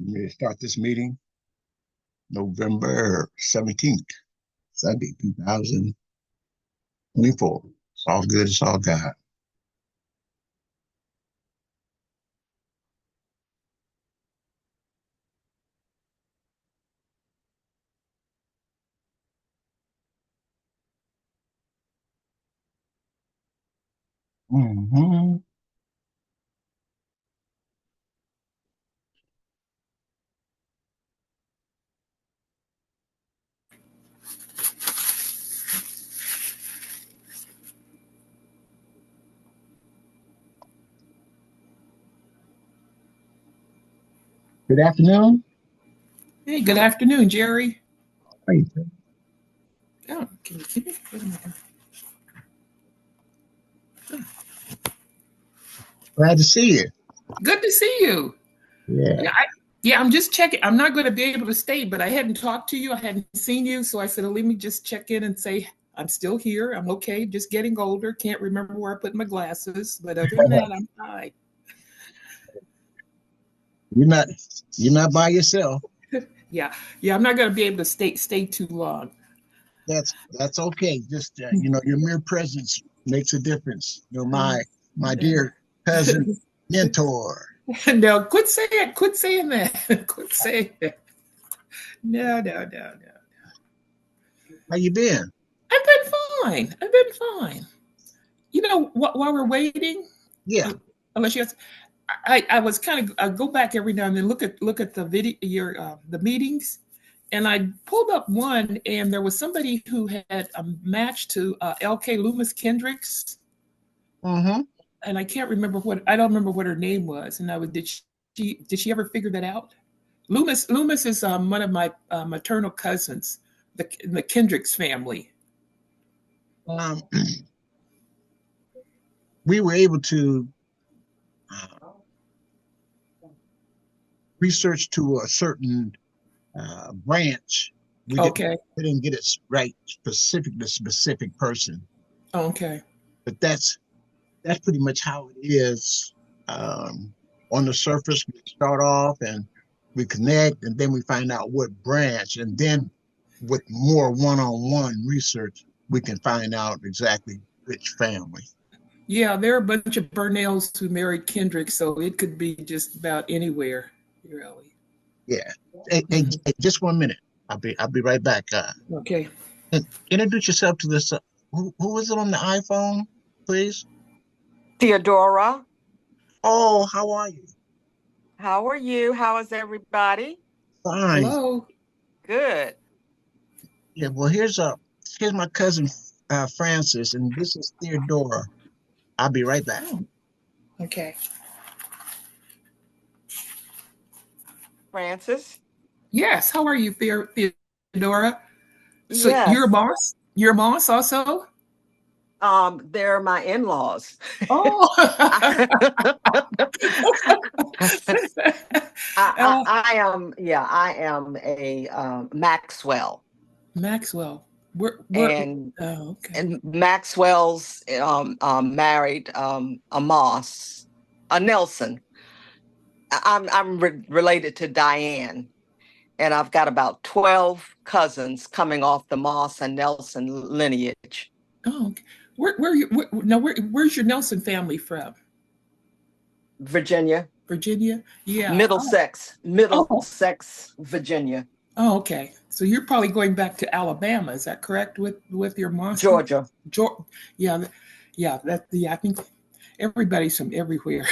We may start this meeting November 17th, Sunday, 2024. It's all good. It's all God. Mm-hmm. Good afternoon. Hey, good afternoon, Jerry. How are you doing? Oh, can you see me? Wait a minute. Glad to see you. Good to see you. Yeah. Yeah, I'm just checking. I'm not going to be able to stay, but I hadn't talked to you. I hadn't seen you. So I said, let me just check in and say, I'm still here. I'm okay. Just getting older. Can't remember where I put my glasses. But other than that, I'm fine. You're not you're not by yourself. Yeah. Yeah, I'm not going to be able to stay too long. That's okay. Just your mere presence makes a difference. My dear cousin mentor. No, quit saying that. Quit saying that. No. How you been? I've been fine. I've been fine. While we're waiting, Yeah. uh, unless you, I was kind of I go back every now and then look at the video the meetings, and I pulled up one, and there was somebody who had a match to L.K. Loomis Kendricks, Mm-hmm. and I don't remember what her name was, and I was did she ever figure that out? Loomis is one of my maternal cousins, the Kendricks family. Um, we were able to uh, research to a certain branch. Okay. We didn't get it right specific to specific person, Okay. but that's pretty much how it is. Um, on the surface, we start off and we connect, and then we find out what branch, and then with more one-on-one research, we can find out exactly which family. Yeah, there are a bunch of Burnells who married Kendrick, so it could be just about anywhere, really. Yeah. Hey, just 1 minute. I'll be right back. Okay. Introduce yourself to this. Who is it on the iPhone, please? Theodora, Oh, how are you? how are you? How is everybody? Fine. Hello. Good. Yeah. Well, here's my cousin Francis, and this is Theodora. I'll be right back. Oh, okay. Francis? Yes. How are you, Theodora? So you're a Yes. boss? You're a boss also? They're my in-laws. Oh. uh, I am, yeah, I am a Maxwell. Maxwell. We're And oh, okay. and Maxwell's married a Moss, a Nelson. I'm related to Diane. And I've got about 12 cousins coming off the Moss and Nelson lineage. Oh, okay. Where's your Nelson family from? Virginia, Virginia? Yeah. Middlesex, Oh, Middlesex, Virginia, oh, okay. So you're probably going back to Alabama. Is that correct with your Mossy? Georgia. Georgia? Yeah, yeah. I think everybody's from everywhere.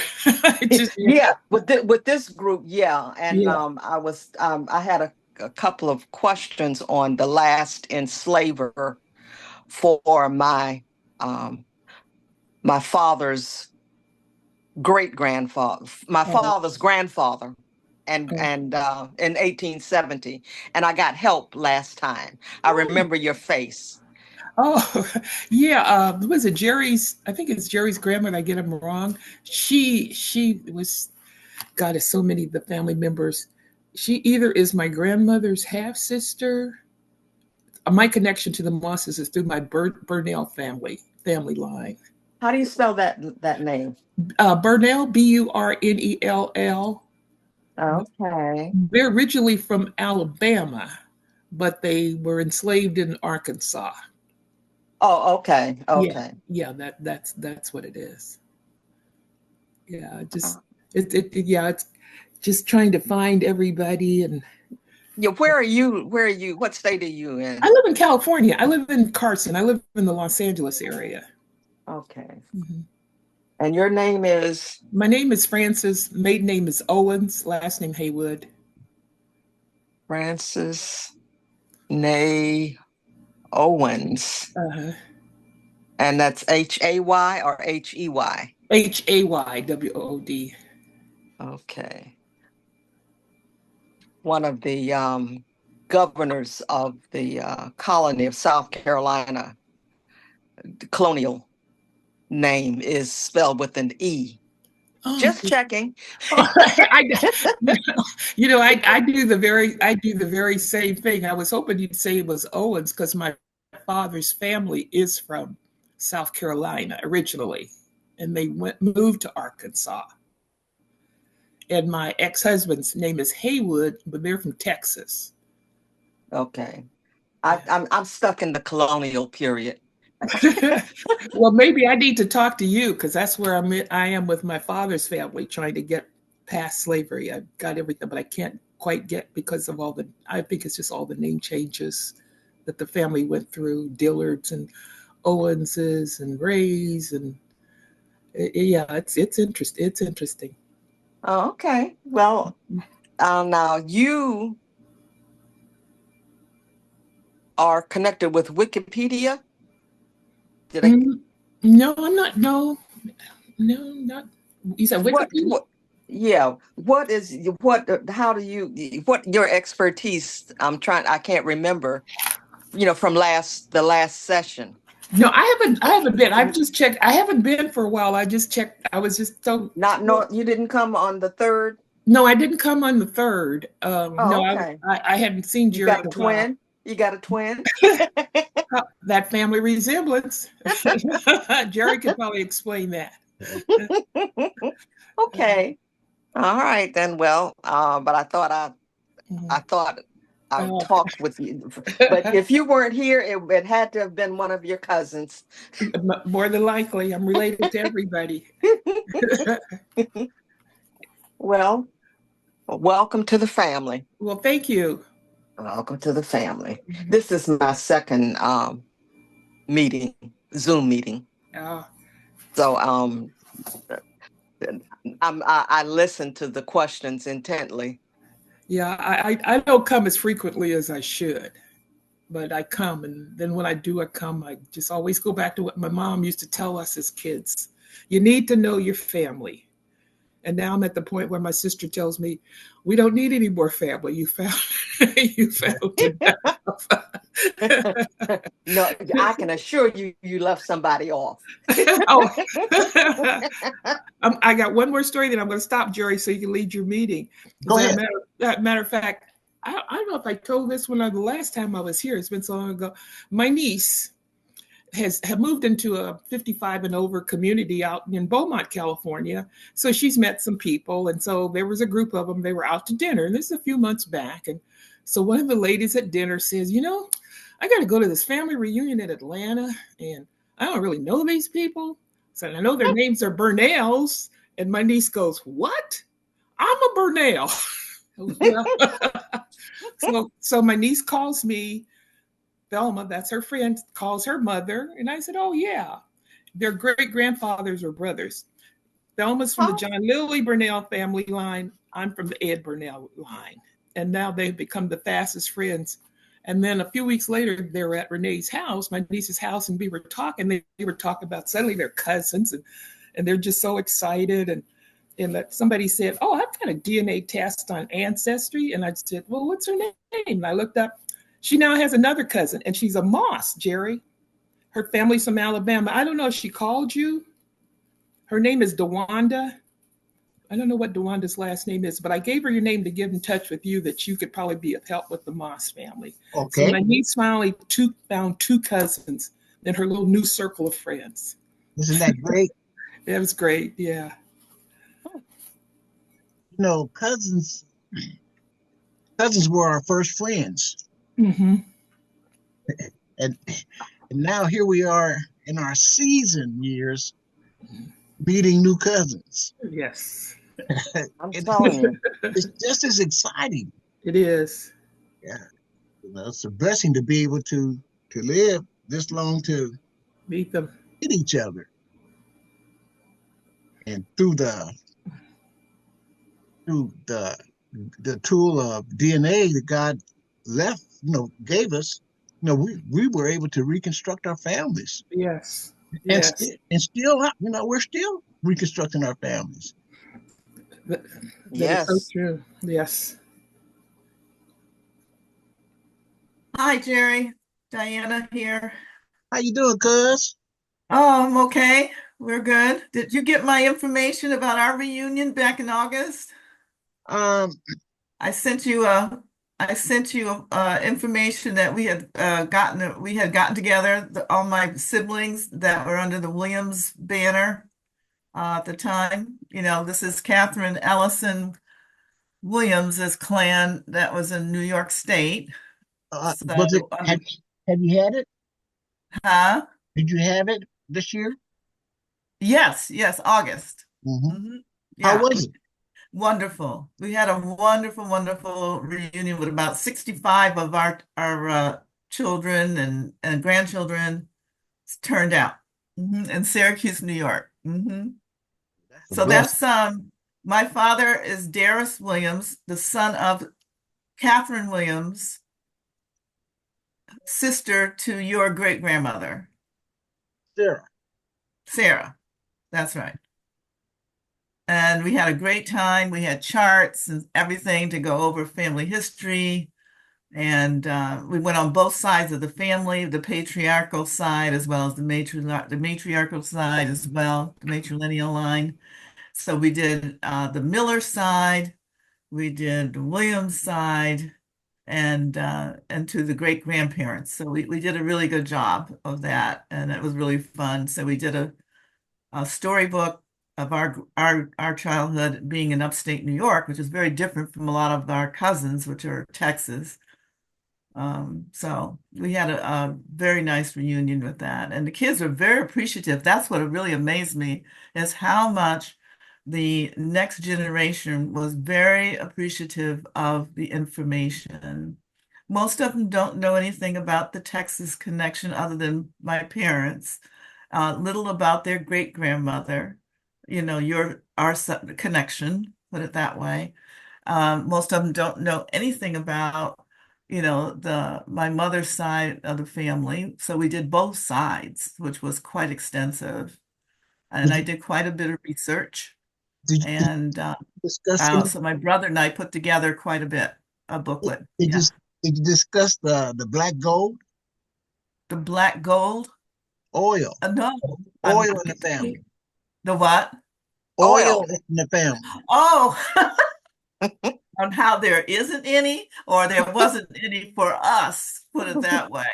Yeah, with this group, yeah. And Yeah. I had a couple of questions on the last enslaver for um my father's great grandfather, my Oh, father's grandfather, oh, and in 1870, and I got help last time. I remember your face. oh, yeah. Was it Jerry's? I think it's Jerry's grandmother. I get him wrong. She was. God, it's so many of the family members. She either is my grandmother's half sister. My connection to the Mosses is through my Burnell family line. How do you spell that name? Burnell, Burnell. Okay. They're originally from Alabama, but they were enslaved in Arkansas. Oh, okay. Yeah, Okay. yeah, that's what it is. Yeah, Uh, yeah, it's just trying to find everybody. And Yeah, where are you? Where are you? What state are you I in? live in California. I live in Carson. I live in the Los Angeles area. Okay. Mhm. And your name is My name is Frances. Maiden name is Owens. Last name Haywood. Francis Nay Owens. Uh, And that's Hay or Hey? Haywood. Okay. One of the governors of the colony of South Carolina, the colonial name is spelled with an E. Oh, Just checking. I, I do the very same thing. I was hoping you'd say it was Owens because my father's family is from South Carolina originally, and they moved to Arkansas. And my ex-husband's name is Haywood, but they're from Texas. Okay. Yeah. I'm stuck in the colonial period. Well, maybe I need to talk to you because that's where I am with my father's family, trying to get past slavery. I've got everything, but I can't quite get because of I think it's just all the name changes that the family went through, Dillards and Owenses and Rays, and yeah, it's interesting. It's interesting. Oh, okay. Well, now you are connected with Wikipedia. Did I? Mm, no, I'm not. No, no, not. You said Wikipedia? What? Yeah. What is what? How do you? What your expertise? I can't remember. From the last session. No, I haven't. I haven't been. I've just checked. I haven't been for a while. I just checked. I was just so. Not no. You didn't come on the third. No, I didn't come on the third. No, Oh, okay. I hadn't seen You Jerry got in a a while. twin. You got a twin. That family resemblance. Jerry could probably explain that. Okay. All right then. Well, but I Mhm. thought I Oh. talked with you. But if you weren't here, it had to have been one of your cousins. More than likely, I'm related to everybody. Well, welcome to the family. Well, thank you. Welcome to the family. This is my second meeting, Zoom meeting. Uh, So I listened to the questions intently. yeah, I don't come as frequently as I should, but I come, and then when I do, I come. I just always go back to what my mom used to tell us as kids. You need to know your family. And now I'm at the point where my sister tells me, "We don't need any more family. You found, you found enough." No, I can assure you, you left somebody off. Oh, I got one more story that I'm going to stop, Jerry, so you can lead your meeting. Go As a ahead. matter of fact, I don't know if I told this one the last time I was here. It's been so long ago. My niece have moved into a 55 and over community out in Beaumont, California. So she's met some people, and so there was a group of them. They were out to dinner, and this is a few months back. And so one of the ladies at dinner says, I got to go to this family reunion in Atlanta, and I don't really know these people. So I know their names are Burnells. And my niece goes, "What? I'm a Burnell." Well, so my niece calls me, Velma, that's her friend, calls her mother. And I said, "Oh, yeah. Their great grandfathers are brothers. Velma's from the Oh, John Lilly Burnell family line. I'm from the Ed Burnell line." And now they've become the fastest friends. And then a few weeks later, they were at Renee's house, my niece's house, and we were talking. They were talking about suddenly their cousins, and they're just so excited. And that somebody said, "Oh, I've got a DNA test on Ancestry." And I said, "Well, what's her name?" And I looked up. She now has another cousin, and she's a Moss, Jerry. Her family's from Alabama. I don't know if she called you. Her name is DeWanda. I don't know what DeWanda's last name is, but I gave her your name to get in touch with you that you could probably be of help with the Moss family. So Okay. my niece finally found two cousins in her little new circle of friends. Isn't that great? It was great. Yeah. Cousins Cousins were our first friends. Mm-hmm. And, and now here we are in our season years meeting new cousins. Yes. I'm It, telling you. it's just as exciting. It is. Yeah, it's a blessing to be able to live this long to Meet them. meet each other, and through the tool of DNA that God left, gave us, we were able to reconstruct our families, Yes. and Yes. still, we're still reconstructing our families. That, that is so Yes. true. Yes. Hi, Jerry. Diana here. How you doing, Cuz? Oh, I'm okay. We're good. Did you get my information about our reunion back in August? Um, I sent you information that we had gotten together, all my siblings that were under the Williams banner at the time. You know, this is Catherine Ellison Williams's clan that was in New York State. was it So, have you had it? huh? Did you have it this year? Yes, August. Hmm. hmm How Yeah, was it? wonderful. We had a wonderful reunion with about 65 of our children and grandchildren turned out in Syracuse, New York. That's a So blessing. that's my father is Darius Williams, the son of Catherine Williams, sister to your great grandmother, Sarah. Sarah. That's right. And we had a great time. We had charts and everything to go over family history. And we went on both sides of the family, the patriarchal side as well as the matriarchal side as well, the matrilineal line. So we did the Miller side, we did the Williams side, and to the great grandparents. So we did a really good job of that, and it was really fun. So we did a storybook of our childhood being in upstate New York, which is very different from a lot of our cousins, which are Texas. So we had a very nice reunion with that, and the kids were very appreciative. That's what really amazed me is how much the next generation was very appreciative of the information. Most of them don't know anything about the Texas connection other than my parents, little about their great grandmother, connection, put it that way. Most of them don't know anything about, the my mother's side of the family. So we did both sides, which was quite extensive. And Did I you did quite a bit of research. did you And discuss any? so my brother and I put together quite a bit, a Did booklet. you Yeah. did you discuss the black gold The black gold. oil No, I'm, oil in the family? the what? Oil Oil. in the family. Oh, on how there isn't any or there wasn't any for us, put it that way.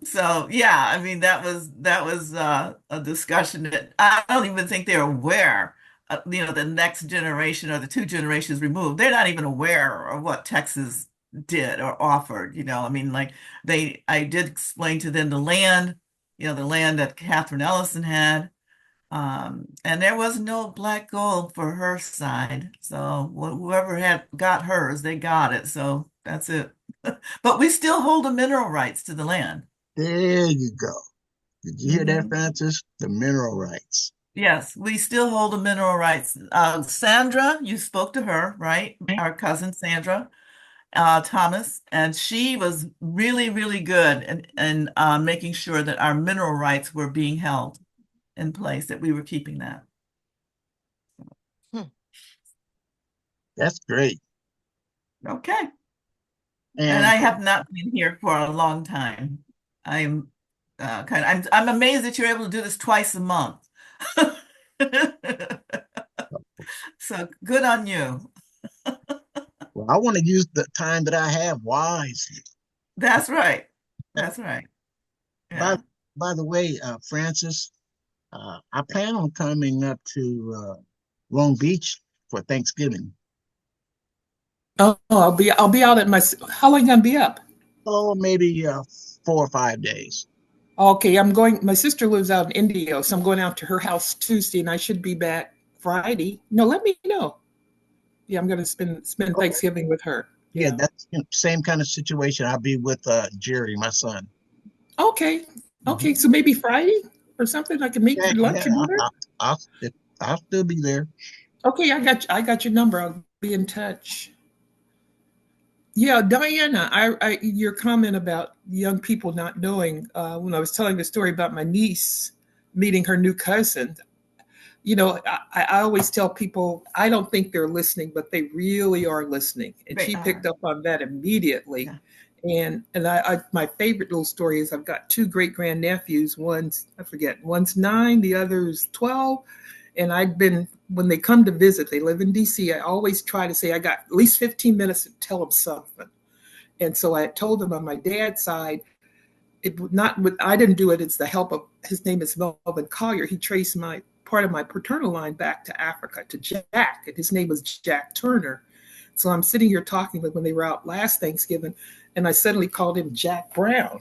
So yeah, I mean that was a discussion that I don't even think they're aware. The next generation or the two generations removed, they're not even aware of what Texas did or offered. I mean, like I did explain to them the land that Catherine Ellison had. And there was no black gold for her side. So whoever had got hers, they got it. So that's it. But we still hold the mineral rights to the land. There you go. Did you hear that, hmm Francis? The mineral rights. Yes, we still hold the mineral rights. Sandra, you spoke to her, right? Our cousin Sandra Thomas, and she was really, really good in making sure that our mineral rights were being held in place, that we were keeping that. Hmm. That's great. Okay. And And I have not been here for a long time. I'm I'm amazed that you're able to do this twice a month. So good on you. well, I want to use the time that I have wisely. That's right. That's right. By Yeah. by the way, Francis, I plan on coming up to Long Beach for Thanksgiving. Oh, I'll be out at my. How long gonna be up? Oh, maybe 4 or 5 days. Okay, I'm going. My sister lives out in Indio, so I'm going out to her house Tuesday, and I should be back Friday. No, let me know. Yeah, I'm gonna spend Oh, Thanksgiving with her. yeah, Yeah. that's same kind of situation. I'll be with Jerry, my son. Okay. Mhm. Okay. So maybe Friday or something. I can meet Yeah, for lunch yeah, or dinner. I'll, I'll still be there. Okay, I got your number. I'll be in touch. Yeah, Diana, your comment about young people not knowing when I was telling the story about my niece meeting her new cousin. I always tell people I don't think they're listening, but they really are listening, and They she picked are. up on that immediately. Yeah. And my favorite little story is I've got two great grandnephews. One's I forget, one's 9, the other's 12, and I've been when they come to visit, they live in DC. I always try to say I got at least 15 minutes to tell them something. And so I told them on my dad's side, it not I didn't do it. It's the help of his name is Melvin Collier. He traced my part of my paternal line back to Africa to Jack, and his name was Jack Turner. So I'm sitting here talking with when they were out last Thanksgiving, and I suddenly called him Jack Brown.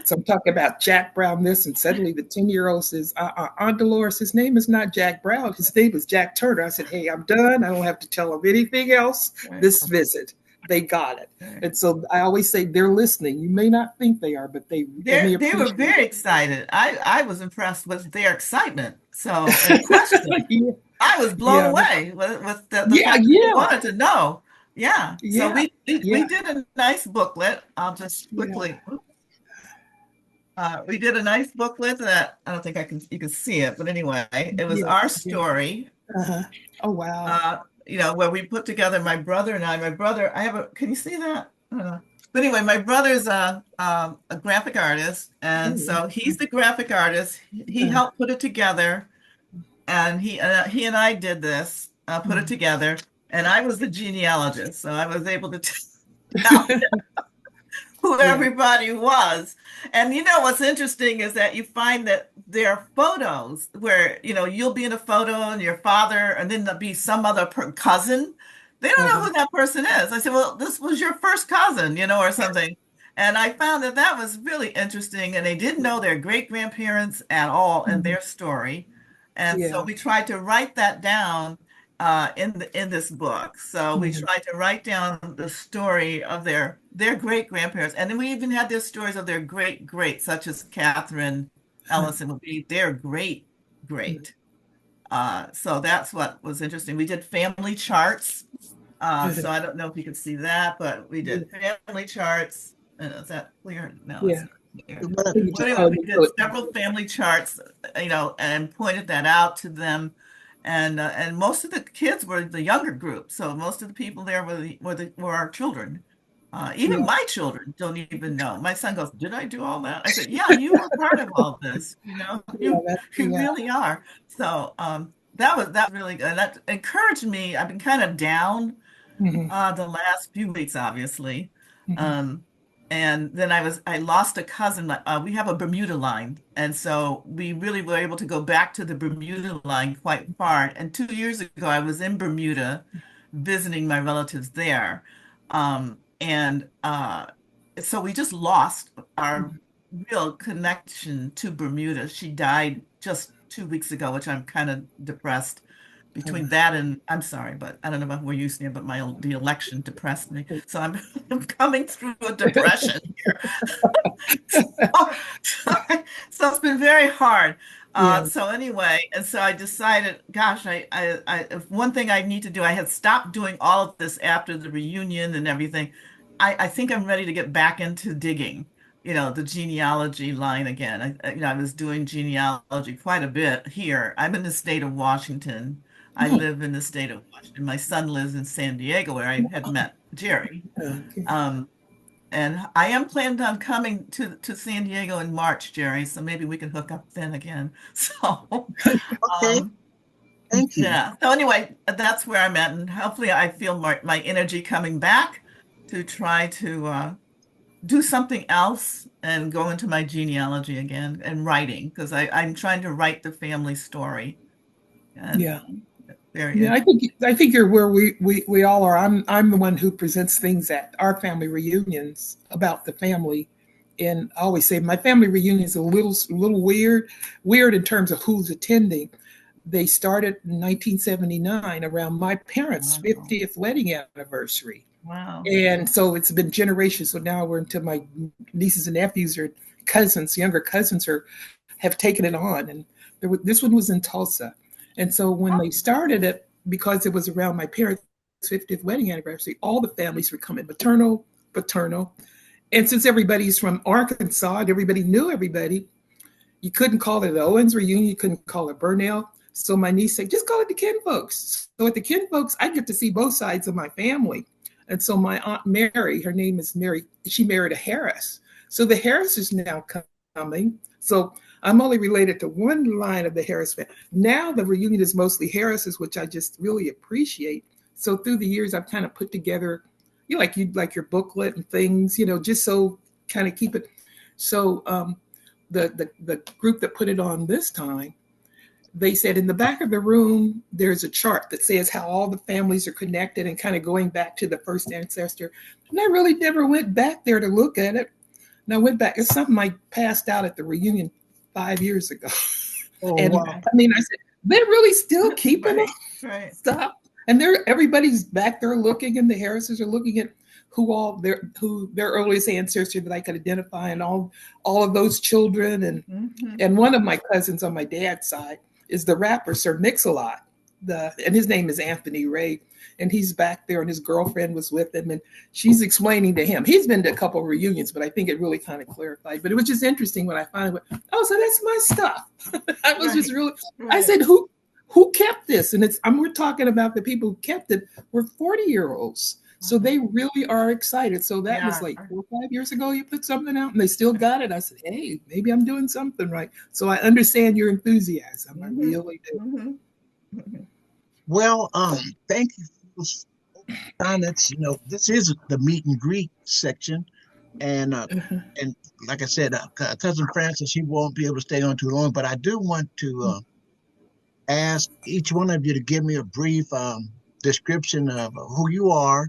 So I'm talking about Jack Brown this, and suddenly the 10-year-old says, Aunt Dolores, his name is not Jack Brown. His name is Jack Turner. I said, hey, I'm done. I don't have to tell them anything else Right. this visit. They got it. Right. And so I always say they're listening. You may not think they are, but they They were appreciate very excited. I was impressed with their excitement. So, and question. it. I was blown Yeah. away with the Yeah. fact that they Yeah. wanted to know. Yeah. So Yeah. we Yeah. did a nice booklet. I'll just Yeah. quickly. We did a nice booklet that I don't think you can see it, but anyway, it was Yeah. our Yeah. story. Uh-huh. Oh, wow. Uh, where we put together my brother and I. My brother, I have a. Can you see that? I don't know. But anyway, my brother's a graphic artist, and Oh, so he's the graphic artist. He uh, helped put it together, and he and I did this, put it mm. together, and I was the genealogist, so I was able to tell who Yeah. everybody was. And what's interesting is that you find that there are photos where you'll be in a photo and your father, and then there'll be some other cousin. They don't know Uh-huh. who that person is. I said, well, this was your first cousin, or something. And I found that that was really interesting. And they didn't know their great grandparents at all in Mhm. their story. And so Yeah. we tried to write that down in this book. So we Mhm. tried to write down the story of their great grandparents, and then we even had their stories of their great great, such as Catherine Ellison would be their great Mhm. great. So that's what was interesting. We did family charts. So I don't know if you can see that, but we Yeah. did family charts. Is that clear? No, it's Yeah. not clear. What You But just anyway, kind we of did put several family charts, and pointed that out to them. And most of the kids were the younger group, so most of the people there were our children. Even yeah. my children don't even know. My son goes, "Did I do all that?" I said, "Yeah, you were part of all this. Yeah. You Yeah. really are." So that was really good. That encouraged me. I've been kind of down Mhm. the last few weeks, obviously. Mhm. Um, and then I lost a cousin. We have a Bermuda line, and so we really were able to go back to the Bermuda line quite far. And 2 years ago, I was in Bermuda visiting my relatives there. And so we just lost our Mhm. real connection to Bermuda. She died just 2 weeks ago, which I'm kind of depressed between that and I'm sorry, but I don't know about where you stand, but the election depressed me. So I'm I'm coming through a depression here. So it's been very hard. Yeah. So anyway, and so I decided, gosh, if one thing I need to do, I had stopped doing all of this after the reunion and everything. I think I'm ready to get back into digging, the genealogy line again. I was doing genealogy quite a bit here. I'm in the state of Washington. I Mhm. live in the state of Washington. My son lives in San Diego, where I had met Jerry. Okay. Um, and I am planning on coming to San Diego in March, Jerry, so maybe we can hook up then again. So, Okay, um, thank you. yeah. So anyway, that's where I'm at, and hopefully I feel my energy coming back to try to do something else and go into my genealogy again and writing, because I'm trying to write the family story. And Yeah. Very Yeah, interesting. I think you're where we all are. I'm the one who presents things at our family reunions about the family, and I always say my family reunion is a little weird in terms of who's attending. They started in 1979 around my parents' Wow. 50th wedding anniversary. Wow. And so it's been generations. So now we're into my nieces and nephews or cousins, younger cousins are have taken it on. And this one was in Tulsa. And so when they started it, because it was around my parents' 50th wedding anniversary, all the families were coming, maternal, paternal. And since everybody's from Arkansas and everybody knew everybody, you couldn't call it the Owens reunion. You couldn't call it Burnell. So my niece said, just call it the Kin folks. So at the Kin folks, I get to see both sides of my family. And so my Aunt Mary, her name is Mary, she married a Harris. So the Harris is now coming. So I'm only related to one line of the Harris family. Now the reunion is mostly Harris's, which I just really appreciate. So through the years, I've kind of put together, you like your booklet and things, just so kind of keep it. So the group that put it on this time, they said in the back of the room there's a chart that says how all the families are connected and kind of going back to the first ancestor. And I really never went back there to look at it. And I went back. It's something I passed out at the reunion 5 years ago. Oh, And wow. I mean, I said, they're really still keeping Right, up right. stuff. And everybody's back there looking, and the Harrises are looking at who their earliest ancestor that I could identify, and all of those children, and one of my cousins on my dad's side is the rapper Sir Mix-a-Lot, and his name is Anthony Ray, and he's back there, and his girlfriend was with him, and she's explaining to him. He's been to a couple of reunions, but I think it really kind of clarified. But it was just interesting when I finally went, oh, so that's my stuff. I was just really. I said, who kept this? And we're talking about the people who kept it were 40-year-olds. So they really are excited. So that was like 4 or 5 years ago, you put something out and they still got it. I said, hey, maybe I'm doing something right. So I understand your enthusiasm. I really do. Well, thank you for those comments. This is the meet and greet section. And and like I said, cousin Francis, he won't be able to stay on too long, but I do want to ask each one of you to give me a brief description of who you are,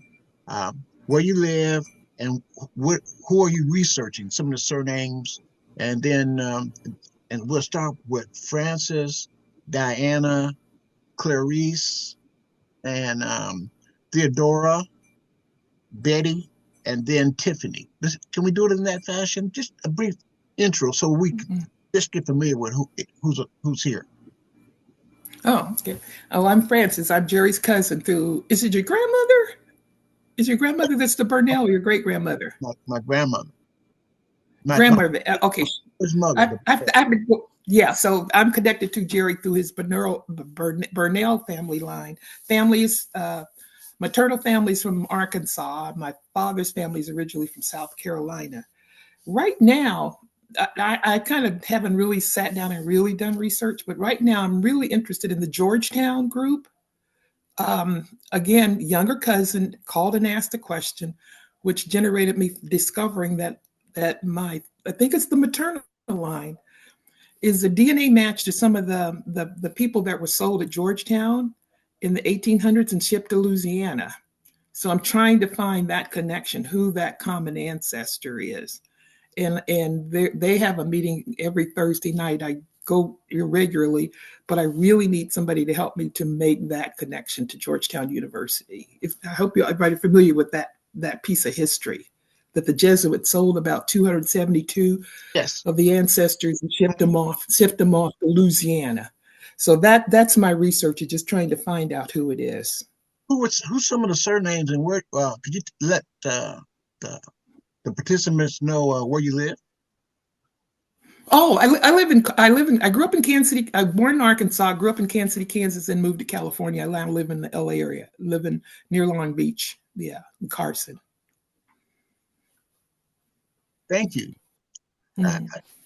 where you live, and who are you researching, some of the surnames, and then and we'll start with Francis, Diana, Clarice, and Theodora, Betty, and then Tiffany. Can we do it in that fashion? Just a brief intro so we can just get familiar with who's here. Oh, okay. Oh, I'm Francis. I'm Jerry's cousin through. Is it your grandmother? Is your grandmother that's the Burnell or your great grandmother? My grandmother. My Grandmother. Okay. his mother. Yeah, so I'm connected to Jerry through his Burnell family line. Families, maternal families from Arkansas. My father's family is originally from South Carolina. Right now, I kind of haven't really sat down and really done research, but right now I'm really interested in the Georgetown group. Again, younger cousin called and asked a question, which generated me discovering that I think it's the maternal line is a DNA match to some of the people that were sold at Georgetown in the 1800s and shipped to Louisiana. So I'm trying to find that connection, who that common ancestor is. And they have a meeting every Thursday night. I go irregularly, but I really need somebody to help me to make that connection to Georgetown University. I hope everybody familiar with that piece of history that the Jesuits sold about 272 Yes. of the ancestors and shipped them off to Louisiana. So that's my research, is just trying to find out who it is. Who's some of the surnames and where? Could you let the participants know where you live? Oh, I grew up in Kansas City. I was born in Arkansas, grew up in Kansas City, Kansas, and moved to California. I now live in the LA area, living near Long Beach. Yeah, in Carson. Thank you.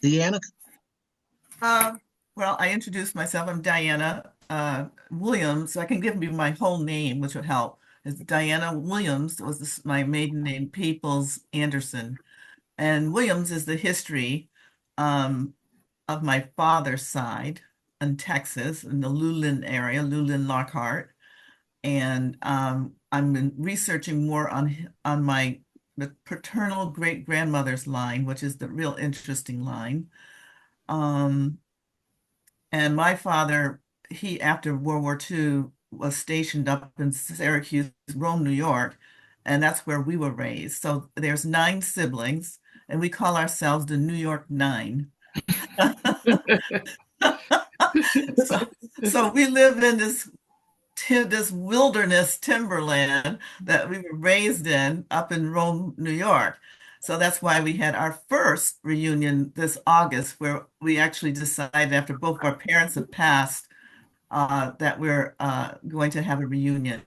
Deanna? Well, I introduced myself. I'm Diana Williams. I can give you my whole name, which would help. It's Diana Williams was my maiden name, Peoples Anderson. And Williams is the history of my father's side. in Texas, in the Luling area, Luling Lockhart. And I'm researching more on my the paternal great grandmother's line, which is the real interesting line. Um, and my father, he after World War II was stationed up in Syracuse, Rome, New York, and that's where we were raised. So there's 9 siblings, and we call ourselves the New York Nine. So, so we live in this wilderness timberland that we were raised in up in Rome, New York. So that's why we had our first reunion this August, where we actually decided after both our parents had passed that we're going to have a reunion,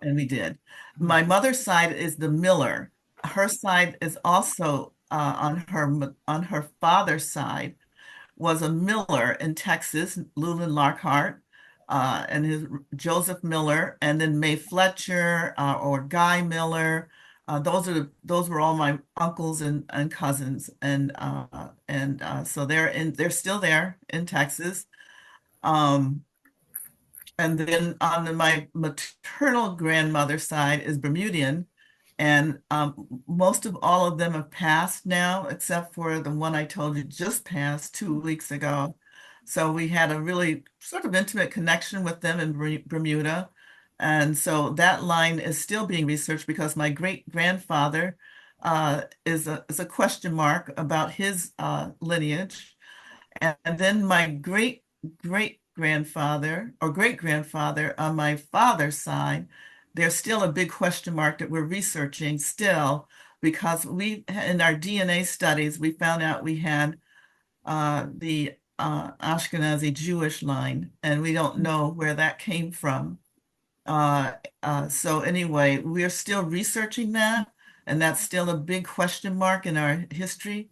and we did. My mother's side is the Miller. Her side is also on her father's side was a miller in Texas, Llewellyn Lockhart, and his Joseph Miller, and then May Fletcher or Guy Miller. Those were all my uncles and cousins, and so they're still there in Texas. Um, and then on my maternal grandmother's side is Bermudian, and most of all of them have passed now, except for the one I told you just passed 2 weeks ago. So we had a really sort of intimate connection with them in Bermuda. And so that line is still being researched because my great grandfather is a question mark about his lineage. And then my great grandfather or great grandfather on my father's side, there's still a big question mark that we're researching still because we, in our DNA studies, we found out we had the Ashkenazi Jewish line, and we don't know where that came from. So anyway, we're still researching that, and that's still a big question mark in our history.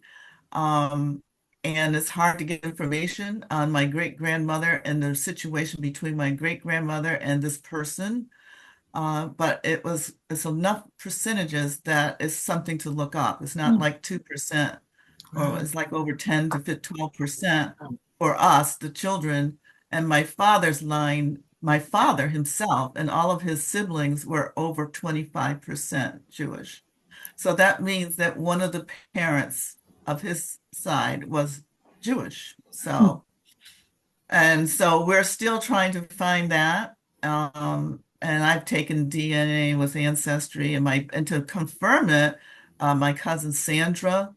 Um, and it's hard to get information on my great grandmother and the situation between my great grandmother and this person. But it's enough percentages that is something to look up. It's not like 2%, or it's like over 10 to 12% for us, the children. And my father's line, my father himself and all of his siblings were over 25% Jewish. So that means that one of the parents of his side was Jewish. And so we're still trying to find that. And I've taken DNA with Ancestry, and to confirm it, my cousin Sandra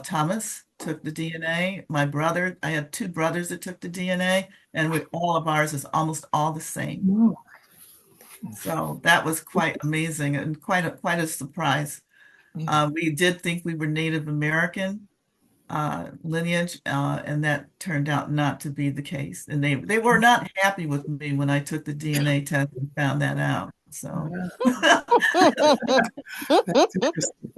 Thomas took the DNA. My brother, I had 2 brothers that took the DNA, and all of ours is almost all the same. Wow. So that was quite amazing and quite a surprise. We did think we were Native American lineage, and that turned out not to be the case. And they were not happy with me when I took the DNA test and found that out. So, That's interesting.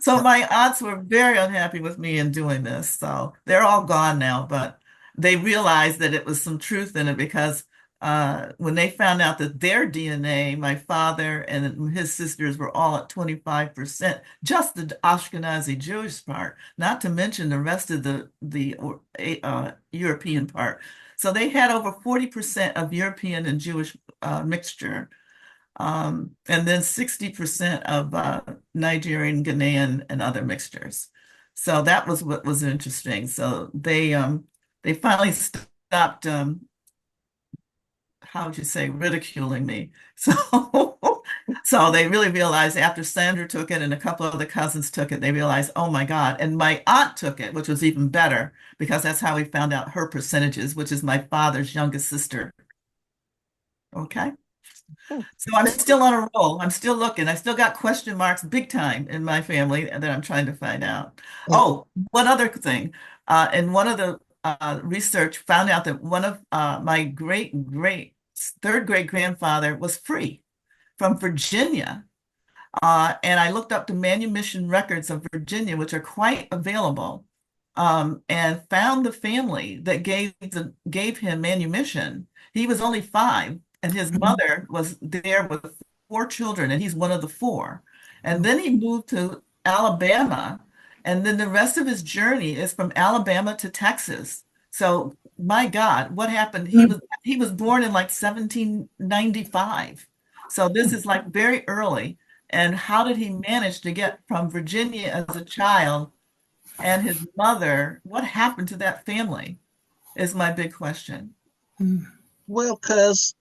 so my aunts were very unhappy with me in doing this. So they're all gone now, but they realized that it was some truth in it because when they found out that their DNA, my father and his sisters were all at 25%, just the Ashkenazi Jewish part, not to mention the rest of the European part. So they had over 40% of European and Jewish mixture, and then 60% of Nigerian, Ghanaian, and other mixtures. So that was what was interesting. So they finally stopped. How would you say, ridiculing me. So they really realized after Sandra took it and a couple of the cousins took it, they realized, oh my God. And my aunt took it, which was even better because that's how we found out her percentages, which is my father's youngest sister. Okay. So I'm still on a roll. I'm still looking. I still got question marks big time in my family that I'm trying to find out. Oh, one other thing. In one of the research found out that one of my great third great grandfather was free from Virginia. And I looked up the manumission records of Virginia, which are quite available, and found the family that gave him manumission. He was only 5, and his mother was there with 4 children, and he's one of the 4. And then he moved to Alabama, and then the rest of his journey is from Alabama to Texas. So my God, what happened? He was born in like 1795. So this is like very early. And how did he manage to get from Virginia as a child and his mother? What happened to that family is my big question. Well, because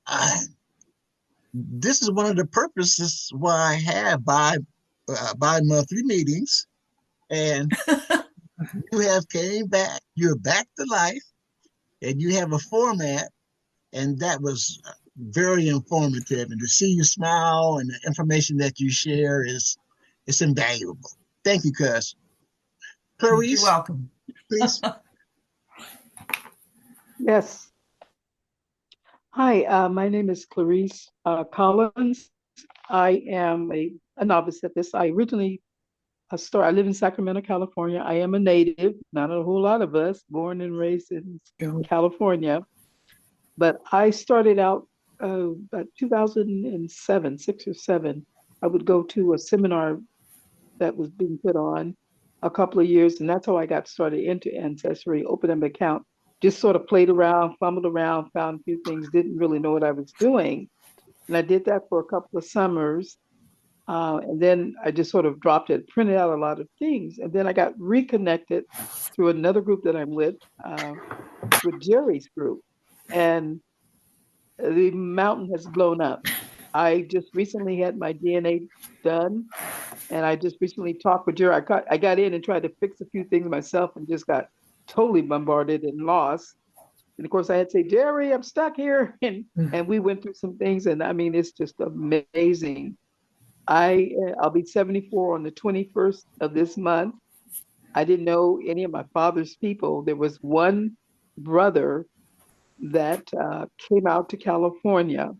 this is one of the purposes why I have bi-monthly meetings, and you have came back. You're back to life, and you have a format, and that was very informative. And to see you smile and the information that you share is it's invaluable. Thank you, cuz. You're Clarice, welcome. please. Yes. Hi, my name is Clarice Collins. I am a novice at this. I originally I live in Sacramento, California. I am a native, not a whole lot of us, born and raised in California. But I started out about 2007, 6 or 7. I would go to a seminar that was being put on a couple of years, and that's how I got started into Ancestry, opened an account, just sort of played around, fumbled around, found a few things, didn't really know what I was doing. And I did that for a couple of summers. And then I just sort of dropped it, printed out a lot of things. And then I got reconnected through another group that I'm with Jerry's group. And the mountain has blown up. I just recently had my DNA done, and I just recently talked with Jerry. I got in and tried to fix a few things myself and just got totally bombarded and lost. And of course, I had to say, Jerry, I'm stuck here. And we went through some things, and I mean, it's just amazing. I'll be 74 on the 21st of this month. I didn't know any of my father's people. There was one brother that came out to California.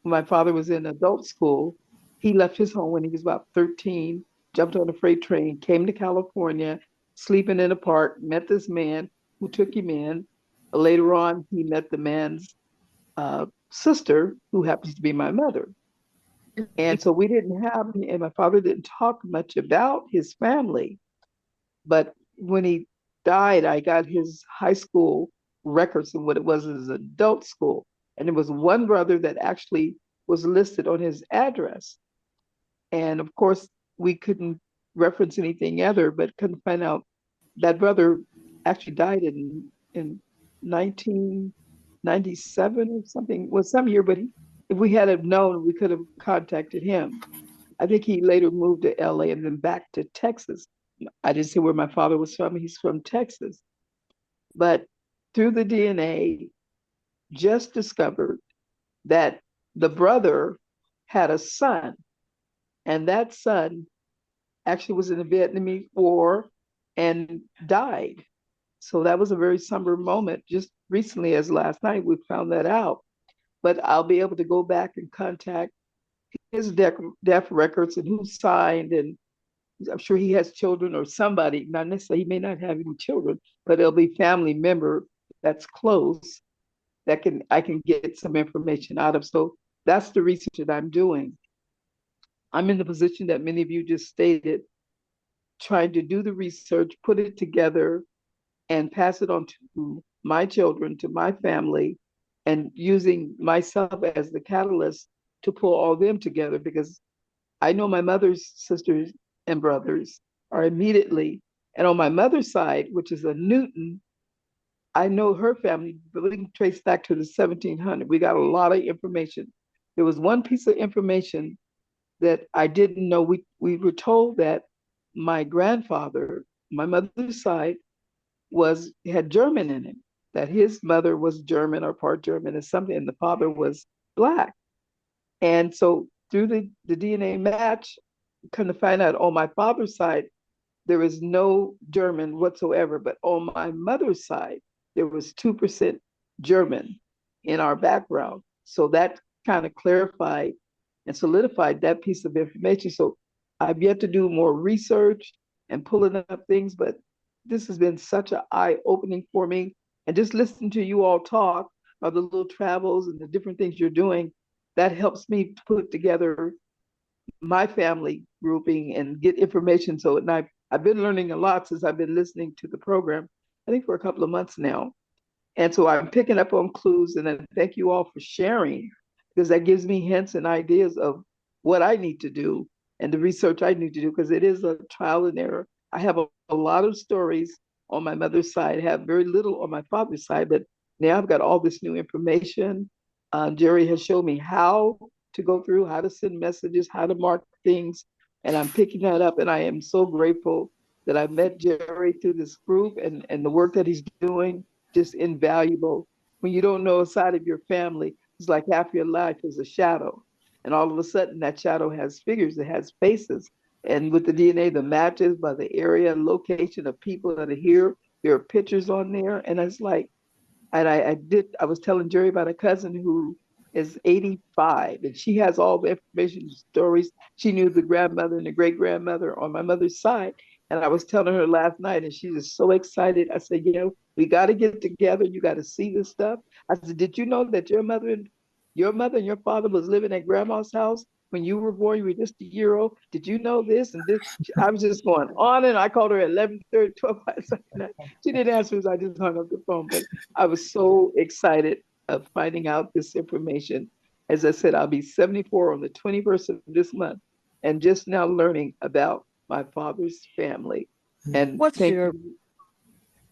My father was in adult school. He left his home when he was about 13, jumped on a freight train, came to California, sleeping in a park, met this man who took him in. Later on, he met the man's sister, who happens to be my mother. And so we didn't have, and my father didn't talk much about his family. But when he died, I got his high school records of what it was as adult school. And there was one brother that actually was listed on his address. And of course, we couldn't reference anything other, but couldn't find out that brother actually died in 1997 or something, well, some year, but if we had have known, we could have contacted him. I think he later moved to LA and then back to Texas. I didn't say where my father was from. He's from Texas. But through the DNA, just discovered that the brother had a son, and that son actually was in the Vietnamese War and died. So that was a very somber moment. Just recently, as last night, we found that out. But I'll be able to go back and contact his death records and who signed, and I'm sure he has children or somebody, not necessarily, he may not have any children, but it'll be family member that's close that I can get some information out of. So that's the research that I'm doing. I'm in the position that many of you just stated, trying to do the research, put it together, and pass it on to my children, to my family, and using myself as the catalyst to pull all them together, because I know my mother's sisters and brothers are immediately, and on my mother's side, which is a Newton, I know her family, but we can trace back to the 1700. We got a lot of information. There was one piece of information that I didn't know. We were told that my grandfather, my mother's side, had German in him, that his mother was German or part German or something, and the father was Black. And so through the DNA match, come to find out on my father's side, there is no German whatsoever. But on my mother's side, there was 2% German in our background. So that kind of clarified and solidified that piece of information. So I've yet to do more research and pulling up things, but this has been such an eye-opening for me. And just listening to you all talk of the little travels and the different things you're doing, that helps me put together my family grouping and get information. So, and I've been learning a lot since I've been listening to the program, I think for a couple of months now. And so I'm picking up on clues, and I thank you all for sharing, because that gives me hints and ideas of what I need to do and the research I need to do, because it is a trial and error. I have a lot of stories on my mother's side, have very little on my father's side, but now I've got all this new information. Jerry has shown me how to go through, how to send messages, how to mark things, and I'm picking that up. And I am so grateful that I met Jerry through this group, and the work that he's doing, just invaluable. When you don't know a side of your family, it's like half your life is a shadow. And all of a sudden, that shadow has figures, it has faces. And with the DNA, the matches by the area, location of people that are here, there are pictures on there. And it's like, and I was telling Jerry about a cousin who is 85, and she has all the information, stories. She knew the grandmother and the great grandmother on my mother's side. And I was telling her last night, and she was so excited. I said, we got to get together. You got to see this stuff. I said, did you know that your mother and your father was living at grandma's house when you were born? You were just a year old. Did you know this and this? I was just going on, and I called her at 11:30, 12 night. She didn't answer, so I just hung up the phone. But I was so excited of finding out this information. As I said, I'll be 74 on the 21st of this month, and just now learning about my father's family. And What's thank your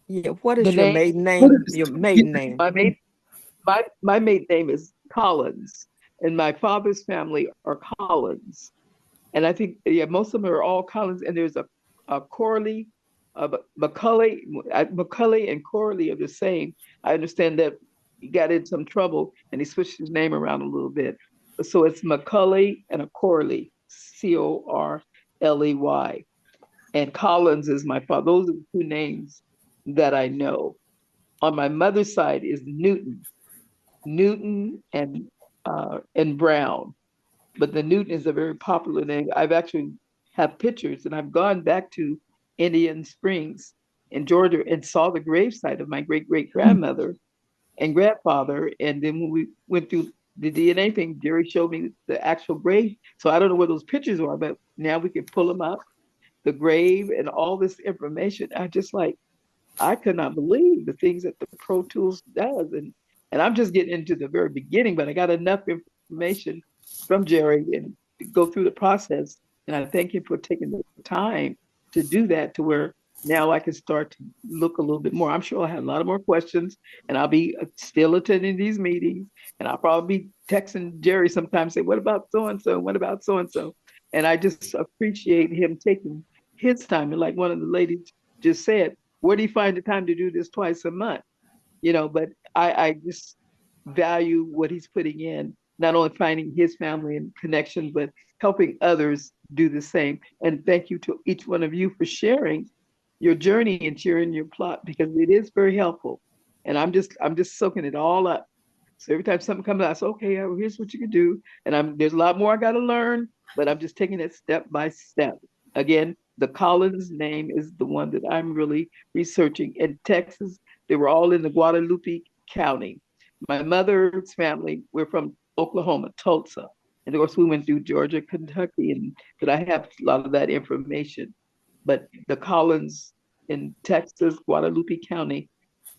you. what The is your name, maiden name? Your maiden name. my maiden name is Collins, and my father's family are Collins. And I think, yeah, most of them are all Collins, and there's a Corley, Macaulay and Corley are the same. I understand that he got in some trouble and he switched his name around a little bit. So it's Macaulay and a Corley, Corley. And Collins is my father. Those are the two names that I know. On my mother's side is Newton and Brown. But the Newton is a very popular name. I've actually have pictures, and I've gone back to Indian Springs in Georgia and saw the gravesite of my great great grandmother and grandfather. And then when we went through the DNA thing, Jerry showed me the actual grave. So I don't know where those pictures are, but now we can pull them up, the grave and all this information. I just like, I could not believe the things that the Pro Tools does. And I'm just getting into the very beginning, but I got enough information from Jerry and to go through the process. And I thank him for taking the time to do that, to where now I can start to look a little bit more. I'm sure I'll have a lot of more questions, and I'll be still attending these meetings, and I'll probably be texting Jerry sometimes, say, what about so and so? What about so and so? And I just appreciate him taking his time. And like one of the ladies just said, where do you find the time to do this twice a month? But I just value what he's putting in, not only finding his family and connection, but helping others do the same. And thank you to each one of you for sharing your journey and sharing your plot, because it is very helpful. And I'm just soaking it all up. So every time something comes out, I say, okay, here's what you can do. And there's a lot more I got to learn, but I'm just taking it step by step. Again, the Collins name is the one that I'm really researching. In Texas, they were all in the Guadalupe County. My mother's family, we're from Oklahoma, Tulsa. And of course, we went through Georgia, Kentucky, but I have a lot of that information. But the Collins in Texas, Guadalupe County,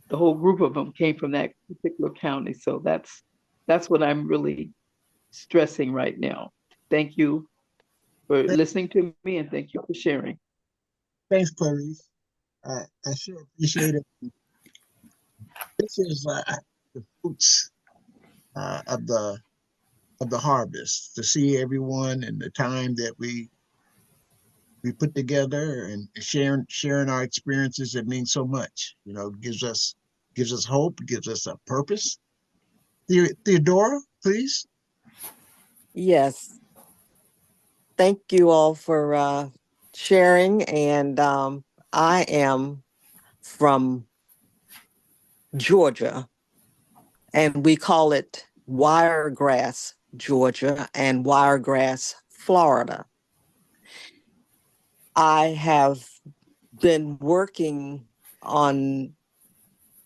the whole group of them came from that particular county. So that's what I'm really stressing right now. Thank you for listening to me, and thank you for sharing. Thanks, Clarice. I sure appreciate it. This is the fruits of the harvest, to see everyone and the time that we put together and sharing our experiences. It means so much. Gives us hope, gives us a purpose. Theodora, please. Yes. Thank you all for sharing. And I am from Georgia, and we call it Wiregrass, Georgia, and Wiregrass, Florida. I have been working on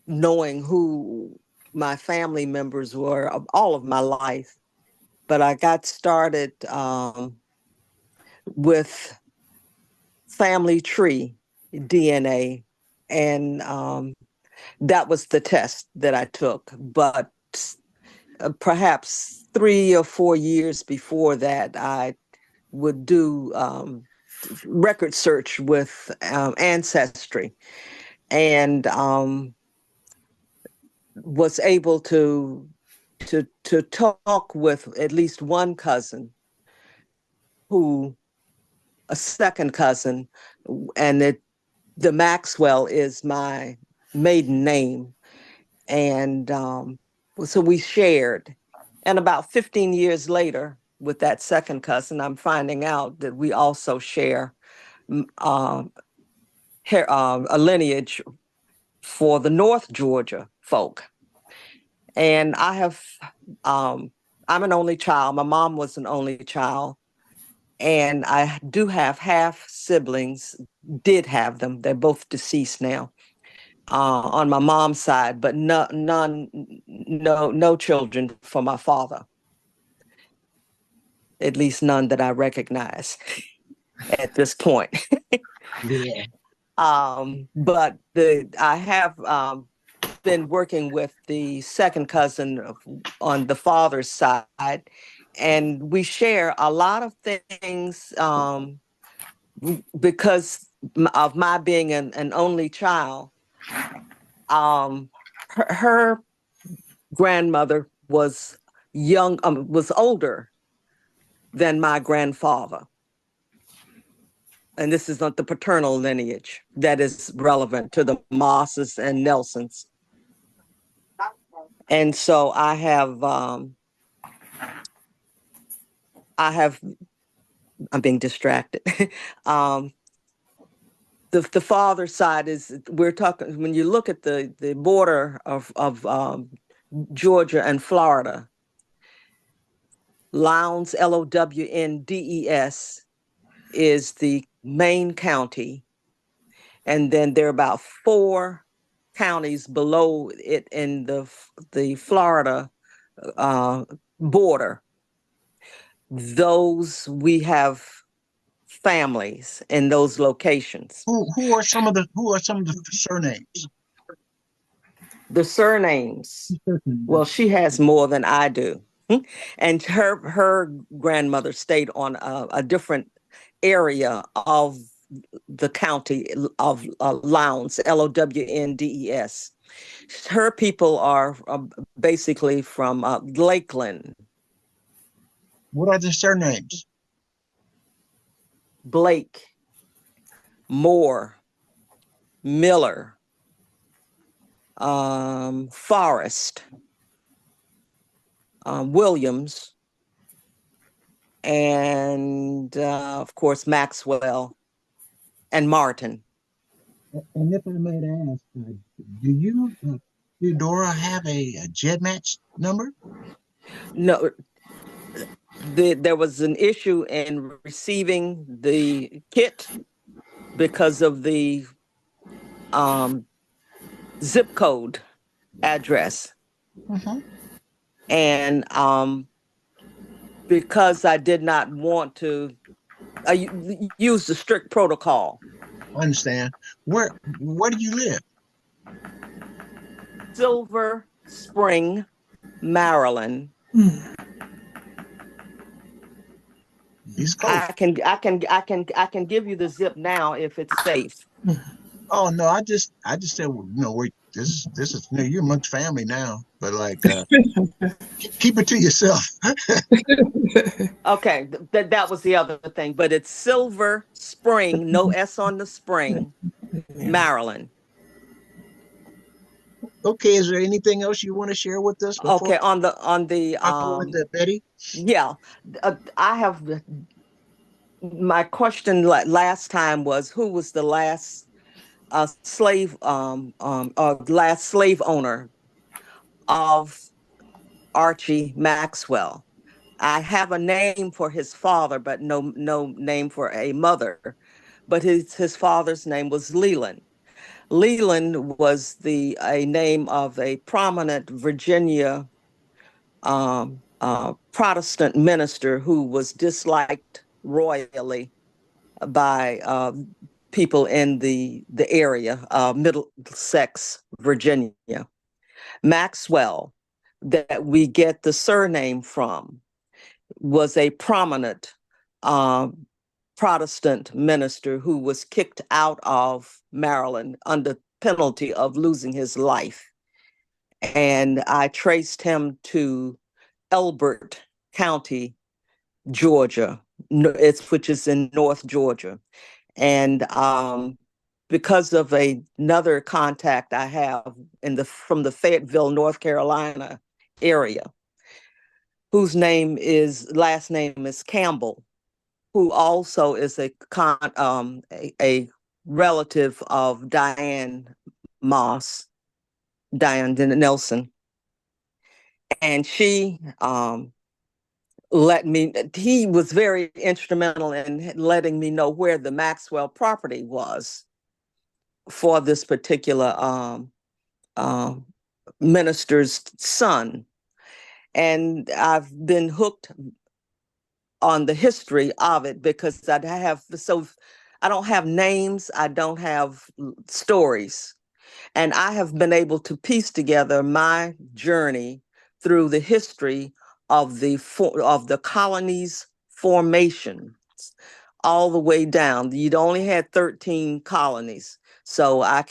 knowing who my family members were all of my life, but I got started with family tree DNA, and that was the test that I took. But perhaps 3 or 4 years before that, I would do record search with Ancestry, and was able to talk with at least one cousin, who a second cousin, and the Maxwell is my maiden name, and so we shared. And about 15 years later, with that second cousin, I'm finding out that we also share a lineage for the North Georgia folk. And I'm an only child. My mom was an only child. And I do have half siblings, did have them. They're both deceased now, on my mom's side, but no children for my father. At least none that I recognize at this point. Yeah. But I have been working with the second cousin on the father's side, and we share a lot of things because of my being an only child. Her grandmother was was older than my grandfather. And this is not the paternal lineage that is relevant to the Mosses and Nelsons. And so I'm being distracted. The father side is, we're talking, when you look at the border of Georgia and Florida, Lowndes, Lowndes, is the main county. And then there are about 4 counties below it in the Florida border. Those, we have families in those locations. Who are some of the surnames? The surnames. Well, she has more than I do. And her grandmother stayed on a different area of the county of Lowndes, Lowndes. Her people are basically from Lakeland. What are the surnames? Blake, Moore, Miller, Forrest, Williams, and of course Maxwell and Martin. And if I might ask, do you, Theodora, have a GEDmatch number? No, there was an issue in receiving the kit because of the zip code address. Mm-hmm. And because I did not want to use the strict protocol. I understand. Where do you live? Silver Spring, Maryland. East Coast. I can give you the zip now if it's safe. Oh no, I just said, this is you're amongst family now, but like keep it to yourself. Okay, that was the other thing, but it's Silver Spring, no S on the spring, Maryland. Okay, is there anything else you want to share with us before? Okay, on the Betty? Yeah, I have, my question last time was, who was the last slave last slave owner of Archie Maxwell? I have a name for his father, but no name for a mother. But his father's name was Leland. Leland was a name of a prominent Virginia Protestant minister who was disliked royally by people in the area, Middlesex, Virginia. Maxwell, that we get the surname from, was a prominent Protestant minister who was kicked out of Maryland under penalty of losing his life. And I traced him to Elbert County, Georgia, which is in North Georgia. And because of another contact I have from the Fayetteville, North Carolina area, whose last name is Campbell, who also is a relative of Diane Moss, Diane Nelson. And she he was very instrumental in letting me know where the Maxwell property was for this particular minister's son. And I've been hooked on the history of it because I don't have names, I don't have stories. And I have been able to piece together my journey through the history of the colony's formation all the way down. You'd only had 13 colonies. So I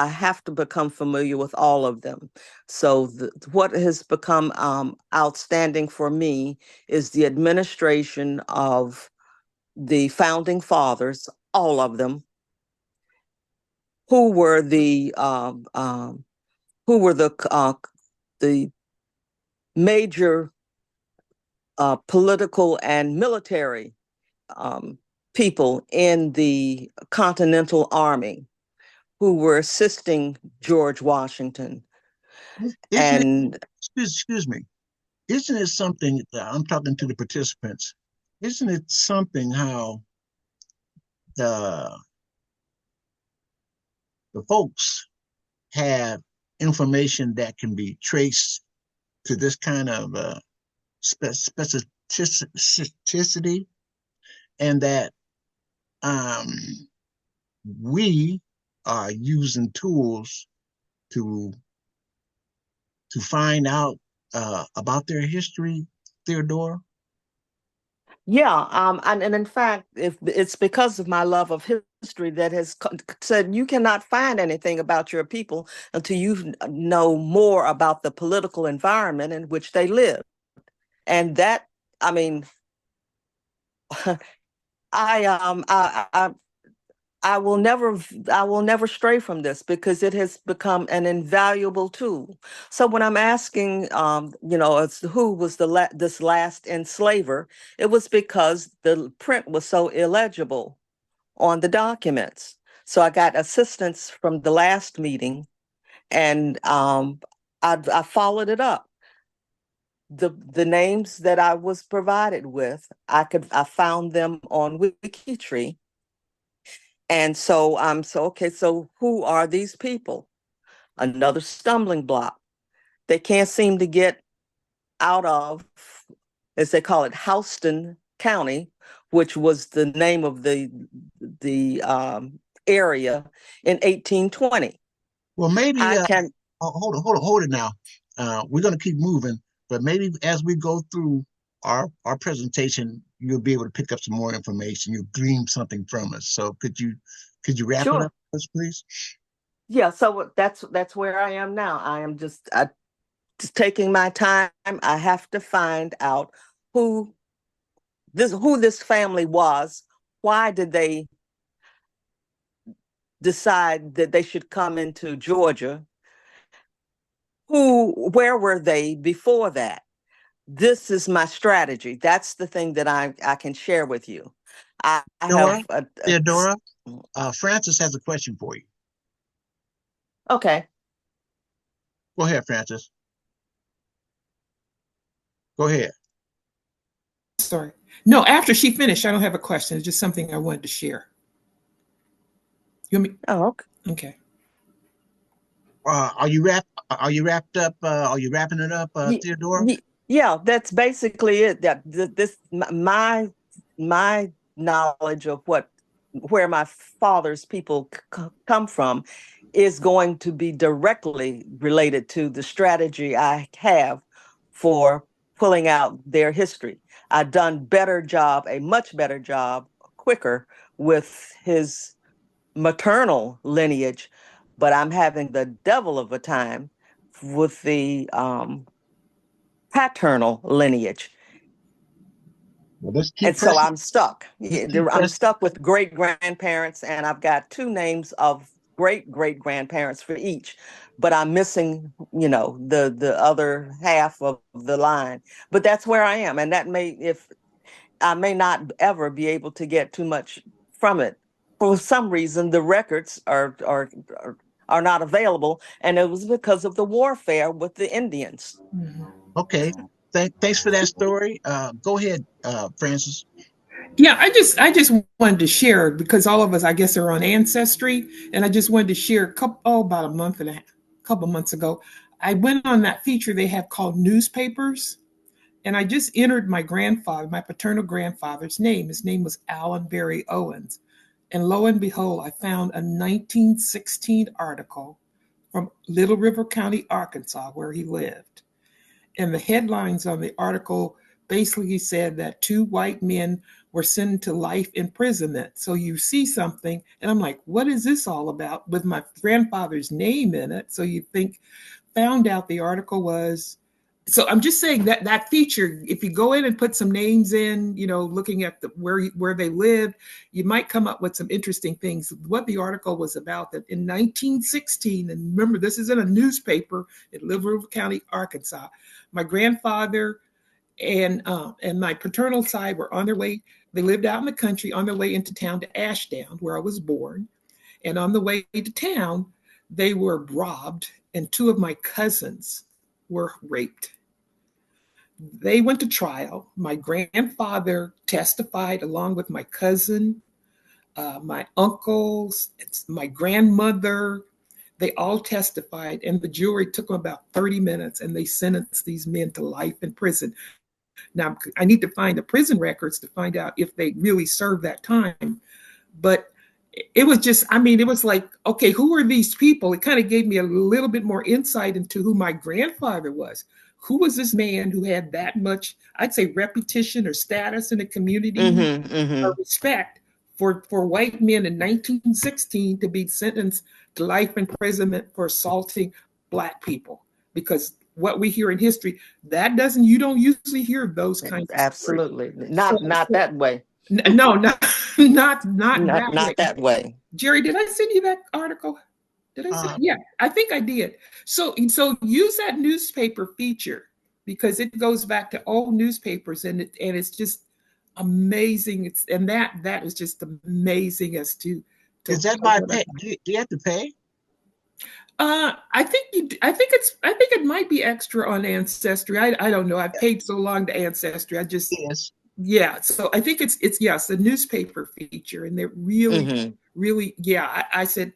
have to become familiar with all of them. So what has become outstanding for me is the administration of the founding fathers, all of them, who were the major political and military people in the Continental Army who were assisting George Washington. Excuse me. Isn't it something, I'm talking to the participants, isn't it something how the folks have information that can be traced to this kind of specificity, and that we are using tools to find out about their history, Theodora? Yeah, and in fact, if it's because of my love of history that has said you cannot find anything about your people until you know more about the political environment in which they live. And that, I mean, I will never stray from this because it has become an invaluable tool. So when I'm asking, as who was this last enslaver, it was because the print was so illegible on the documents. So I got assistance from the last meeting, and I followed it up. The names that I was provided with, I found them on Wikitree. And so okay, so who are these people? Another stumbling block. They can't seem to get out of, as they call it, Houston County, which was the name of the area in 1820. Well, maybe hold it now. We're going to keep moving, but maybe as we go through our presentation, you'll be able to pick up some more information. You'll glean something from us. So could you wrap it up for us, please? Yeah. So that's where I am now. I am just taking my time. I have to find out who this family was. Why did they decide that they should come into Georgia? Where were they before that? This is my strategy. That's the thing that I can share with you. I have Theodora, Francis has a question for you. Okay. Go ahead, Francis. Go ahead. Sorry. No, after she finished, I don't have a question. It's just something I wanted to share. You want me? Oh, okay. Okay. Are you wrapped up? Are you wrapping it up, Theodora? Yeah, that's basically it. That my knowledge of what where my father's people come from is going to be directly related to the strategy I have for pulling out their history. I've done a much better job, quicker with his maternal lineage, but I'm having the devil of a time with the paternal lineage. Well, let's keep And so pressing. I'm stuck. I'm stuck with great grandparents, and I've got 2 names of great great grandparents for each, but I'm missing, the other half of the line. But that's where I am, and if I may not ever be able to get too much from it. For some reason, the records are not available, and it was because of the warfare with the Indians. Okay. Thanks for that story. Go ahead, Francis. Yeah, I just wanted to share because all of us, I guess, are on Ancestry, and I just wanted to share about a month and a couple months ago. I went on that feature they have called newspapers, and I just entered my grandfather, my paternal grandfather's name. His name was Allen Berry Owens, and lo and behold, I found a 1916 article from Little River County, Arkansas, where he lived. And the headlines on the article basically said that 2 white men were sentenced to life imprisonment. So you see something, and I'm like, what is this all about? With my grandfather's name in it. So you found out the article was. So I'm just saying that feature, if you go in and put some names in, looking at where they lived, you might come up with some interesting things. What the article was about, that in 1916, and remember, this is in a newspaper in Little River County, Arkansas. My grandfather and my paternal side were on their way. They lived out in the country, on their way into town to Ashdown, where I was born. And on the way to town, they were robbed, and 2 of my cousins were raped. They went to trial. My grandfather testified along with my cousin, my uncles, my grandmother. They all testified, and the jury took them about 30 minutes, and they sentenced these men to life in prison. Now, I need to find the prison records to find out if they really served that time. But it was just, it was like, okay, who are these people? It kind of gave me a little bit more insight into who my grandfather was. Who was this man who had that much, I'd say, reputation or status in the community, or respect for white men in 1916 to be sentenced to life imprisonment for assaulting Black people? Because what we hear in history, you don't usually hear those kinds of Absolutely. stories. Not that way. No, not that Not way. that way. Jerry, did I send you that article? Did I send? Yeah, I think I did. So use that newspaper feature, because it goes back to old newspapers, and it's just amazing. That is just amazing as to Is that by pay? Do you have to pay? I think it might be extra on Ancestry. I don't know. I've paid so long to Ancestry. Yes. Yeah. So I think it's yes, a newspaper feature, and they're really, really, yeah. I said,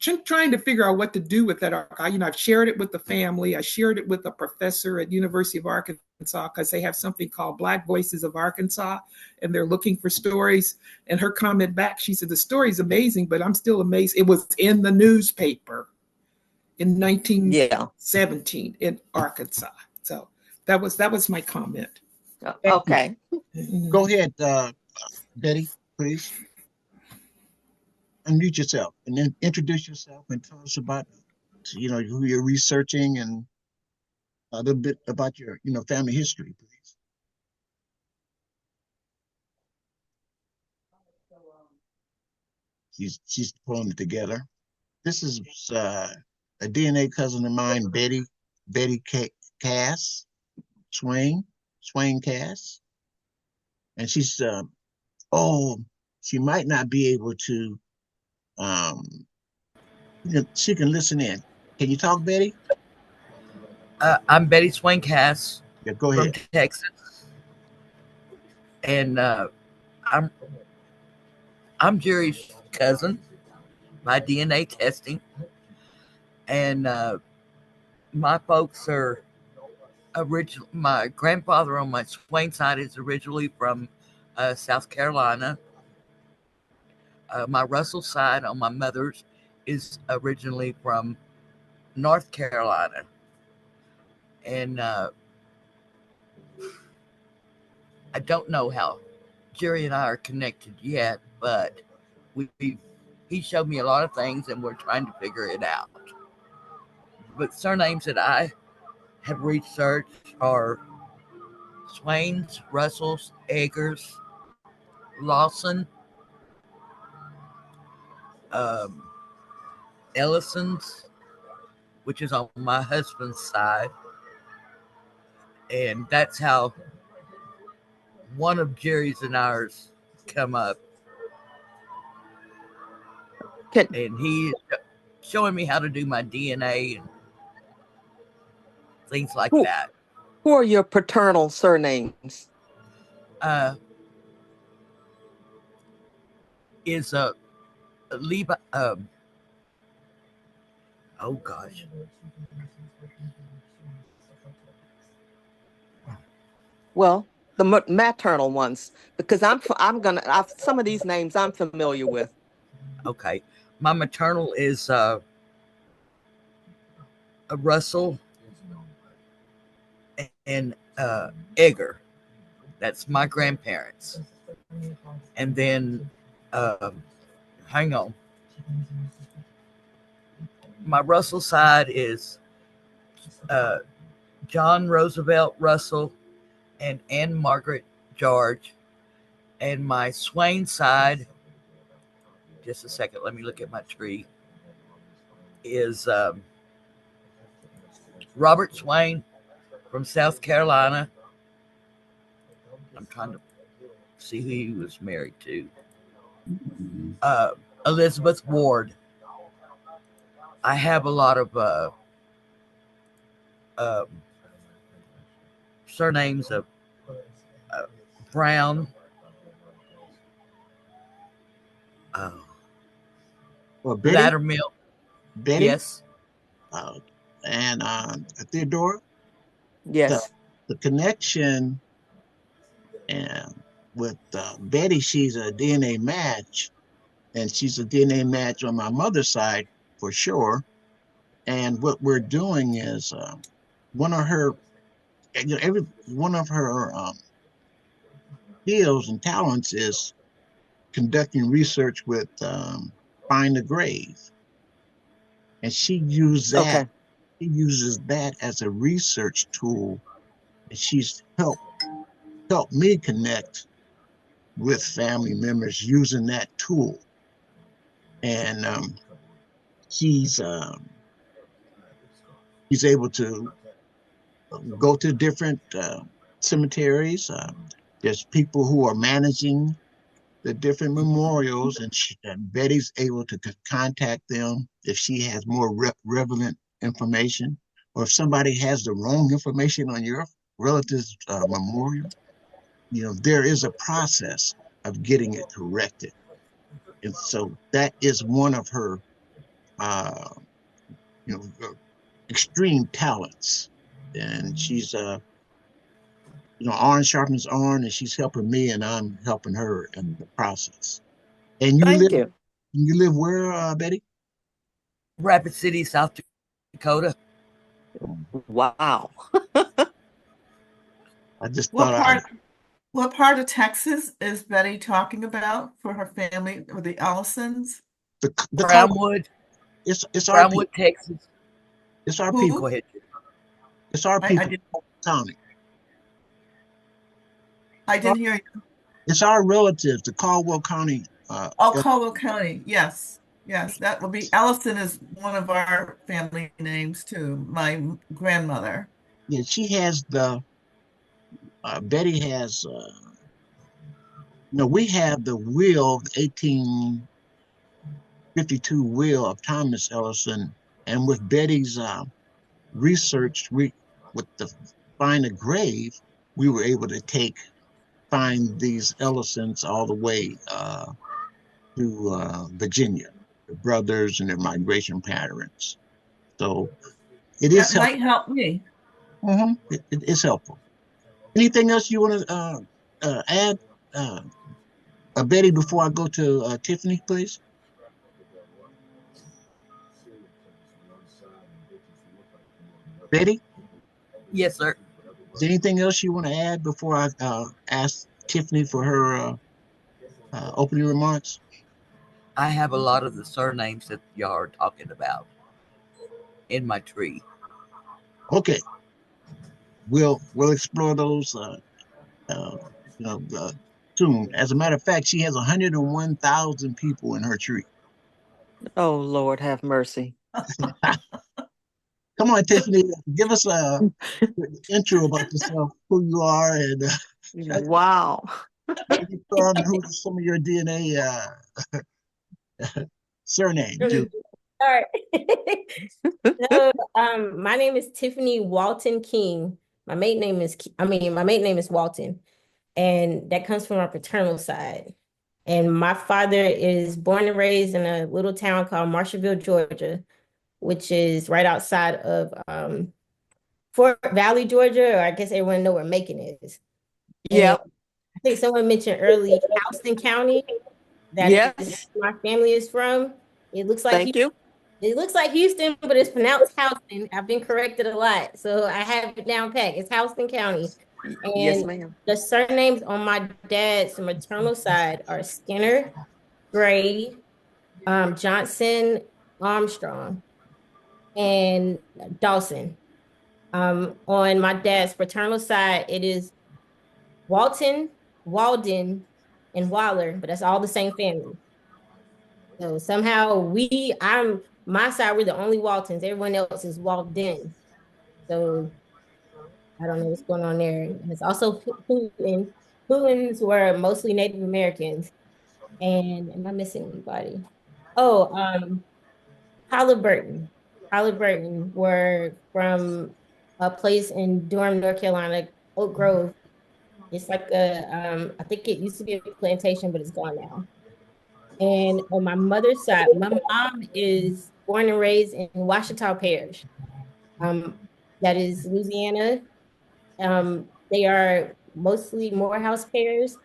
trying to figure out what to do with that archive. I've shared it with the family. I shared it with a professor at University of Arkansas, because they have something called Black Voices of Arkansas, and they're looking for stories. And her comment back, she said, the story's amazing, but I'm still amazed it was in the newspaper in 1917 in Arkansas. So that was my comment. Okay. Go ahead, Betty, please. Unmute yourself and then introduce yourself and tell us about, who you're researching, and a little bit about your, family history, please. She's pulling it together. This is a DNA cousin of mine, Betty Cass Swain Cass, and she's she might not be able to. She can listen in. Can you talk, Betty? I'm Betty Swain Cass. Yeah, go from ahead. Texas, and I'm Jerry's cousin by DNA testing, and my folks are original. My grandfather on my Swain side is originally from South Carolina, My Russell side on my mother's is originally from North Carolina. And I don't know how Jerry and I are connected yet, but he showed me a lot of things and we're trying to figure it out. But surnames that I have researched are Swains, Russells, Eggers, Lawson, Ellison's, which is on my husband's side. And that's how one of Jerry's and ours come up. And he's showing me how to do my DNA and things like that. Who are your paternal surnames? Is Levi. Oh gosh. Well, the maternal ones, because some of these names I'm familiar with. Okay, my maternal is a Russell and Egger. That's my grandparents. And then, hang on. My Russell side is John Roosevelt Russell and Anne Margaret George. And my Swain side, just a second, let me look at my tree, is Robert Swain from South Carolina. I'm trying to see who he was married to. Elizabeth Ward. I have a lot of surnames of Brown. Well, Betty, Lattermill. Betty, yes, and Theodora. Yes. The connection and with Betty, she's a DNA match, and she's a DNA match on my mother's side for sure. And what we're doing is one of her, every one of her skills and talents is conducting research with Find the Grave, and she uses that. Okay. She uses that as a research tool, and she's helped me connect with family members using that tool. And she's able to go to different cemeteries. There's people who are managing the different memorials, and Betty's able to contact them if she has more relevant information, or if somebody has the wrong information on your relative's memorial. There is a process of getting it corrected, and so that is one of her, uh, extreme talents. And she's iron sharpens iron, and she's helping me, and I'm helping her in the process. And Thank you. you live where, Betty? Rapid City, South Dakota. Wow. I just What thought what part of Texas is Betty talking about for her family, or the Ellisons? the Brownwood. It's our Brownwood, Texas. It's our Who? people. Go ahead. It's our people. County. I didn't hear you. It's our relatives, the Caldwell County. Caldwell County. Yes. Yes, that will be. Ellison is one of our family names too. My grandmother. Yeah, she has Betty has, we have the will, the 1852 will of Thomas Ellison, and with Betty's research, with the Find a Grave, we were able to find these Ellisons all the way to Virginia, the brothers and their migration patterns. So it is That might help me. It is helpful. Anything else you want to add, Betty, before I go to Tiffany, please. Betty, Yes, sir. is there anything else you want to add before I ask Tiffany for her opening remarks? I have a lot of the surnames that y'all are talking about in my tree. Okay, we'll explore those uh, soon. As a matter of fact, she has 101,000 people in her tree. Oh, Lord, have mercy. Come on, Tiffany, give us a intro about yourself, who you are, and Wow. where you're from, who some of your DNA surnames. All right. So, my name is Tiffany Walton King. My maiden name is Walton, and that comes from our paternal side. And my father is born and raised in a little town called Marshallville, Georgia, which is right outside of Fort Valley, Georgia, or I guess everyone know where Macon is. And Yep. I think someone mentioned earlier Houston County. That is Yes. where my family is from. It looks like Thank you. It looks like Houston, but it's pronounced Houston. I've been corrected a lot, so I have it down pat. It's Houston County. Yes, And ma'am. the surnames on my dad's maternal side are Skinner, Gray, Johnson, Armstrong, and Dawson. On my dad's paternal side, it is Walton, Walden, and Waller, but that's all the same family. So somehow I'm my side, we're the only Waltons. Everyone else is Walden. So I don't know what's going on there. And it's also Hooten. Hootens were mostly Native Americans. And am I missing anybody? Oh, Halliburton. Halliburton were from a place in Durham, North Carolina, Oak Grove. It's like I think it used to be a plantation, but it's gone now. And on my mother's side, my mom is born and raised in Ouachita Parish. Um, that is Louisiana. They are mostly Morehouse pairs,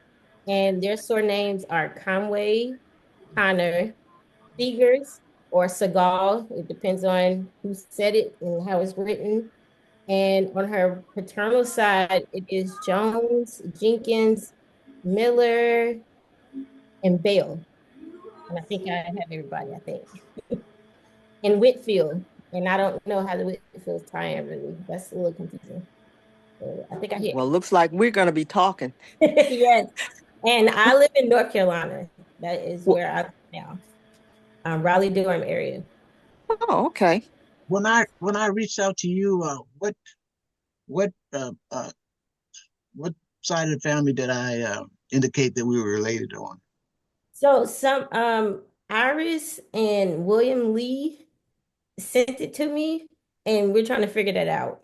and their surnames are Conway, Connor, Seegers, or Segal. It depends on who said it and how it's written. And on her paternal side, it is Jones, Jenkins, Miller, and Bale. And I think I have everybody, I think. And Whitfield. And I don't know how the Whitfields tie in really. That's a little confusing. So I think I hit. Well, looks like we're going to be talking. Yes. And I live in North Carolina. That is Well, where I live now. Raleigh Durham area. oh, okay. When I reached out to you, what what side of the family did I indicate that we were related on? So some Iris and William Lee sent it to me, and we're trying to figure that out.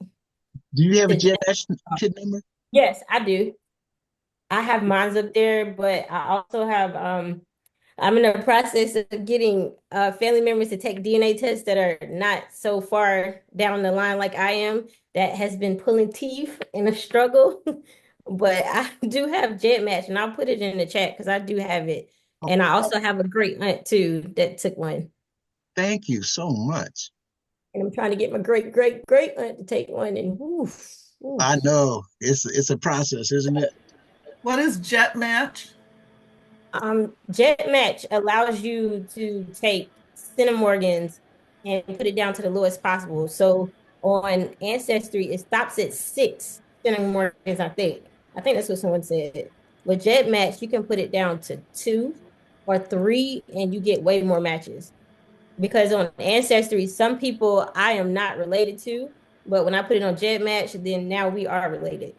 Do you have a The- GEDmatch Kit number? yes, I do. I have mines up there, but I also have I'm in the process of getting family members to take DNA tests that are not so far down the line like I am, that has been pulling teeth in a struggle. But I do have GEDmatch, and I'll put it in the chat because I do have it. Oh, And I also have a great aunt too that took one. thank you so much. And I'm trying to get my great aunt to take one. And oof, oof. I know it's a process, isn't it? What is GEDmatch? GEDmatch allows you to take centimorgans and put it down to the lowest possible. So on Ancestry, it stops at 6 centimorgans, I think. I think that's what someone said. With GEDmatch, you can put it down to 2 or 3, and you get way more matches. Because on Ancestry, some people I am not related to, but when I put it on GEDmatch, then now we are related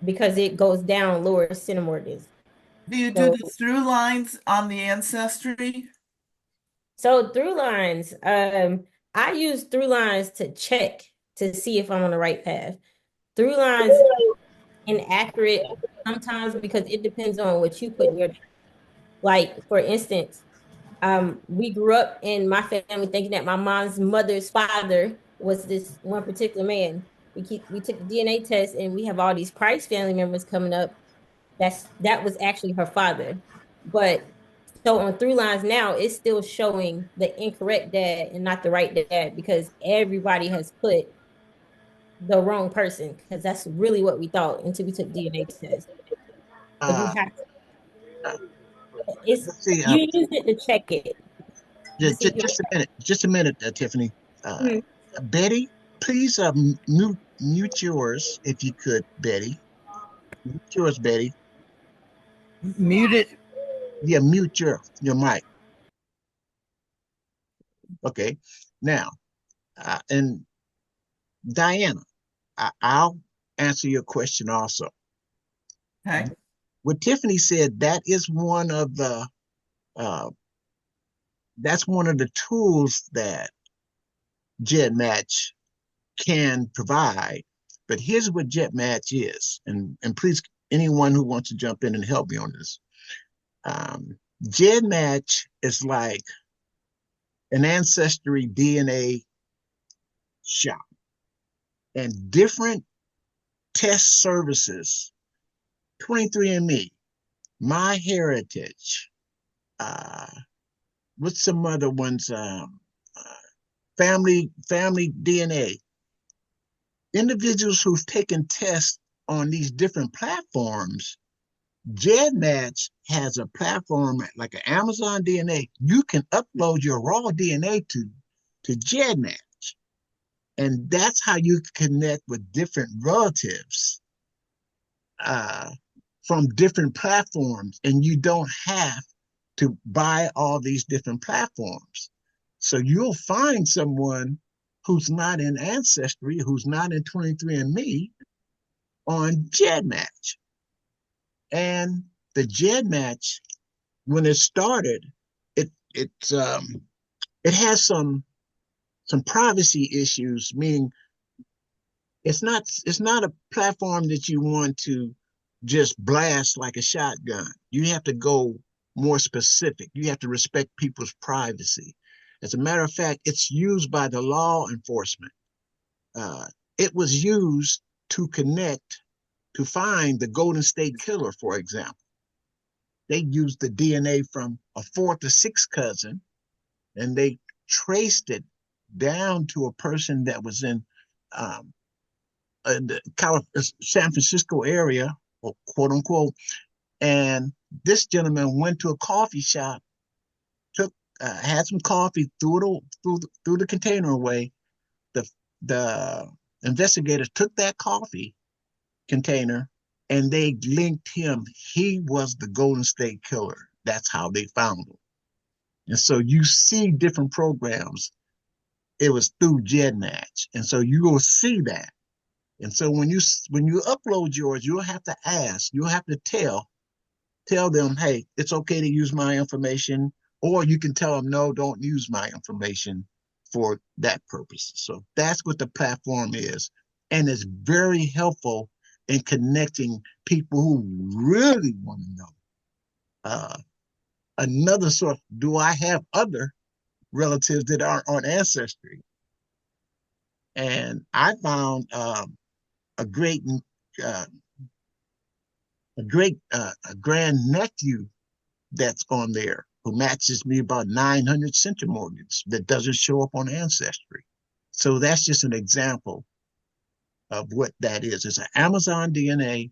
because it goes down lower centimorgans. Do you do So the through lines on the Ancestry? So through lines, I use through lines to check to see if I'm on the right path. Through lines inaccurate sometimes because it depends on what you put in your, like for instance, we grew up in my family thinking that my mom's mother's father was this one particular man. We took the DNA test and we have all these Price family members coming up. That was actually her father. But so on through lines now, it's still showing the incorrect dad and not the right dad because everybody has put the wrong person because that's really what we thought until we took DNA tests. So you Uh, have uh, it's let's see. you use it to check it to see if you're Just a minute, Tiffany. Uh, Mhm. Betty, please mute yours if you could, Betty. Mute yours, Betty. Muted. Yeah, mute your mic. Okay. Now, and Diana, I'll answer your question also. Okay. What Tiffany said, uh, that's one of the tools that GEDmatch can provide. But here's what GEDmatch is, and please, anyone who wants to jump in and help me on this. GEDmatch is like an ancestry DNA shop, and different test services, 23andMe, My Heritage, uh, what's some other ones? Family DNA. Individuals who've taken tests on these different platforms, GEDmatch has a platform like an Amazon DNA. You can upload your raw DNA to GEDmatch, and that's how you connect with different relatives uh, from different platforms, and you don't have to buy all these different platforms. So you'll find someone who's not in Ancestry, who's not in 23andMe on GEDmatch. And the GEDmatch, when it started, it has some privacy issues, meaning it's not a platform that you want to just blast like a shotgun. You have to go more specific. You have to respect people's privacy. As a matter of fact, it's used by the law enforcement. Uh, it was used to connect to find the Golden State Killer, for example. They used the DNA from a fourth or sixth cousin, and they traced it down to a person that was um, in the San Francisco area, quote unquote. And this gentleman went to a coffee shop, took had some coffee, threw the container away. The investigators took that coffee container and they linked him. He was the Golden State Killer. That's how they found him. And so you see different programs. It was through GEDmatch, and so you will see that. And so when you upload yours, you'll have to ask, you'll have to tell them, hey, it's okay to use my information, or you can tell them, no, don't use my information for that purpose. So that's what the platform is. And it's very helpful in connecting people who really want to know. Uh, Another source, do I have other relatives that aren't on Ancestry? And I found a great, uh, a grand nephew that's on there who matches me about 900 centimorgans that doesn't show up on Ancestry. So that's just an example of what that is. It's an Amazon DNA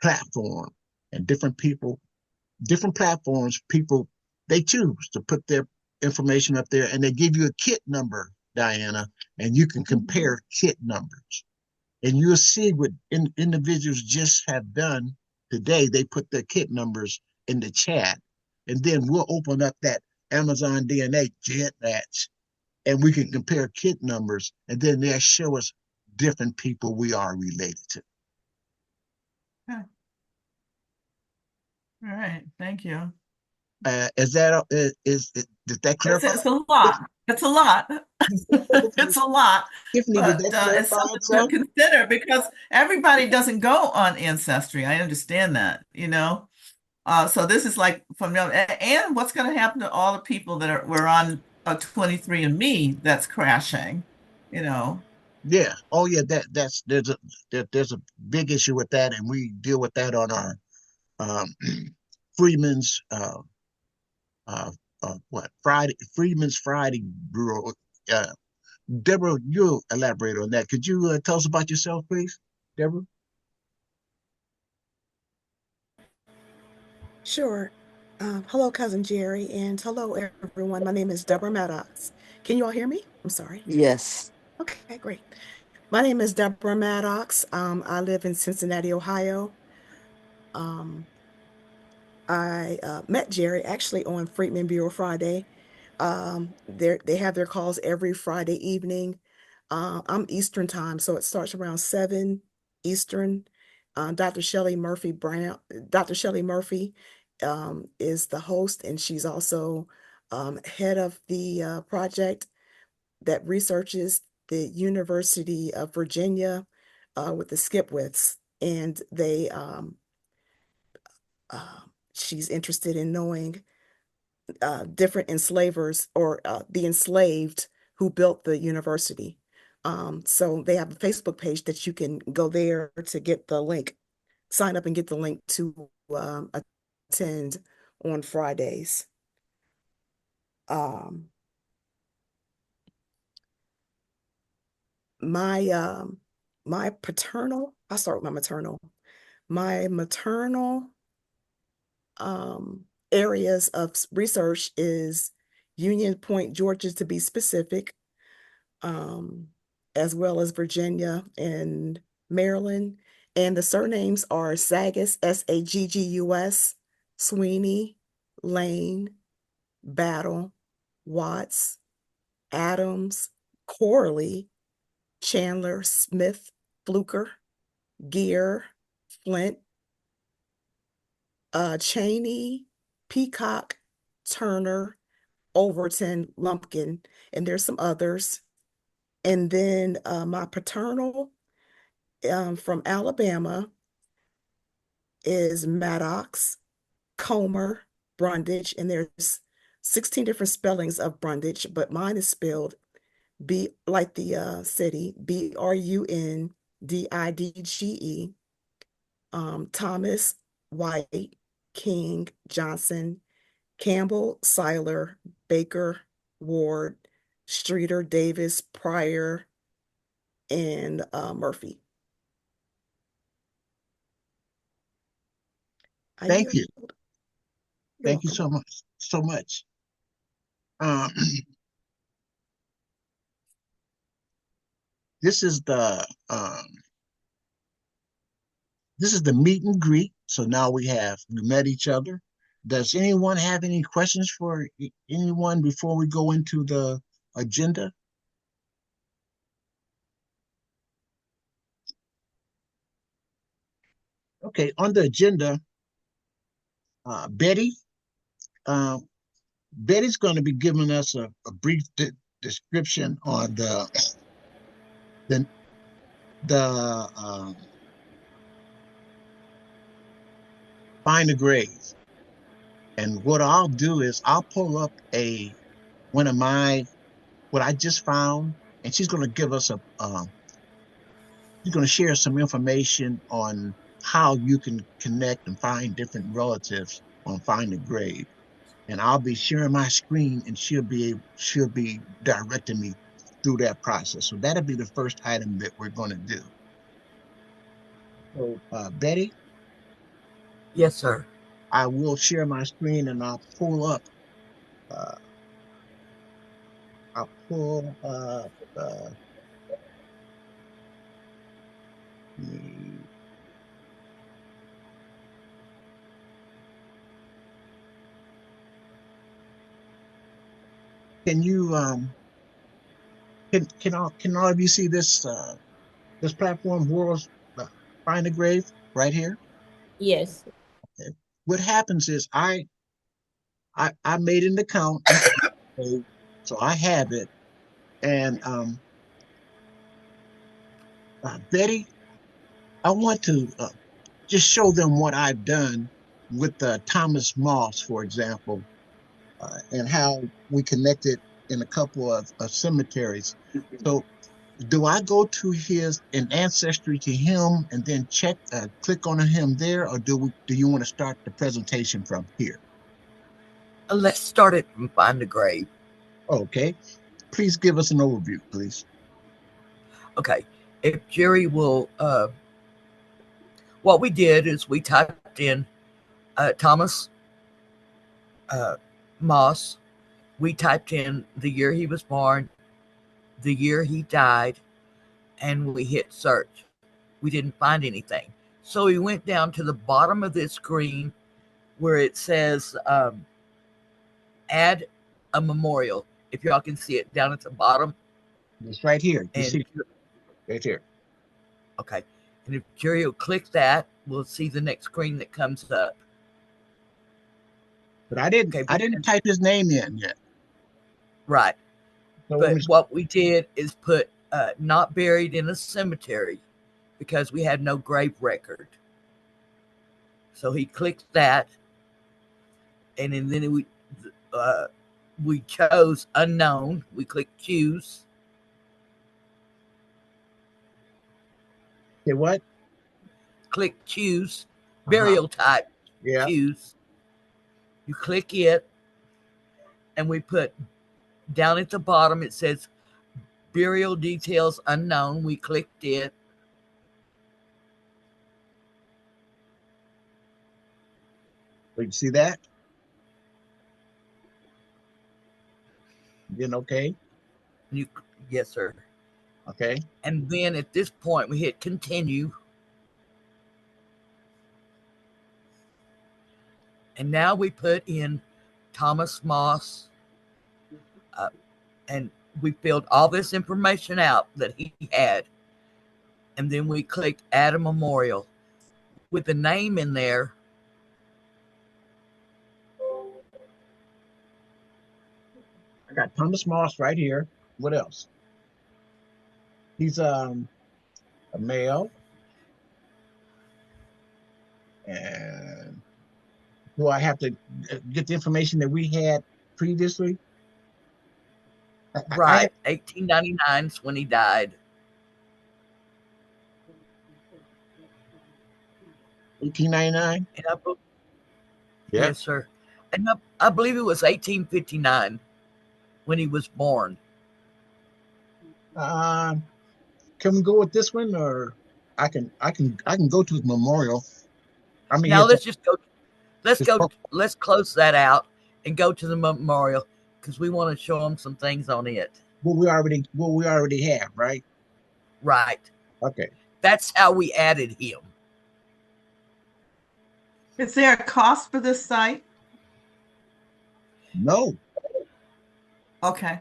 platform, and different platforms, people, they choose to put their information up there, and they give you a kit number, Diana, and you can compare kit numbers. And you'll see what individuals just have done today. They put their kit numbers in the chat, and then we'll open up that Amazon DNA GEDmatch, and we can compare kit numbers, and then they'll show us different people we are related to. Huh. All right. Thank you. Is that did that clarify? It's a lot. It's a lot. It's a lot, Tiffany, did but that it's clarify something to itself? consider because everybody doesn't go on Ancestry. I understand that, you know. So this is like from and what's going to happen to all the people that were on 23andMe that's crashing, you know. Yeah. Oh, yeah. There's a big issue with that, and we deal with that on our um, Freeman's Freeman's Friday Bureau. Deborah, you'll elaborate on that. Could you tell us about yourself, please, Deborah? Sure. Hello, Cousin Jerry, and hello, everyone. My name is Deborah Maddox. Can you all hear me? I'm sorry. Yes. Okay, great. My name is Deborah Maddox. I live in Cincinnati, Ohio. Um, I met Jerry actually on Freedmen Bureau Friday. They have their calls every Friday evening. I'm Eastern time, so it starts around 7 Eastern. Dr. Shelley Murphy Brown, Dr. Shelley Murphy is the host, and she's also head of the project that researches the University of Virginia with the Skipwiths, and she's interested in knowing different enslavers or the enslaved who built the university. So they have a Facebook page that you can go there to get the link, sign up and get the link to attend on Fridays. Um, my my paternal, I'll start with my maternal. My maternal areas of research is Union Point, Georgia, to be specific, um, as well as Virginia and Maryland. And the surnames are Sagus, Saggus, Sweeney, Lane, Battle, Watts, Adams, Corley, Chandler, Smith, Fluker, Gear, Flint, Cheney, Peacock, Turner, Overton, Lumpkin, and there's some others. And then my paternal from Alabama is Maddox, Comer, Brundage, and there's 16 different spellings of Brundage, but mine is spelled B like the city, Brundidge. Thomas, White, King, Johnson, Campbell, Seiler, Baker, Ward, Streeter, Davis, Pryor, and Murphy. Thank you. You're Thank you so welcome. much. So much. Um, this is the meet and greet. So now we met each other. Does anyone have any questions for anyone before we go into the agenda? Okay, on the agenda, Betty. Um, Betty's going to be giving us a brief description on the find a grave. And what I'll do is I'll pull up one of what I just found, and she's going to give us she's going to share some information on how you can connect and find different relatives on Find a Grave. And I'll be sharing my screen, and she'll be directing me through that process. So that'll be the first item that we're going to do. So, Betty? Yes, sir. I will share my screen, and I'll pull up uh, I'll pull up can you can all of you see this platform, World's Find a Grave, right here? Yes. Okay. What happens is I made an account, so I have it. And Betty, I want to just show them what I've done with Thomas Moss, for example, and how we connected in a couple of cemeteries. So do I go to his in Ancestry to him and then click on him there, or do you want to start the presentation from here? Let's start it from Find the Grave. Okay. Please give us an overview, please. Okay. If Jerry will, what we did is we typed in Thomas Moss. We typed in the year he was born, the year he died, and we hit search. We didn't find anything. So we went down to the bottom of this screen where it says add a memorial. If y'all can see it down at the bottom. It's right here. You And see, right here. okay. And if Jerry will click that, we'll see the next screen that comes up. But I didn't type his name in yet. Right. So but what we did is put not buried in a cemetery because we had no grave record. So he clicked that, and then we chose unknown. We clicked choose. Okay, what? Click choose. Burial type. Yeah. Choose. You click it, and we put down at the bottom, it says burial details unknown. We clicked it. Did you see that? Then okay. Yes, sir. Okay. And then at this point, we hit continue. And now we put in Thomas Moss, and we filled all this information out that he had. And then we clicked add a memorial with the name in there. I got Thomas Moss right here. What else? He's a male. And do I have to get the information that we had previously? Right. 1899 is when he died. 1899? Yeah. Yes, sir. And I believe it was 1859 when he was born. Can we go with this one, or I can go to his memorial. I mean, now let's just go. Let's close that out and go to the memorial because we want to show them some things on it. What we already have, right? Right. Okay. That's how we added him. Is there a cost for this site? No. Okay.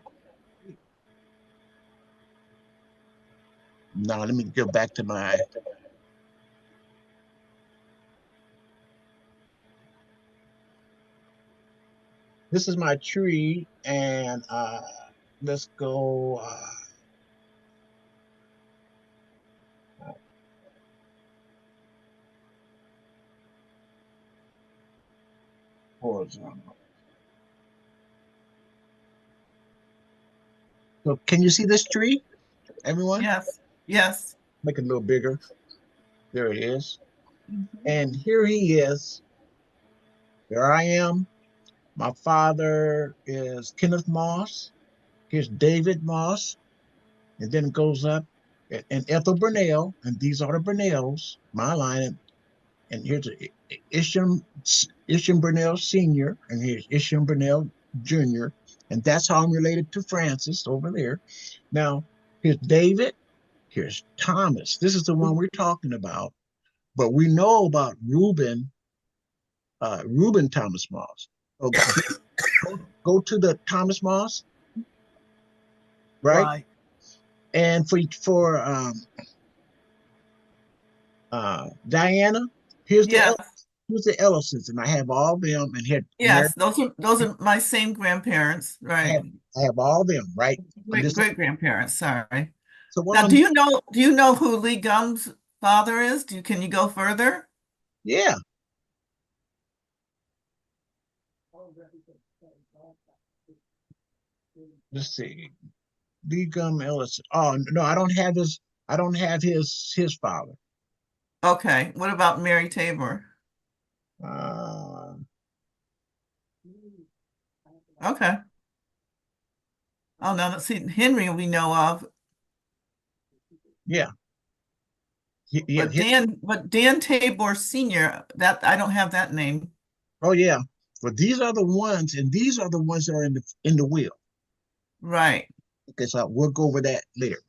Now let me go back to my. This is my tree, and let's go. Horizontal. So can you see this tree, everyone? Yes. Yes. Make it a little bigger. There it is. And here he is. There I am. My father is Kenneth Moss. Here's David Moss. And then it goes up and Ethel Burnell. And these are the Burnells, my line. And here's Isham Burnell Sr. And here's Isham Burnell Jr. And that's how I'm related to Francis over there. Now, here's David. Here's Thomas. This is the one we're talking about. But we know about Reuben Thomas Moss. So go to the Thomas Moss, right? And for Diana, here's the Ellisons, and I have all of them. And here, yes, those are my same grandparents, right? I have all of them, right? Great grandparents. Sorry. So now, do you know who Lee Gum's father is? Can you go further? Yeah. Let's see. Begum Ellis. Oh no, I don't have his. I don't have his father. Okay. What about Mary Tabor? Uh, Okay. Oh, no, let's see. Henry we know of, yeah, yeah. but Dan Tabor Sr., that I don't have that name. Oh yeah. But these are the ones, and these are the ones that are in the will. Right. Okay, so we'll go over that later.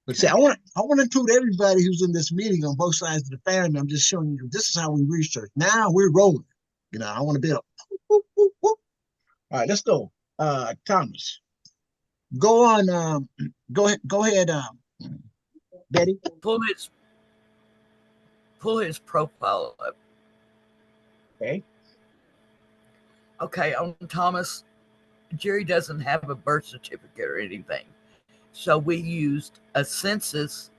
But see, Okay. I want to include everybody who's in this meeting on both sides of the family. I'm just showing you this is how we research. Now we're rolling. I want to be a whoop, whoop, whoop. All right, let's go. Thomas, go on. Go ahead. Betty. Pull his profile up. Okay. Okay, on Thomas, Jerry doesn't have a birth certificate or anything. So we used a census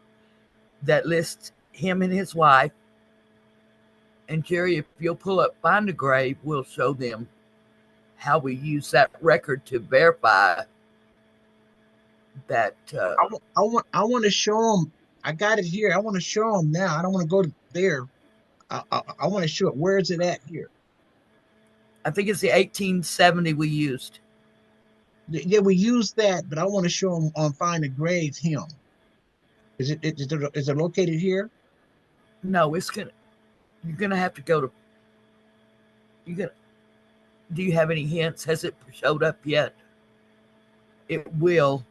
that lists him and his wife. And Jerry, if you'll pull up Find a Grave, we'll show them how we use that record to verify that. I want to show them. I got it here. I want to show them now. I don't want to go to there. I want to show it. Where is it at here? I think it's the 1870 we used. Yeah, we use that, but I want to show them on Find a Grave him. Is it located here? No, you're gonna have to go to. Do you have any hints? Has it showed up yet? It will.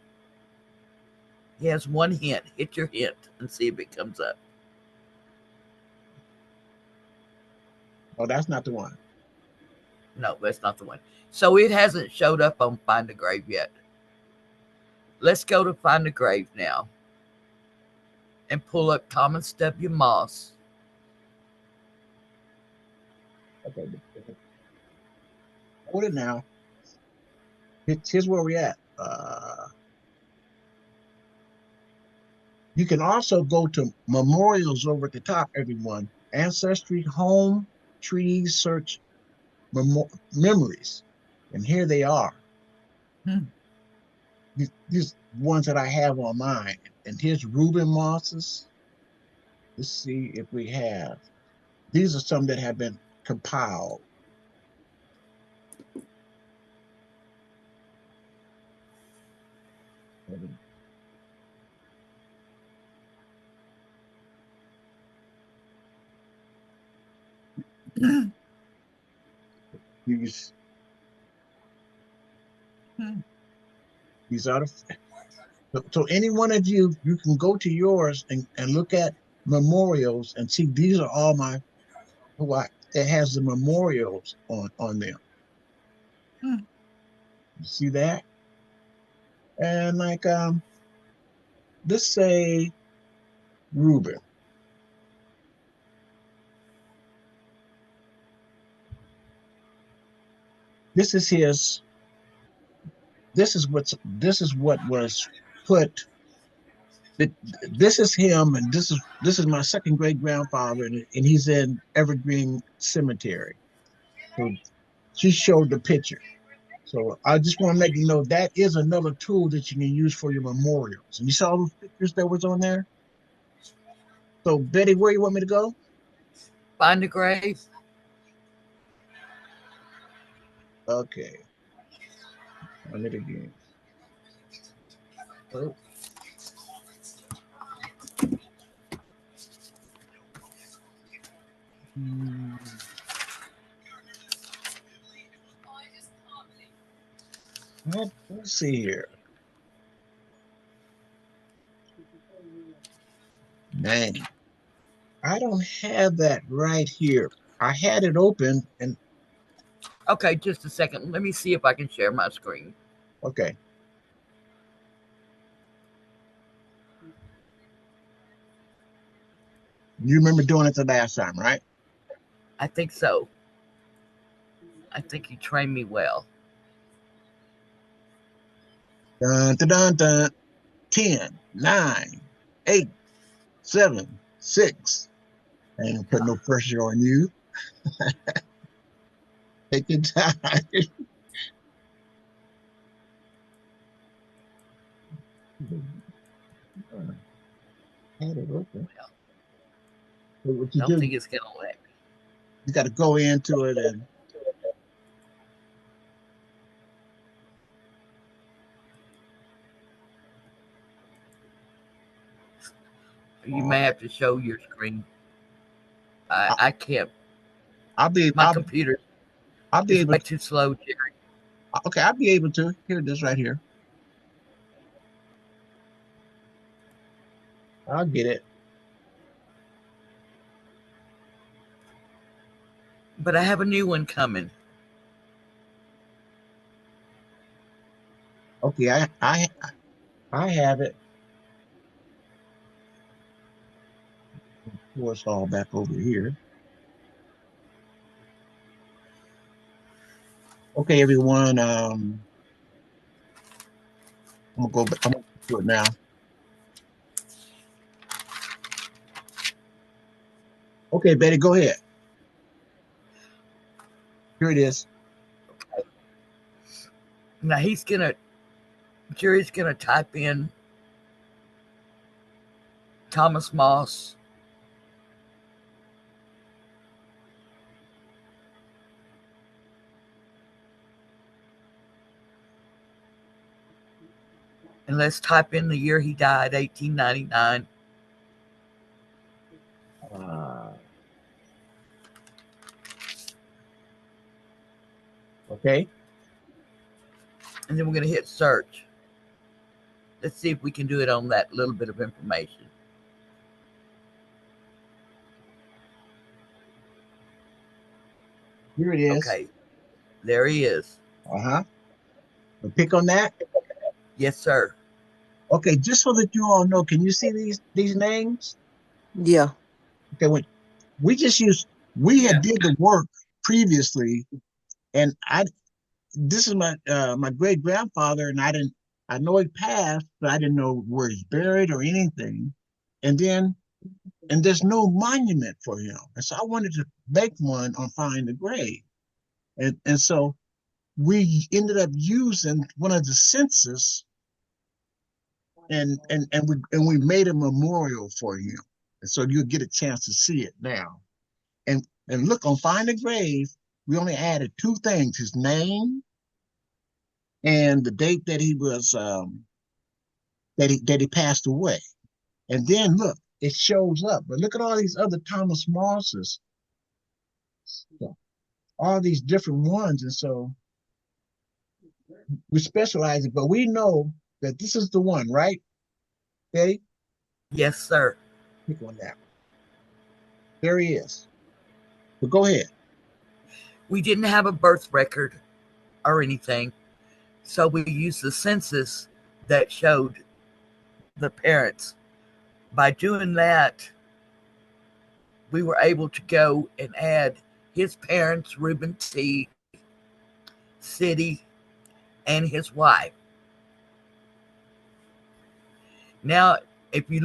He has one hint. Hit your hint and see if it comes up. Oh, that's not the one. No, that's not the one. So it hasn't showed up on Find a Grave yet. Let's go to Find a Grave now and pull up Thomas W. Moss. Okay. Hold it now. Here's where we're at. You can also go to memorials over at the top, everyone. Ancestry, home, trees, search, memories. And here they are. These ones that I have on mine. And here's Reuben Moss's. Let's see if we have. These are some that have been compiled. These are so any one of you can go to yours and look at memorials and see these are all my it has the memorials on them. You see that? And like let's say Reuben. This is what was put. This is him, and this is my second great grandfather, and he's in Evergreen Cemetery. So she showed the picture. So I just want to make you know that is another tool that you can use for your memorials. And you saw those pictures that was on there. So Betty, where you want me to go? Find a Grave. Okay. Run it again. Oh. Let's see here. Man, I don't have that right here. I had it open and. Okay, just a second. Let me see if I can share my screen. Okay. You remember doing it the last time, right? I think so. I think you trained me well. Dun, dun, dun, dun. 10, 9, 8, 7, 6. I ain't gonna put no pressure on you. Take your time. Had it open. Well, So what I you don't do, think it's going to let me. you got to go into it and You may have to show your screen. I can't. I'll be My computer I'll be is able way to, too slow, Jerry. okay, I'll be able to. Here it is right here. I'll get it. But I have a new one coming. Okay, I have it. Force all back over here. Okay, everyone. I'm gonna go. I'm gonna do it now. Okay, Betty, go ahead. Here it is. Now Jerry's gonna type in Thomas Moss. And let's type in the year he died, 1899. Okay. And then we're going to hit search. Let's see if we can do it on that little bit of information. Here it is. Okay. There he is. Uh-huh. Pick on that. Yes, sir. Okay, just so that you all know, can you see these names? Yeah. Okay, when we had did the work previously, and this is my great grandfather, and I know he passed, but I didn't know where he's buried or anything. And there's no monument for him. And so I wanted to make one on Find the Grave. And so we ended up using one of the census, and we made a memorial for him. And so you'll get a chance to see it now. And look, on Find the Grave, we only added two things: his name and the date that he was that he passed away. And then look, it shows up. But look at all these other Thomas Mosses, all these different ones. And so we specialize it, but we know that this is the one, right? Okay? Yes, sir. Click on that. There he is. So go ahead. We didn't have a birth record or anything, so we used the census that showed the parents. By doing that, we were able to go and add his parents, Reuben T., City, and his wife. Now, if you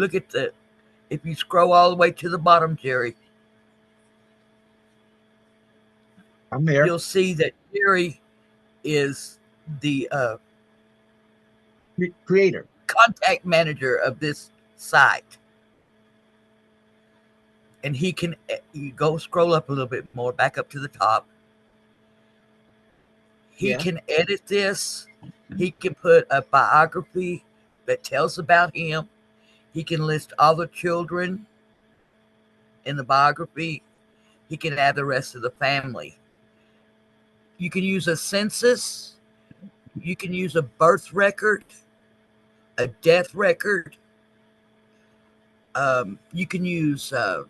scroll all the way to the bottom, Jerry, I'm there. You'll see that Jerry is the creator, contact manager of this site. And he can, you go scroll up a little bit more, back up to the top. He can edit this. He can put a biography that tells about him. He can list all the children in the biography. He can add the rest of the family. You can use a census. You can use a birth record, a death record. You can use a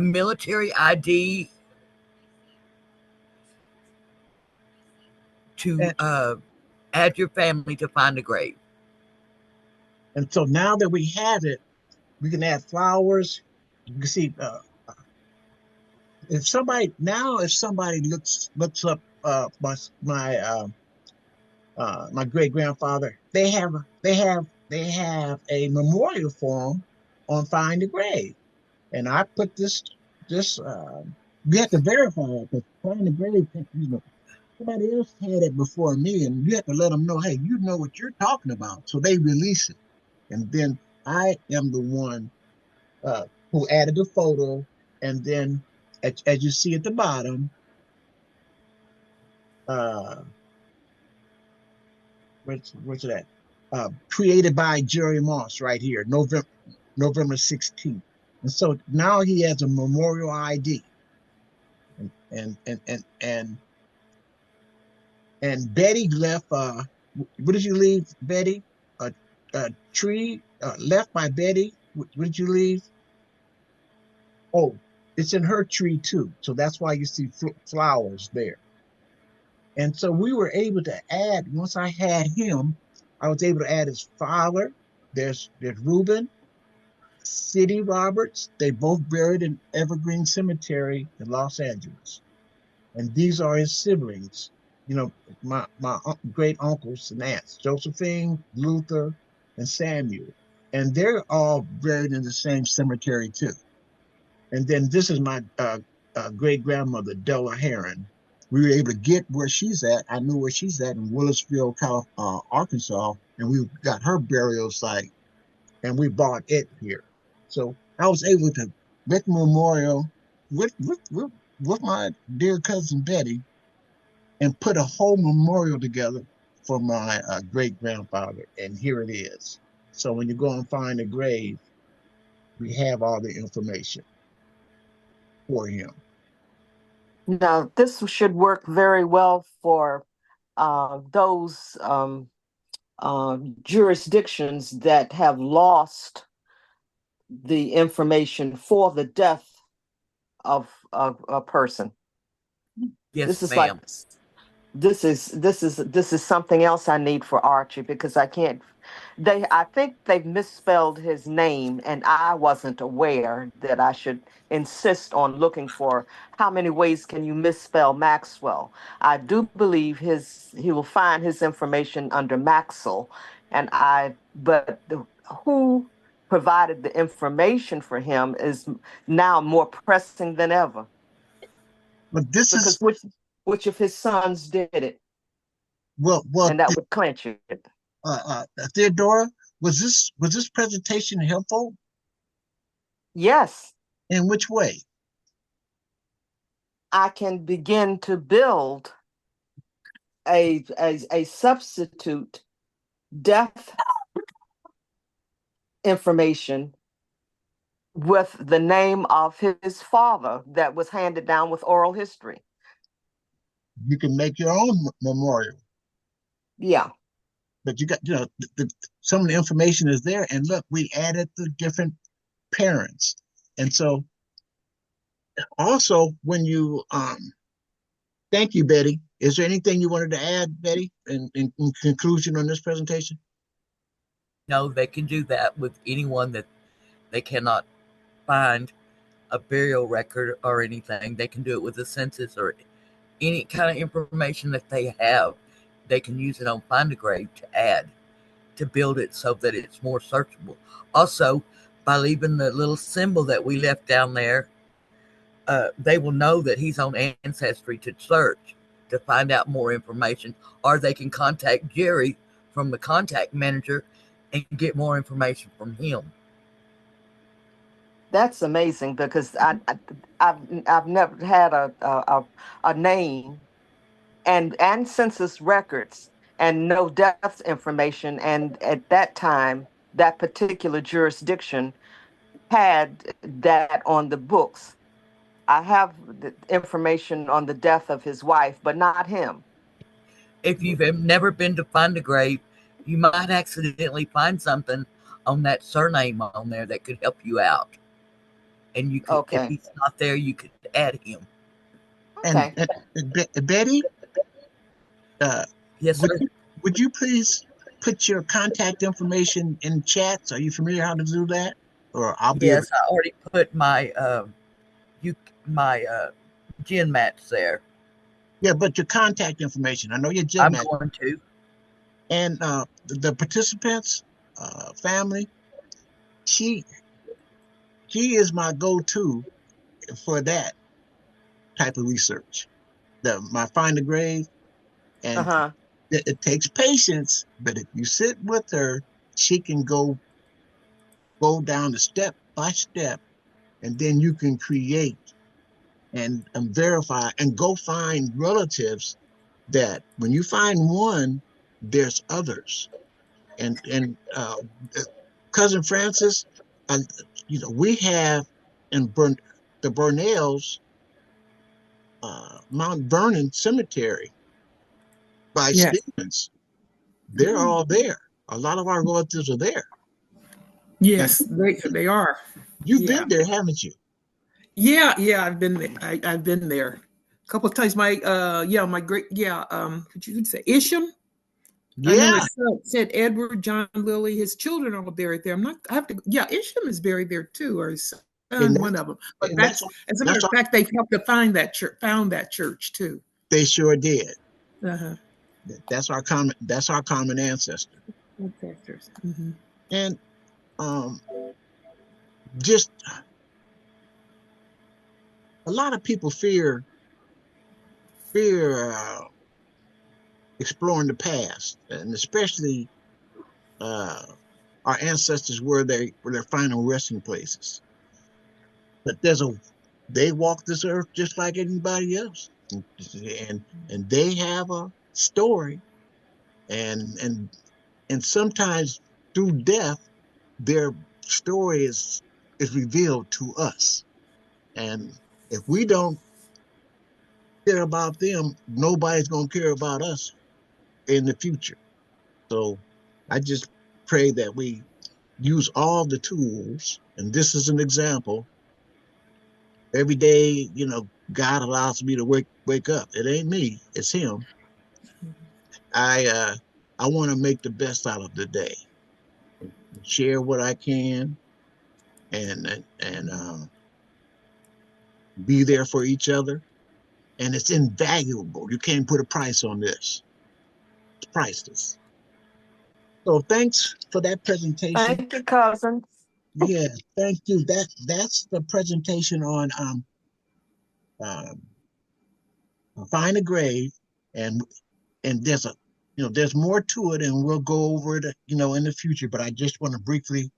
military ID to add your family to Find a Grave. And so now that we have it, we can add flowers. You can see if somebody looks up my great grandfather, they have a memorial for him on Find the Grave. And I put this you have to verify it, because Find the Grave, somebody else had it before me, and you have to let them know, hey, you know what you're talking about, so they release it. And then I am the one who added the photo. And then, as you see at the bottom, uh, where's it at? Created by Jerry Moss right here, November 16th. And so now he has a memorial ID. And and Betty left. What did you leave, Betty? A tree left by Betty. What did you leave? Oh, it's in her tree too. So that's why you see flowers there. And so we were able to add. Once I had him, I was able to add his father. There's Reuben, City Roberts. They both buried in Evergreen Cemetery in Los Angeles. And these are his siblings. You know, my great uncles and aunts, Josephine, Luther, and Samuel. And they're all buried in the same cemetery too. And then this is my great grandmother, Della Heron. We were able to get where she's at. I knew where she's at in Willisville, Arkansas, and we got her burial site, and we bought it here. So I was able to make a memorial with my dear cousin Betty and put a whole memorial together for my great grandfather. And here it is. So when you go and find a grave, we have all the information for him. Now, this should work very well for those jurisdictions that have lost the information for the death of a person. Yes, This is ma'am. like this is something else I need for Archie, because I can't. I think they've misspelled his name, and I wasn't aware that I should insist on looking for how many ways can you misspell Maxwell. I do believe he will find his information under Maxwell, but who provided the information for him is now more pressing than ever. But this Because is which of his sons did it? well, And that would clinch it. Theodora, was this presentation helpful? Yes, In which way? I can begin to build a substitute death information with the name of his father that was handed down with oral history. You can make your own memorial. Yeah. But you got, some of the information is there. And look, we added the different parents. And so also when you, thank you, Betty. Is there anything you wanted to add, Betty, in conclusion on this presentation? No, they can do that with anyone that they cannot find a burial record or anything. They can do it with a census or any kind of information that they have. They can use it on Find a Grave to add, to build it so that it's more searchable. Also, by leaving the little symbol that we left down there, they will know that he's on Ancestry to search to find out more information, or they can contact Jerry from the contact manager and get more information from him. That's amazing, because I've never had a name and census records and no death information. And at that time, that particular jurisdiction had that on the books. I have the information on the death of his wife, but not him. If you've never been to Find a Grave, you might accidentally find something on that surname on there that could help you out. And you could, if he's not there, you could add him. Okay. And Betty, yes, sir. Would you please put your contact information in chats? Are you familiar how to do that? Or I'll be able to... I already put my GEDmatch there. Yeah, but your contact information. I know your GEDmatch. I'm going to. And the participants, family, she is my go-to for that type of research. My Find a Grave, and it takes patience, but if you sit with her, she can go go down the step by step, and then you can create and verify and go find relatives that when you find one, there's others. And cousin Francis, uh, we have in the Burnells, Mount Vernon Cemetery by Yes. Stevens. They're all there. A lot of our relatives are there. And Yes, they are. you've Yeah. been there, haven't you? Yeah, I've been there. I've been there a couple of times. My great what you could say Isham. I know Yeah. his son said Edward John Lilly. His children are all buried there. I'm not. I have to. Yeah, Isham is buried there too, or his And son, one of them. But and that's as a matter that's of all fact, they helped to find that church. Found that church too. they sure did. Uh-huh. That's our common ancestor. Ancestors. Mm-hmm. And um just a lot of people fear exploring the past, and especially uh our ancestors were their final resting places. But they walk this earth just like anybody else, and they have a story, and sometimes through death their story is revealed to us. And if we don't care about them, nobody's gonna care about us in the future. So I just pray that we use all the tools, and this is an example. Every day, God allows me to wake up. It ain't me, it's Him. I want to make the best out of the day, share what I can, and be there for each other. And it's invaluable. You can't put a price on this. It's priceless. So thanks for that presentation. Thank you, cousin. Yeah, thank you. That's the presentation on um, find a grave, and there's more to it, and we'll go over it in the future. But I just want to briefly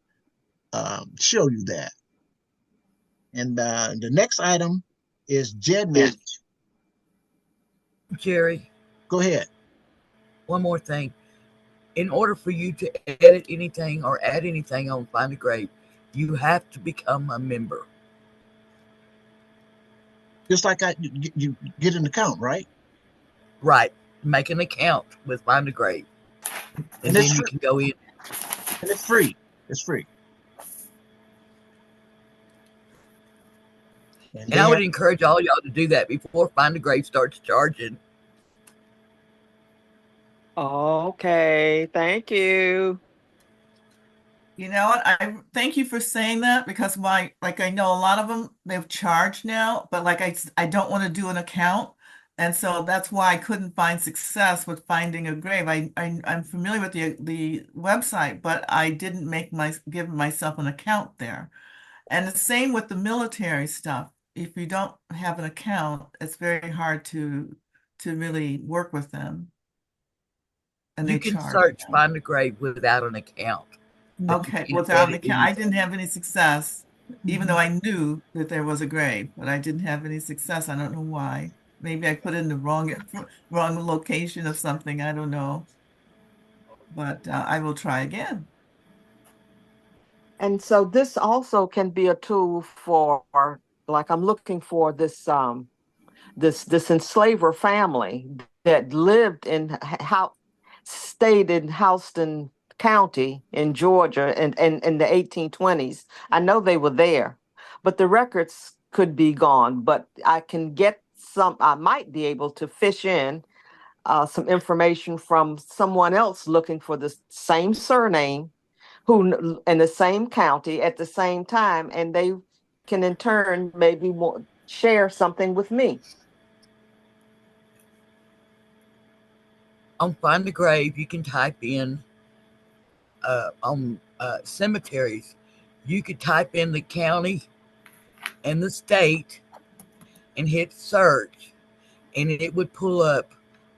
show you that. And the next item is GEDmatch. Jerry, Go ahead. one more thing. In order for you to edit anything or add anything on Find a Grave, you have to become a member. Just like you get an account, right? Right. Make an account with Find a Grave. And then you can go in. And it's free. It's free. And I would encourage all y'all to do that before Find a Grave starts charging. Okay, thank you. You know what? I thank you for saying that, because I know a lot of them, they've charged now, but I don't want to do an account. And so that's why I couldn't find success with finding a grave. I'm familiar with the website, but I didn't give myself an account there. And the same with the military stuff. If you don't have an account, it's very hard to really work with them. And You they can charge. search Find a Grave without an account. Okay, without an account. I didn't have any success, even though I knew that there was a grave, but I didn't have any success. I don't know why. Maybe I put in the wrong location of something. I don't know. But I will try again. And so this also can be a tool for, like, I'm looking for this enslaver family that lived in how stayed in Houston County in Georgia and in the 1820s. I know they were there, but the records could be gone. But I can get I might be able to fish in some information from someone else looking for the same surname, who in the same county at the same time, and they can in turn maybe share something with me. On Find a Grave, you can type in on cemeteries, you could type in the county and the state and hit search, and it would pull up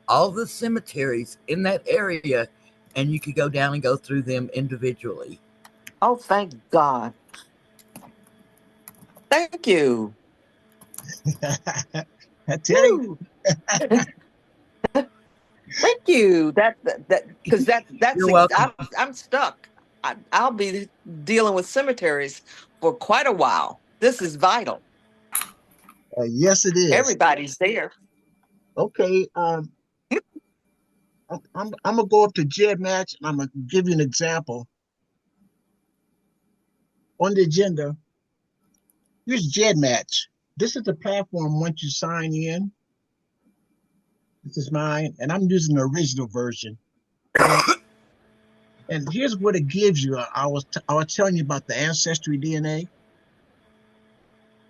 all the cemeteries in that area, and you could go down and go through them individually. Oh, thank God. Thank you. I tell you. Woo. Thank you. Because You're welcome. I'm stuck. I'll be dealing with cemeteries for quite a while. This is vital. Yes, it is. Everybody's there. Okay. I'm gonna go up to GEDmatch and I'm gonna give you an example on the agenda. Here's GEDmatch. This is the platform once you sign in. This is mine, and I'm using the original version. And here's what it gives you. I was telling you about the ancestry DNA.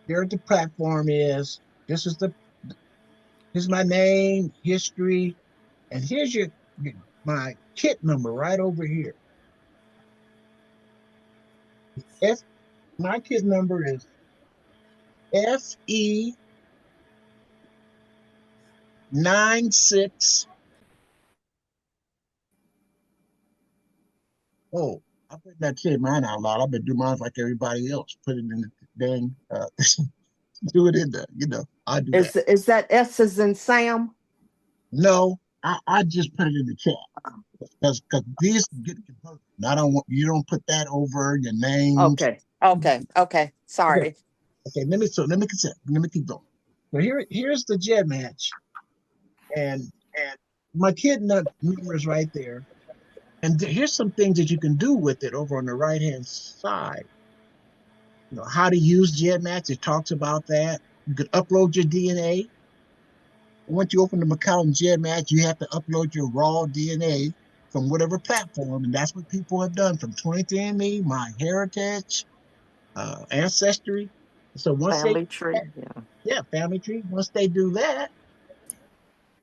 Here the platform is. This is the here's my name, history, and here's my kit number right over here. F my kit number is FE96. Oh, I better not say mine out loud. I better do mine like everybody else. Put it in the dang do it in there, I do that. Is that S as in Sam? No, I just put it in the chat because these get converted. I don't want you don't put that over your names. Okay. Okay. Okay. Okay, Sorry. okay. Let me keep going. So here's the GEDmatch, and my kid number is right there. And here's some things that you can do with it over on the right hand side. How to use GEDmatch. It talks about that. You can upload your DNA. Once you open the account in GEDmatch, you have to upload your raw DNA from whatever platform, and that's what people have done from 23andMe, MyHeritage, Ancestry. So once they, Family tree. Yeah. yeah, Family Tree. Once they do that,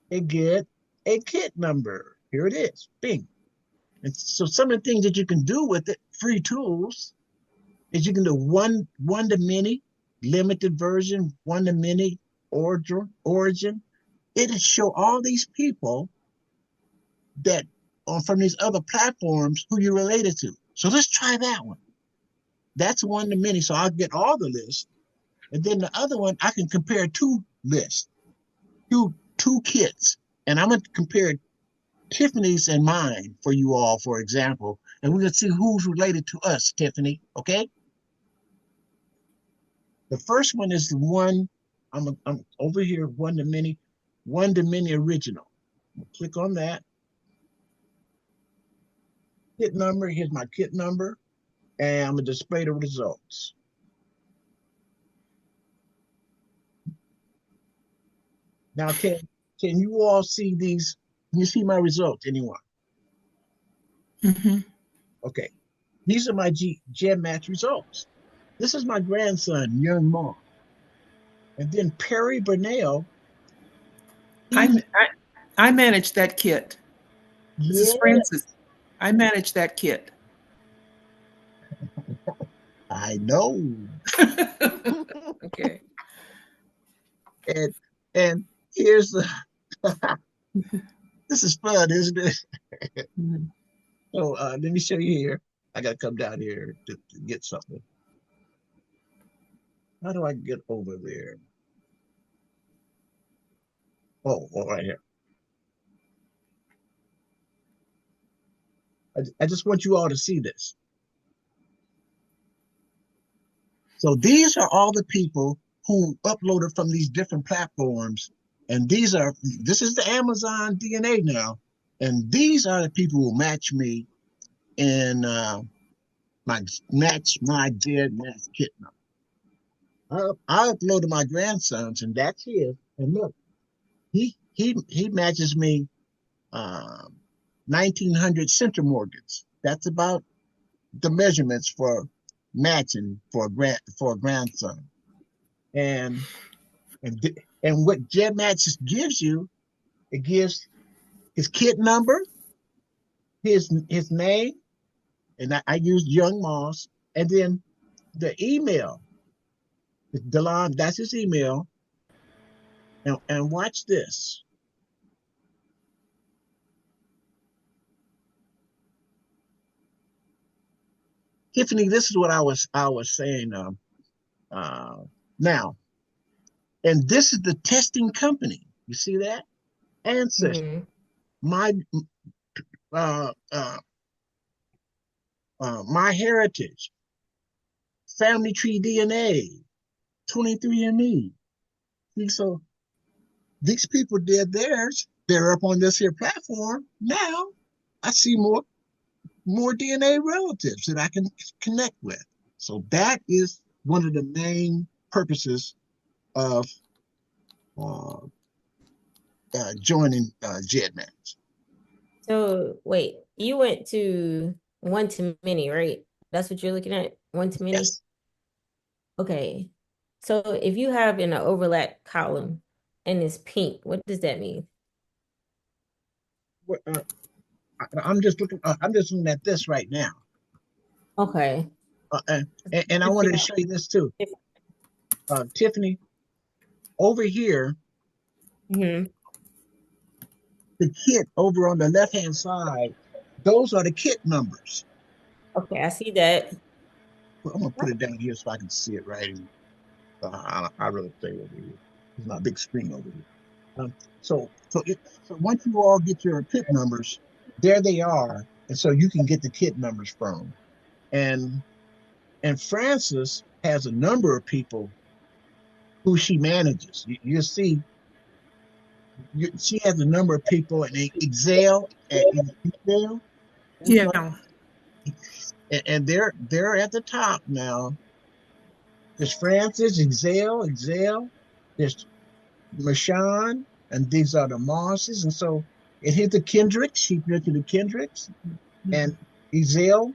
they get a kit number. Here it is. Bing. And so some of the things that you can do with it, free tools, is you can do one to many, limited version, one to many origin. It'll show all these people that are from these other platforms who you're related to. So let's try that one. That's one to many. So I'll get all the lists. And then the other one, I can compare two lists, two kits. And I'm going to compare Tiffany's and mine for you all, for example. And we're going to see who's related to us, Tiffany. Okay? The first one is the one, I'm over here, one to many original. Click on that. Kit number, here's my kit number. And I'm going to display the results. Now, can you all see these? Can you see my results, anyone? Mm-hmm. Okay. These are my GEDmatch results. This is my grandson, young Moll. And then Perry Burnell. I manage that kit. This is Yeah, Francis. I manage that kit. I know. Okay. And here's the this is fun, isn't it? Mhm. So let me show you here. I gotta come down here to get something. How do I get over there? Oh, right here. I just want you all to see this. So these are all the people who uploaded from these different platforms. And this is the Amazon DNA now. And these are the people who match me in my GEDmatch kit number. I uploaded my grandsons, and that's his. And look, he matches me 1900 centimorgans. That's about the measurements for matching for a grandson. And and and what GEDmatch gives you, it gives his kit number, his name, and I used Young Moss, and then the email. Delon, that's his email. And watch this. Tiffany, this is what I was saying. Now, and this is the testing company. You see that? Ancestry, Mhm. my uh, uh, my heritage, family tree DNA, 23andMe. See, so these people did theirs. They're up on this here platform. Now I see more DNA relatives that I can connect with. So that is one of the main purposes of uh, joining GEDmatch. So wait, you went to one to many, right? That's what you're looking at? One to many? Yes. Okay. So if you have in an overlap column and it's pink, what does that mean? I'm just looking. I'm just looking at this right now, Okay. uh, and, and I wanted to show you this too, Tiffany. Over here, Mm-hmm. the kit over on the left hand side, those are the kit numbers. Okay, I see that. Well, I'm gonna put it down here so I can see it right. And I really say over here. It's my big screen over here. So once you all get your kit numbers, there they are, and so you can get the kit numbers from them. And and Frances has a number of people who she manages. You see, she has a number of people, and Excel and Excel, that's my, Yeah. and they're at the top now. There's Frances, Excel. There's Mashawn, and these are the Mosses, and so it hit the Kendricks. She mentioned the Kendricks, and Ezell.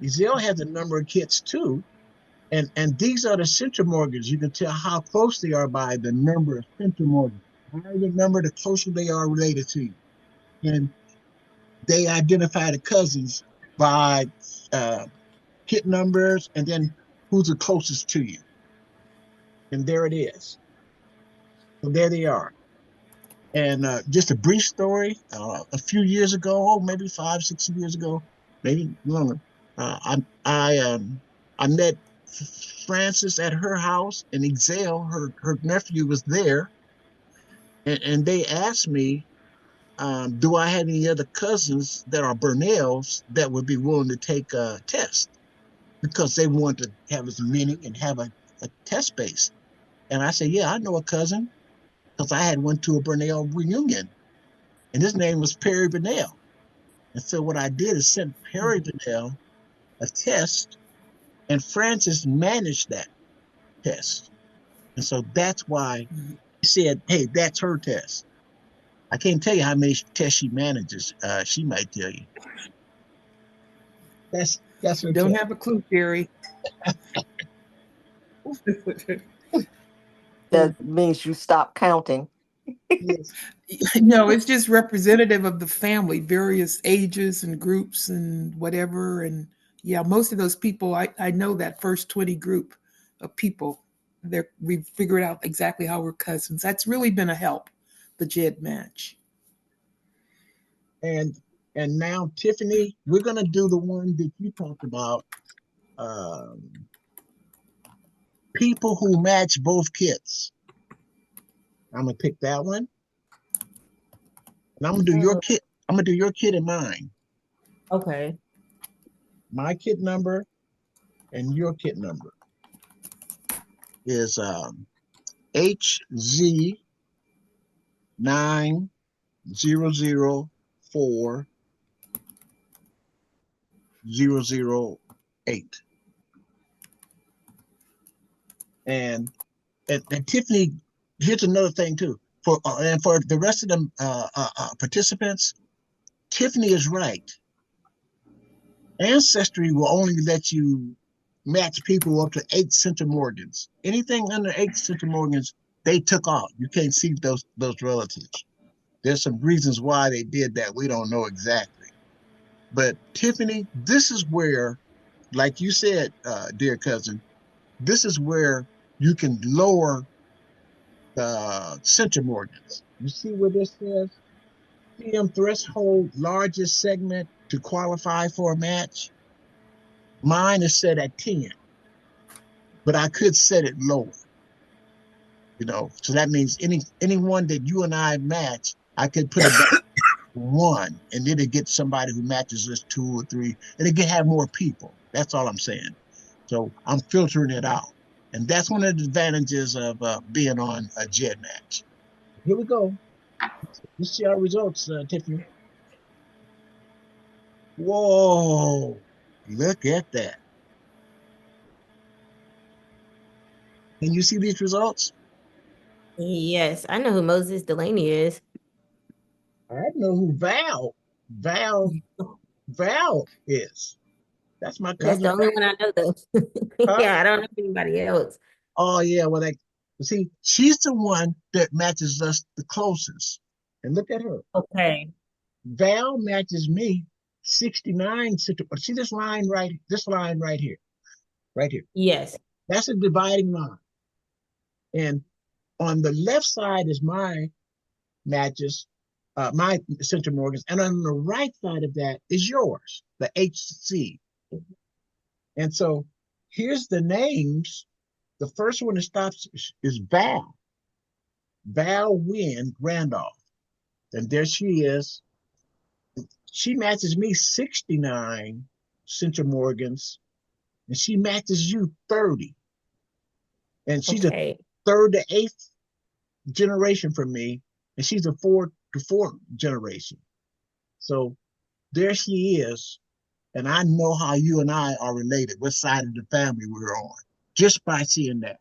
Ezell has a number of kids too, and these are the centromorgans. You can tell how close they are by the number of centromorgans. The higher the number, the closer they are related to you, and they identify the cousins by uh, kit numbers, and then who's the closest to you, and there it is. So there they are. And just a brief story. A few years ago, maybe 5, 6 years ago, maybe longer, uh, I I um I met Frances at her house, and Excel, her nephew, was there, and they asked me, do I have any other cousins that are Burnells that would be willing to take a test because they want to have as many and have a test base. And I said, yeah, I know a cousin because I had went to a Burnell reunion, and his name was Perry Burnell. And so what I did is sent Perry Burnell a test, and Francis managed that test. And so that's why he said, hey, that's her test. I can't tell you how many tests she manages. She might tell you. That's her Don't test. have a clue, Jerry. So That means you stop counting. yes, No, it's just representative of the family, various ages and groups and whatever. And yeah, most of those people, I know that first 20 group of people. We figured out exactly how we're cousins. That's really been a help, the JED match. and and now Tiffany, we're gonna do the one that you talked about. Um, People who match both kits. I'm gonna pick that one, and I'm gonna do your Mm, kit. I'm gonna do your kit and mine. okay. My kit number and your kit number is HZ9004 008. And, and Tiffany, here's another thing too. For the rest of the participants, Tiffany is right. Ancestry will only let you match people up to 8 centimorgans. Anything under 8 centimorgans, they took off. You can't see those relatives. There's some reasons why they did that. We don't know exactly. But Tiffany, this is where, like you said, dear cousin, this is where you can lower the centimorgans. You see where this says? CM threshold largest segment to qualify for a match. Mine is set at 10, but I could set it lower. So that means anyone that you and I match, I could put it back to 1, and then it get somebody who matches us 2 or 3, and it can have more people. That's all I'm saying. So I'm filtering it out, and that's one of the advantages of being on a GEDmatch. Here we go. Let's see our results, Tiffany. Whoa! Look at that. Can you see these results? Yes, I know who Moses Delaney is. I know who Val is. That's my That's cousin. the only one I know, though. Huh? Yeah, I don't know anybody else. Oh yeah, well, see, she's the one that matches us the closest. And look at her. Okay. Val matches me 69. See this line right here, right here. Yes. That's a dividing line. And on the left side is my matches, my Central Morgans, and on the right side of that is yours, the HC. And so here's the names. The first one that stops is Val Wynn Randolph. And there she is. She matches me 69 Central Morgans, and she matches you 30. And she's a Okay. third to eighth generation from me, and she's a fourth to fourth generation. So there she is, and I know how you and I are related, what side of the family we're on, just by seeing that.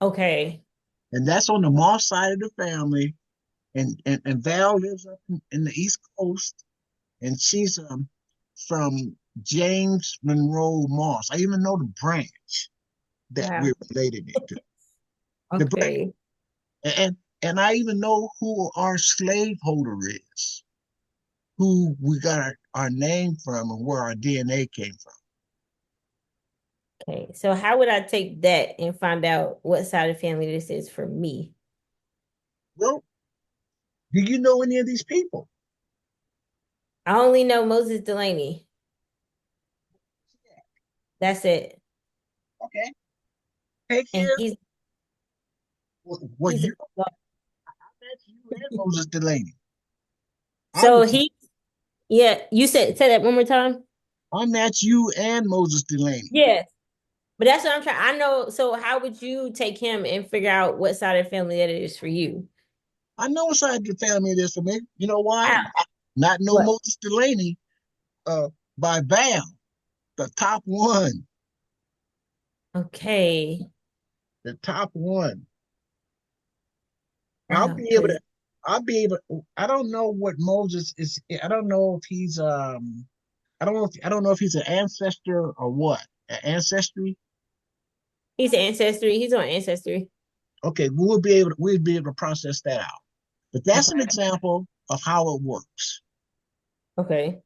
Okay. And that's on the Moss side of the family. And Val lives up in the East Coast, and she's from James Monroe Moss. I even know the branch that Wow. we're related into. The branch, Okay. and I even know who our slaveholder is, who we got our name from, and where our DNA came from. Okay. So how would I take that and find out what side of the family this is for me? Well, do you know any of these people? I only know Moses Delaney. That's it. Okay, take And here. he's Well, he's you, I met you and Moses Delaney. so he yeah, you say that one more time? I met you and Moses Delaney. Yes. But that's what I'm trying. I know. So how would you take him and figure out what side of the family that it is for you? I know what side of the family it is for me. You know why? How? Not no What? Moses Delaney by Val, the top one. Okay. The top one. I'll Wow. be able to I don't know what Moses is. I don't know if he's I don't know if he's an ancestor or what. An ancestry. He's Ancestry. He's on Ancestry. Okay, we'll be able to process that out. But that's an Okay. example of how it works. Okay.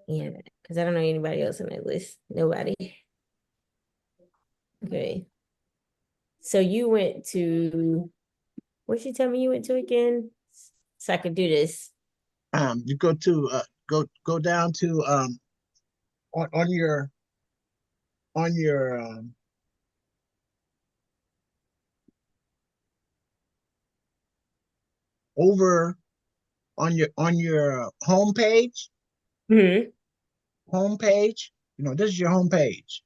Yeah, because I don't know anybody else on that list. Nobody. Okay. So you went to where'd you tell me you went to again? So I could do this. You go to go down to on your over on your home page. Hmm. Home page. This is your home page.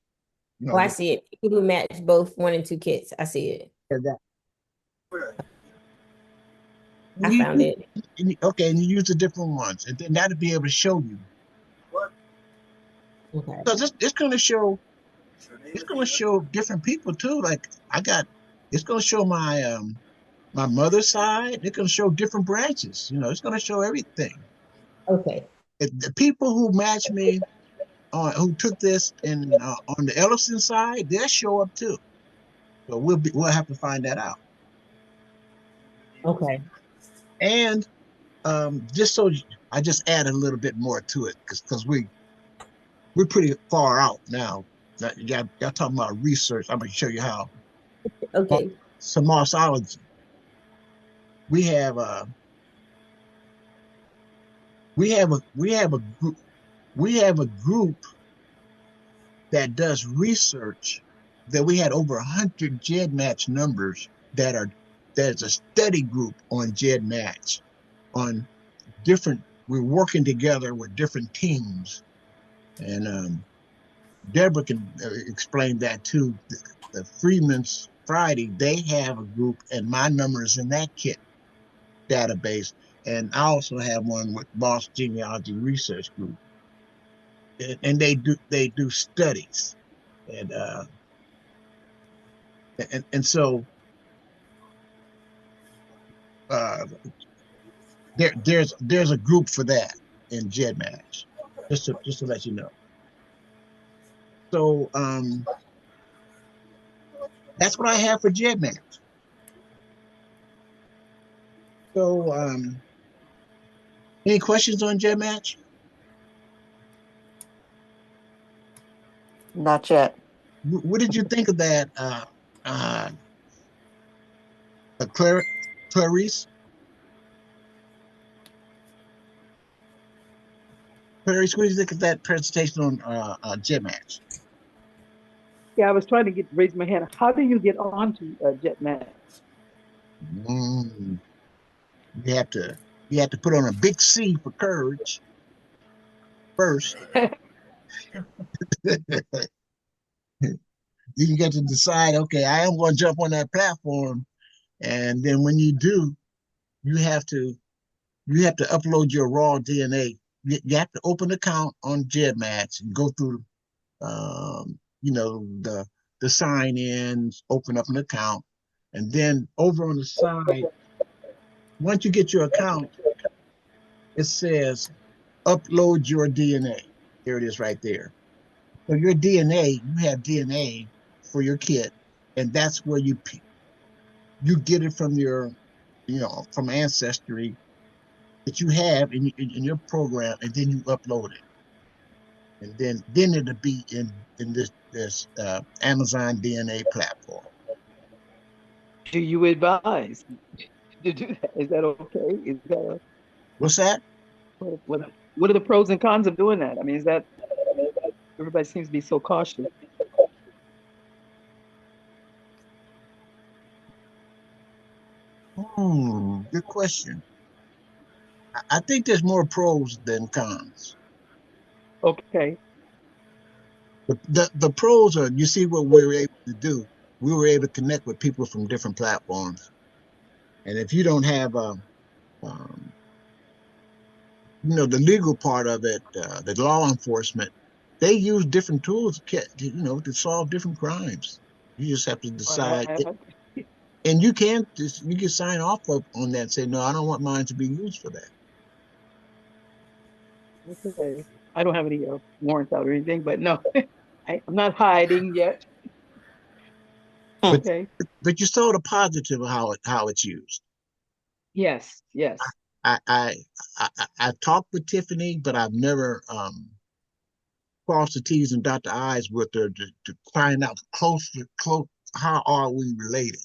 Oh, I see it. People who match both 1 and 2 kits. I see it. That. I found it. Okay, and you use the different ones, and then that'll be able to show you. Okay. Because it's gonna show different people too. Like it's gonna show my mother's side. It's gonna show different branches. It's gonna show everything. Okay. The people who match me who took this on the Ellison side, they'll show up too. So we'll have to find that out. Okay. And just so I just add a little bit more to it because we're pretty far out now. Y'all talking about research. I'm gonna show you how. Okay. Some Mossology. We have we have a group that does research that we had over 100 GEDmatch numbers there's a study group on GEDmatch on we're working together with different teams. And Deborah can explain that too. The Freedmen's Friday, they have a group, and my number is in that kit database. And I also have one with Moss Genealogy Research Group. And they do studies. And so uh, there's a group for that in GEDmatch, just to let you know. So that's what I have for GEDmatch. So any questions on GEDmatch? Not yet. What did you think of that, Clarice? Clarice, what did you think of that presentation on GEDmatch? Yeah, I was trying to raise my hand. How do you get onto GEDmatch? Mm, you have to put on a big C for courage first. You get to decide, okay, I am going to jump on that platform, and then when you do, you have to upload your raw DNA. You have to open an account on GEDmatch and go through, the sign ins, open up an account, and then over on the side, once you get your account, it says upload your DNA. There it is, right there. So your DNA, you have DNA for your kit, and that's where you get it from from Ancestry that you have in your program, and then you upload it, and then it'll be in this Amazon DNA platform. Do you advise to do that? Is that okay? What's that? What are the pros and cons of doing that? I mean, everybody seems to be so cautious. Good question. I think there's more pros than cons. Okay. The pros are, you see what we were able to do. We were able to connect with people from different platforms, and if you don't have um, the legal part of it, the law enforcement, they use different tools, to solve different crimes. You just have to decide, and you can sign off on that and say, no, I don't want mine to be used for that. Okay. I don't have any warrants out or anything, but no, I'm not hiding yet. But Okay. but you saw the positive of how it's used. Yes. Yes. I talked with Tiffany, but I've never crossed the T's and dot the I's with her to find out close how are we related.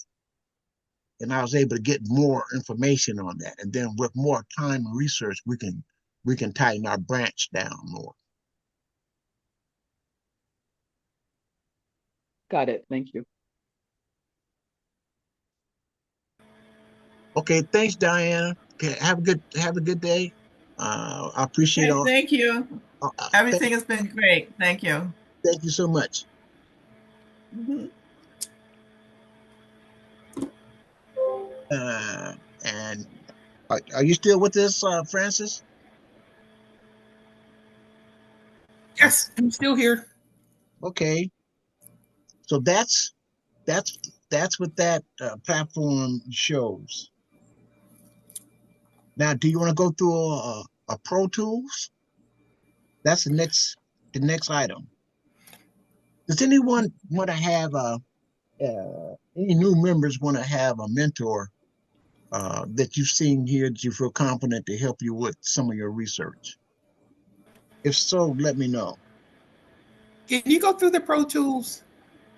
And I was able to get more information on that. And then with more time and research, we can tighten our branch down more. Got it. Thank you. Okay, thanks, Diana. Okay, have a good day. I appreciate Okay, all. thank you. Everything has been great. Thank you. Thank you so much. Mhm. And are you still with us, Francis? Yes, I'm still here. Okay, so that's that's what that platform shows. Now, do you want to go through a Pro Tools? That's the next item. Does anyone want to have any new members want to have a mentor that you've seen here that you feel confident to help you with some of your research? If so, let me know. Can you go through the Pro Tools?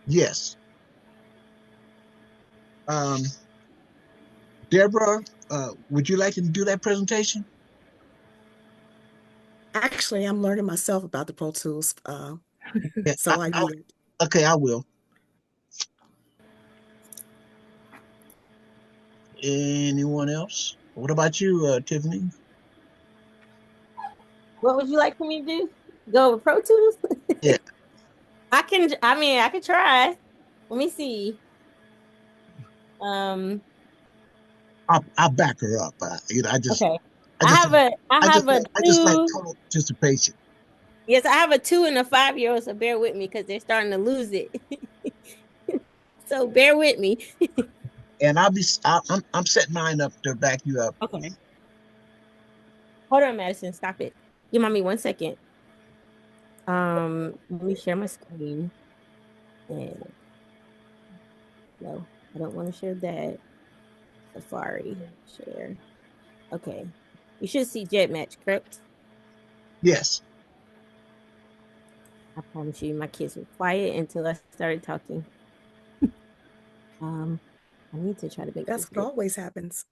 Yes. Um, Deborah, would you like to do that presentation? Actually, I'm learning myself about the Pro Tools, Yeah, so I yield. okay, I will. Anyone else? What about you, Tiffany? What would you like for me to do? Go with Pro Tools? Yeah, I could try. Let me see. Um, I'll back her up. I just, okay. I just, I have a I just like two. total participation. Yes, I have a 2 and a 5-year-old, so bear with me because they're starting to lose it. So bear with me. And I'm setting mine up to back you up. Okay. Hold on, Madison. Stop it. Give mommy 1 second. Let me share my screen. And no, I don't want to share that. Safari share. Okay. You should see GEDmatch, correct? Yes. I promise you, my kids were quiet until I started talking. Um, I need to try to make That's this what always happens.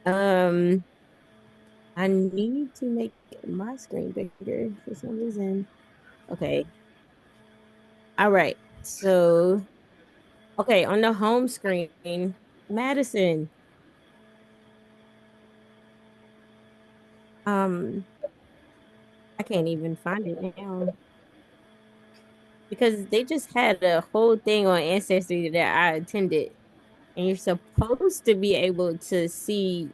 um, I need to make my screen bigger for some reason. Okay. All right. So, okay, on the home screen, Madison. Um, I can't even find it now because they just had a whole thing on Ancestry that I attended, and you're supposed to be able to see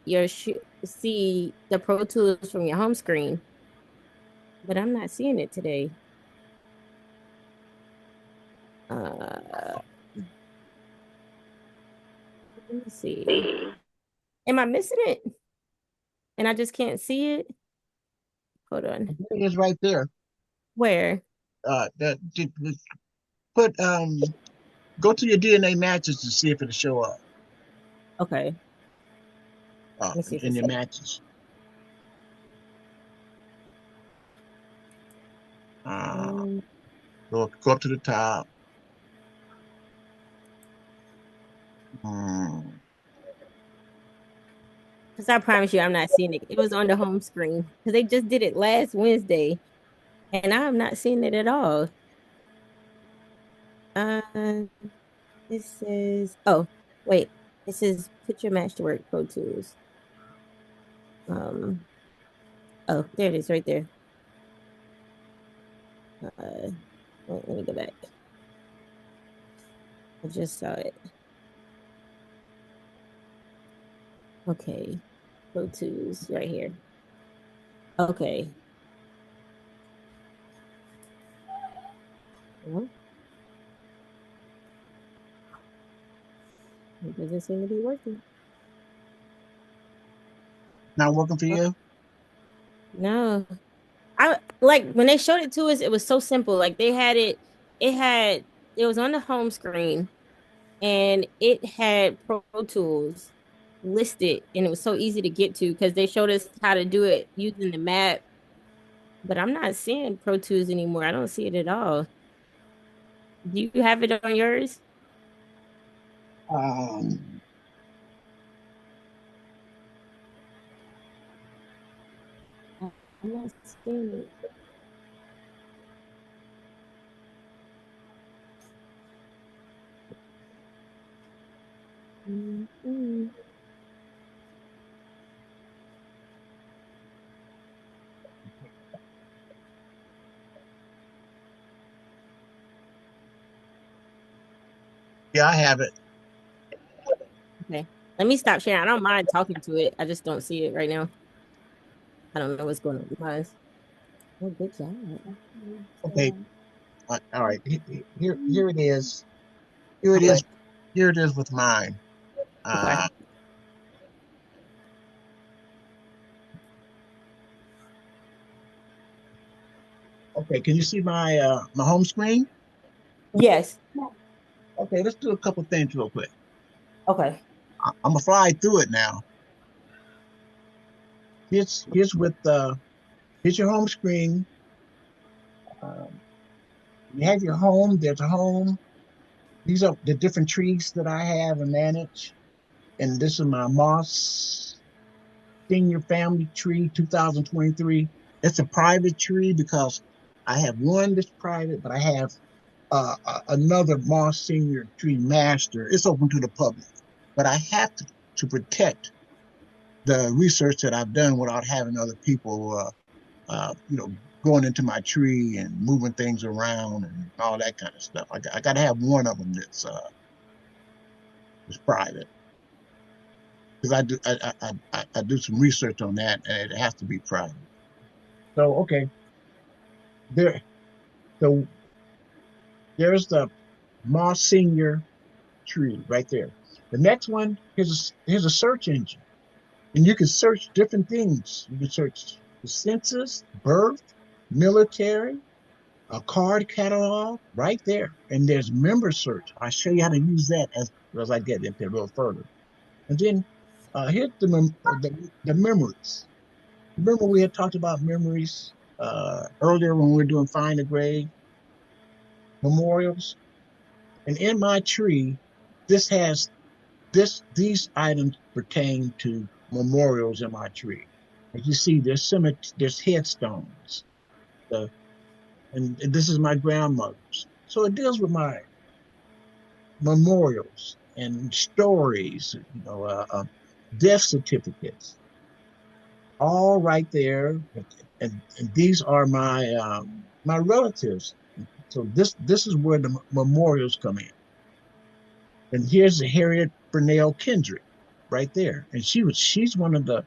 the Pro Tools from your home screen, but I'm not seeing it today. Let me see. Am I missing it? And I just can't see it? Hold on. It is right there. Where? That put go to your DNA matches to see if it'll show up Okay. Let me see if in it's your matches. um, Go up to the top. Hmm. because I promise you I'm not seeing it. It was on the home screen because they just did it last Wednesday and I'm not seeing it at all. Uh, this says, oh, wait. It says put your match to work Pro Tools. Um, oh, there it is right there. Let me go back. I just saw it. Okay. Pro Tools right here. Okay. Well, it doesn't seem to be working. Not working for you? No. I like when they showed it to us, it was so simple. Like they had it was on the home screen and it had Pro Tools listed and it was so easy to get to because they showed us how to do it using the map. But I'm not seeing Pro Tools anymore. I don't see it at all. Do you have it on yours? Um, I'm not seeing it. Mm-mm. yeah, I have it. Okay. Let me stop sharing. I don't mind talking to it. I just don't see it right now. I don't know what's going on with mine. Oh, good job. Okay. All right. Here it is. Here it is. Okay. Here it is with mine. Okay. Uh, okay. Can you see my home screen? Yes. Okay. Let's do a couple things real quick. Okay. I'm gonna fly through it now. Here's your home screen. Um, you have your home. There's a home. These are the different trees that I have and manage. And this is my Moss-Gildon Senior Family Tree 2023. It's a private tree because I have one that's private, but I have another Moss Senior Tree Master. It's open to the public, but I have to protect the research that I've done without having other people, going into my tree and moving things around and all that kind of stuff. I got to have one of them that's private because I do some research on that and it has to be private. So okay, there so there's the Moss Senior tree right there. The next one here's a search engine, and you can search different things. You can search the census, birth, military, a card catalog right there, and there's member search. I'll show you how to use that as I get into it a little further. And then here's the memories. Remember we had talked about memories earlier when we were doing Find the Grave memorials, and in my tree, this has these items pertain to memorials in my tree. As you see, there's headstones, and this is my grandmother's. So it deals with my memorials and stories, death certificates, all right there. And these are my relatives. So this is where the memorials come in. And here's Harriet Burnell Kendrick right there. And she's one of the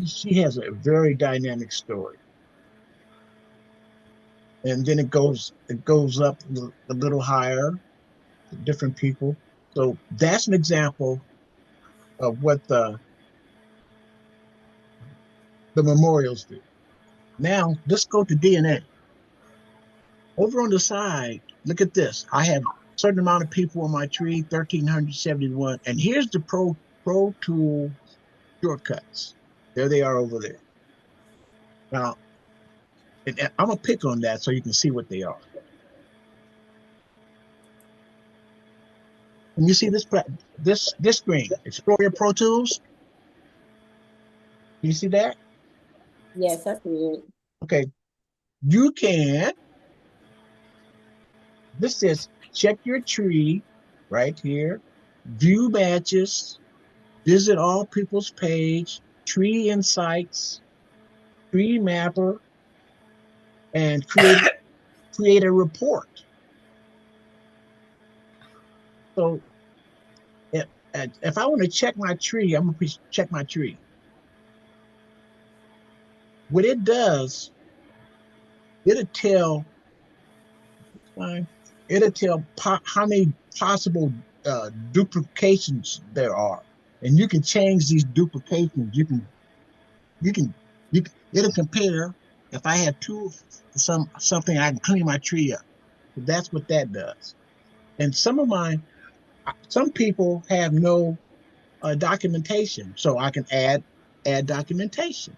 she has a very dynamic story. And then it goes up a little higher to different people. So that's an example of what the memorials do. Now let's go to DNA. Over on the side, look at this. I have a certain amount of people on my tree, 1,371. And here's the Pro Tool shortcuts. There they are over there. Now, I'm going to pick on that so you can see what they are. And you see this screen, Explore Your Pro Tools. You see that? Yes, I see it. Okay. You can, this says check your tree right here, view matches, visit all people's page, tree insights, tree mapper, and create a report. So if I want to check my tree, I'm going to check my tree. What it does, it'll tell how many possible duplications there are, and you can change these duplications. It'll compare. If I have something, I can clean my tree up. So that's what that does. And some people have no documentation, so I can add documentation,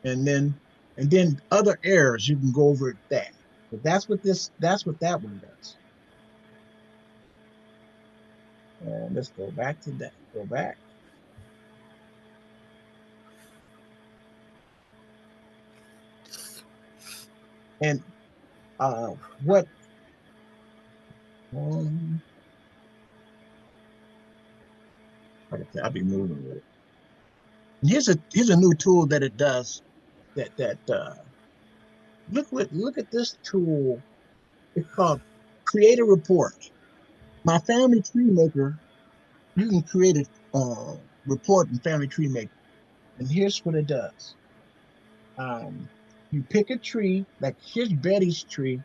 and then other errors you can go over that. But that's what that one does. And let's go back to that. Go back. And what I'll be moving with it. And here's a new tool that it does. Look at this tool. It's called Create a Report. My Family Tree Maker. You can create a report in Family Tree Maker, and here's what it does. You pick a tree, like here's Betty's tree.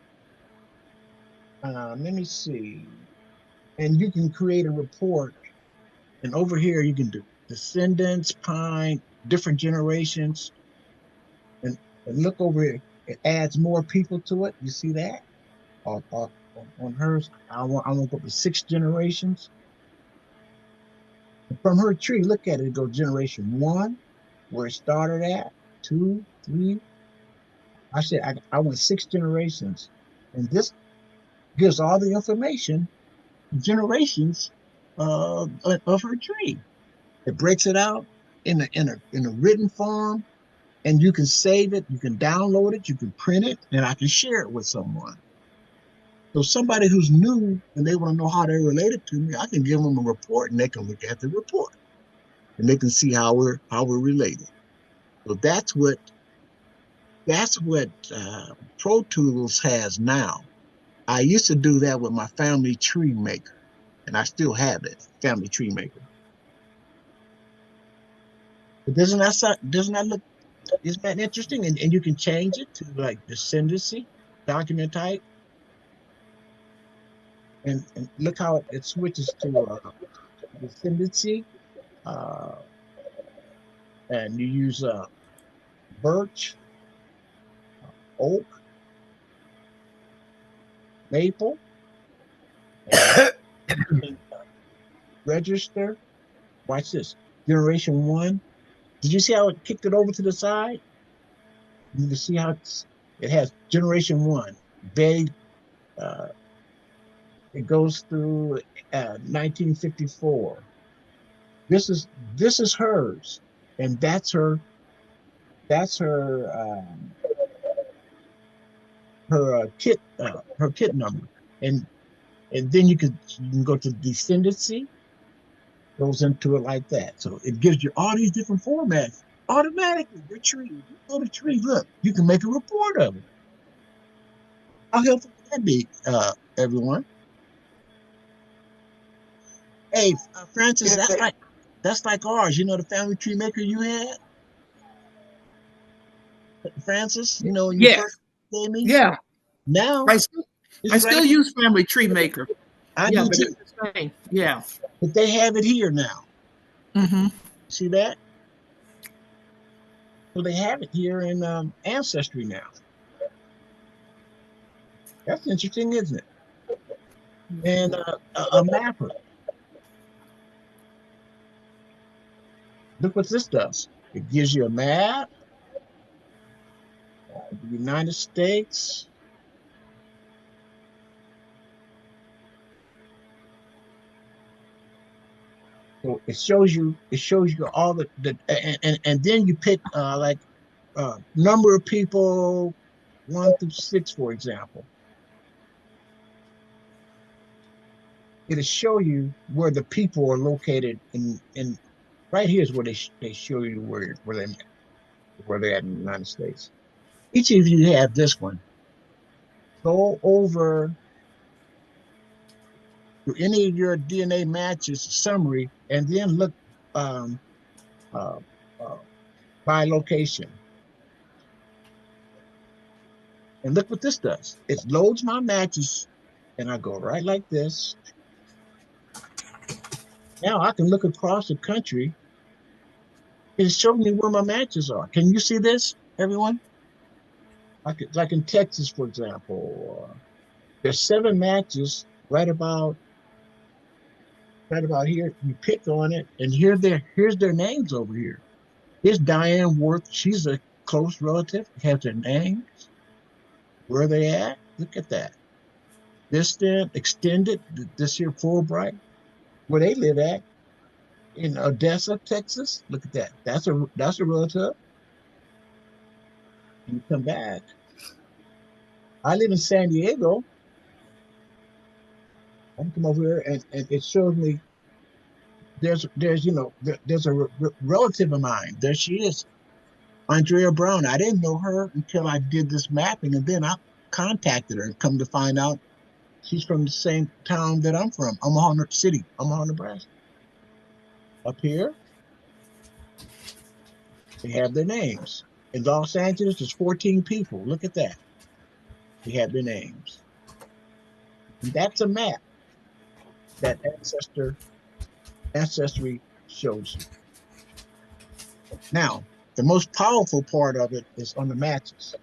Let me see. And you can create a report. And over here, you can do descendants, pine, different generations. And look over here. It adds more people to it. You see that? On hers, I want to go to 6 generations. And from her tree, look at it. It goes generation 1, where it started at, 2, 3. I said I want 6 generations. And this gives all the information, generations of her tree. It breaks it out in a written form, and you can save it, you can download it, you can print it, and I can share it with someone. So somebody who's new and they want to know how they're related to me, I can give them a report and they can look at the report and they can see how we're related. So that's what Pro Tools has now. I used to do that with my family tree maker, and I still have it, family tree maker. But doesn't that look, isn't that interesting? And you can change it to like descendancy, document type, and look how it switches to descendancy, uh, and you use birch, oak, maple, and you can register. Watch this, generation one. Did you see how it kicked it over to the side? You can see how it has generation one. They uh, it goes through 1954. This is hers, and that's her her kit number, and then you can go to descendancy, goes into it like that. So it gives you all these different formats automatically. Your tree, you go to tree, look, you can make a report of it. How helpful would that be, everyone? Hey, Francis, that's like ours. You know the family tree maker you had, Francis. You know when you Yes. first gave me. Yeah. Now I still, it's I right. still use Family Tree Maker. I Yeah, do but too. it's the same. Yeah. But they have it here now. Mm-hmm. See that? So they have it here in Ancestry now. That's interesting, isn't it? And a mapper. Look what this does. It gives you a map of the United States. So it shows you all the and then you pick like number of people 1 through 6, for example. It'll show you where the people are located in right here is where they show you where they're at in the United States. Each of you have this one. Go over to any of your DNA matches summary and then look um, uh, uh, by location. And look what this does. It loads my matches and I go right like this. Now I can look across the country and show me where my matches are. Can you see this, everyone? Like in Texas, for example, there's 7 matches right about here. You pick on it, and here's their names over here. Here's Diane Worth. She's a close relative. Has their names, where they at. Look at that. Distant, extended. This here Fulbright, where they live at in Odessa, Texas. Look at that. That's a relative. And you come back. I live in San Diego. I can come over here and it shows me there's a relative of mine. There she is, Andrea Brown. I didn't know her until I did this mapping, and then I contacted her and come to find out she's from the same town that I'm from, Omaha City, Omaha, Nebraska. Up here, they have their names. In Los Angeles, there's 14 people. Look at that. They have their names. And that's a map that Ancestry shows you. Now, the most powerful part of it is on the matches.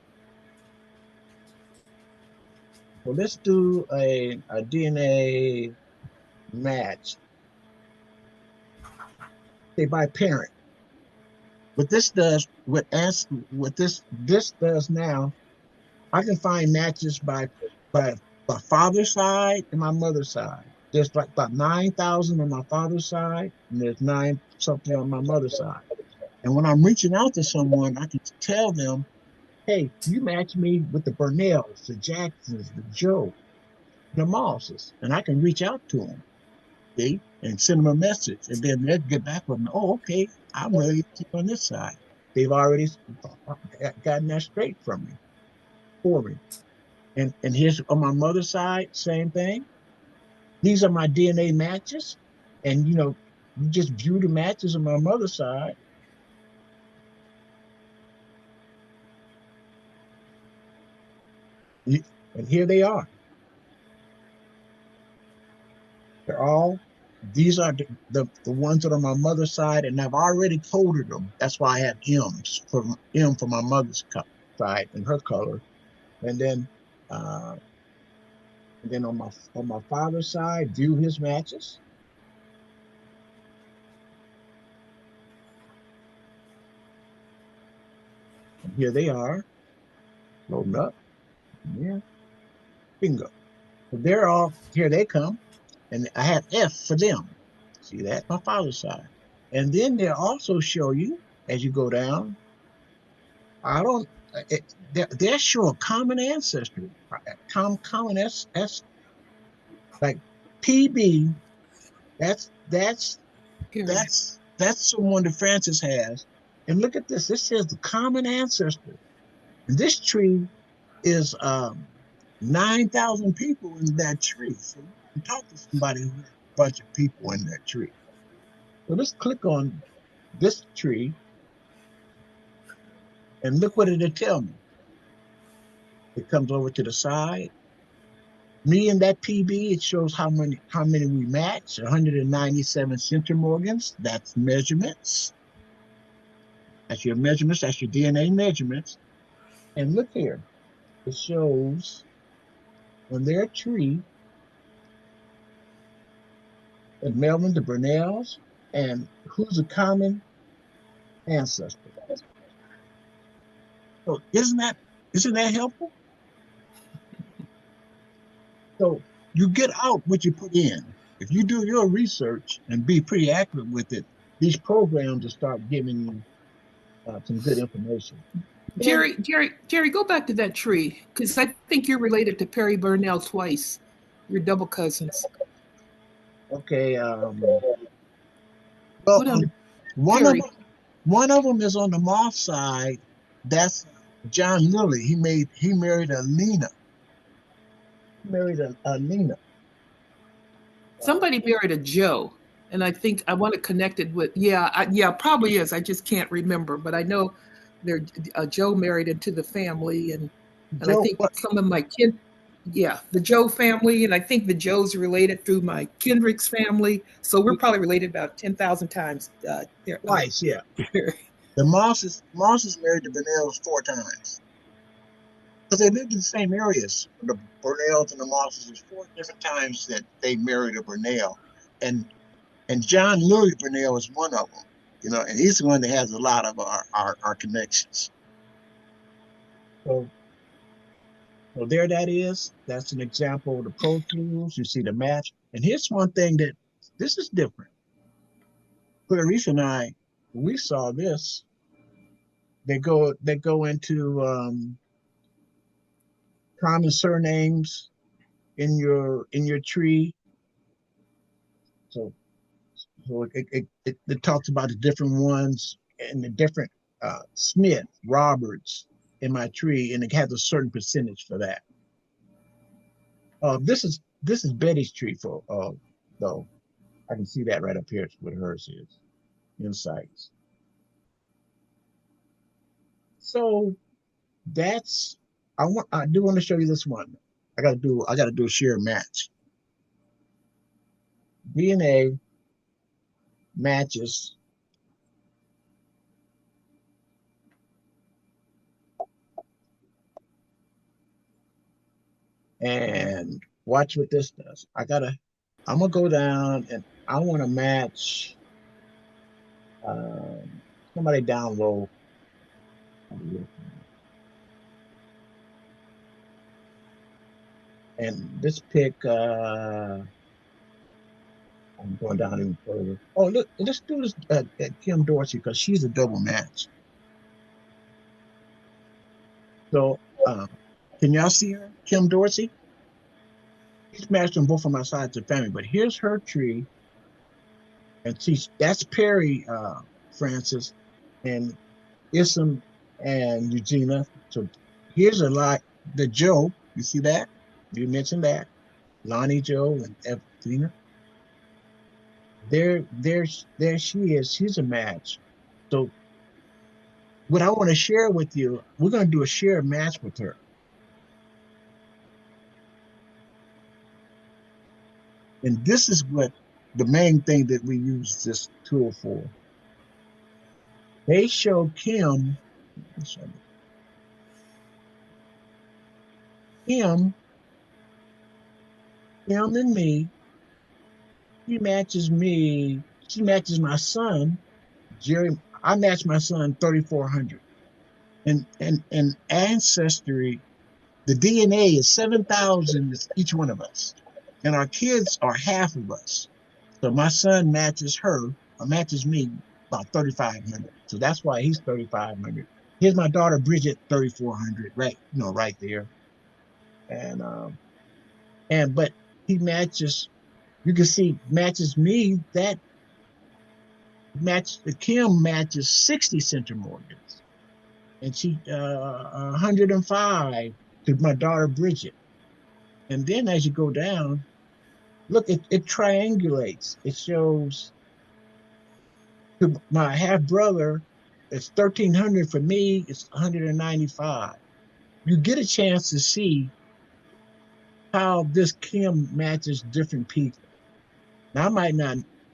So let's do a DNA match, say by parent. What this does, what this does now, I can find matches by father's side and my mother's side. there's like about 9,000 on my father's side, and there's 9 something on my mother's side. And when I'm reaching out to someone, I can tell them, hey, you match me with the Burnells, the Jacksons, the Joe, the Mosses, and I can reach out to them, see, and send them a message, and then they'll get back with me. Oh, okay, I'm ready to on this side. They've already gotten that straight from me, for me. And here's on my mother's side, same thing. These are my DNA matches, and you just view the matches on my mother's side. And here they are. They're all, these are the ones that are on my mother's side, and I've already coded them. That's why I have M's for M for my mother's side and her color. And then uh, on my father's side, view his matches. And here they are, loading up. Yeah, bingo. So they're all, here they come. And I have F for them. See that? My father's side. And then they'll also show you as you go down. I don't. They're show a common ancestry, common S like PB. That's Period. that's someone that Francis has. And look at this. This says the common ancestor. And this tree is 9,000 people in that tree. So you can talk to somebody who has a bunch of people in that tree. So let's click on this tree and look what it'll tell me. It comes over to the side. Me and that PB, it shows how many we match. 197 centimorgans. That's measurements. That's your measurements. That's your DNA measurements. And look here. It shows on their tree and Melvin, the Burnells, and who's a common ancestor. So isn't that helpful? So you get out what you put in. If you do your research and be pretty accurate with it, these programs will start giving you some good information. And Jerry, go back to that tree because I think you're related to Perry Burnell twice. You're double cousins. okay, well, What on one of Perry? them, one of them is on the Moss side. That's John Lilly. He married a Lena. He married a Lena. Somebody married a Joe, and I think I want to connect it with yeah, probably is. I just can't remember, but I know there Joe married into the family, and I Joe, think some of my kin, yeah, the Joe family, and I think the Joe's related through my Kendrick's family, so we're probably related about 10,000 times. twice, yeah. The Mosses married the Burnells 4 times because they lived in the same areas. The Burnells and the Mosses. There's 4 different times that they married a Burnell, and John Louis Burnell is one of them. And he's the one that has a lot of our connections. So there that is. That's an example of the Pro Tools. You see the match. And here's one thing that this is different. Clarice and I, we saw this. They go into common surnames in your tree. So it talks about the different ones and the different Smith, Roberts in my tree, and it has a certain percentage for that. This is Betty's tree for though. I can see that right up here what hers is. Insights. So that's I do want to show you this one. I gotta do a share match. DNA matches and watch what this does. I'm gonna go down and I want to match somebody down low. And let's pick I'm going down even further. Oh, look, let's do this at Kim Dorsey because she's a double match. So, can y'all see her, Kim Dorsey? She's matched on both of my sides of the family, but here's her tree, and that's Perry Francis and Isam and Eugenia. So here's a lot. The Joe, you see that? You mentioned that. Lonnie Joe and Evelina. There she is. She's a match. So what I want to share with you, we're going to do a share match with her. And this is what the main thing that we use this tool for. They show Kim, Kim, Kim and me. She matches me. She matches my son, Jerry. I match my son 3,400. And Ancestry, the DNA is 7,000 is each one of us. And our kids are half of us. So my son matches her, or matches me about 3,500. So that's why he's 3,500. Here's my daughter Bridget, 3,400, right? Right there. And but he matches, you can see matches me, that match Kim matches 60 centimorgans. And she 105 to my daughter Bridget. And then as you go down, look, it triangulates. It shows to my half brother, it's 1,300 for me, it's 195. You get a chance to see how this Kim matches different people. Now,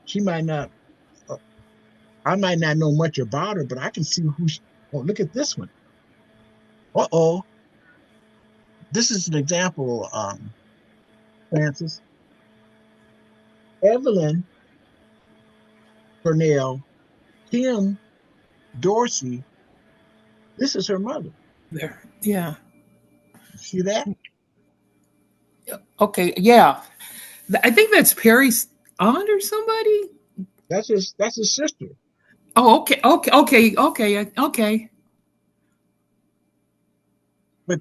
she might not, uh, I might not know much about her, but I can see oh, look at this one. Uh-oh. This is an example, Francis. Evelyn Purnell, Kim Dorsey, this is her mother. There. Yeah. See that? Okay. Yeah. I think that's Perry's aunt or somebody. That's his sister. Oh, okay. Okay. Okay. Okay. Okay. But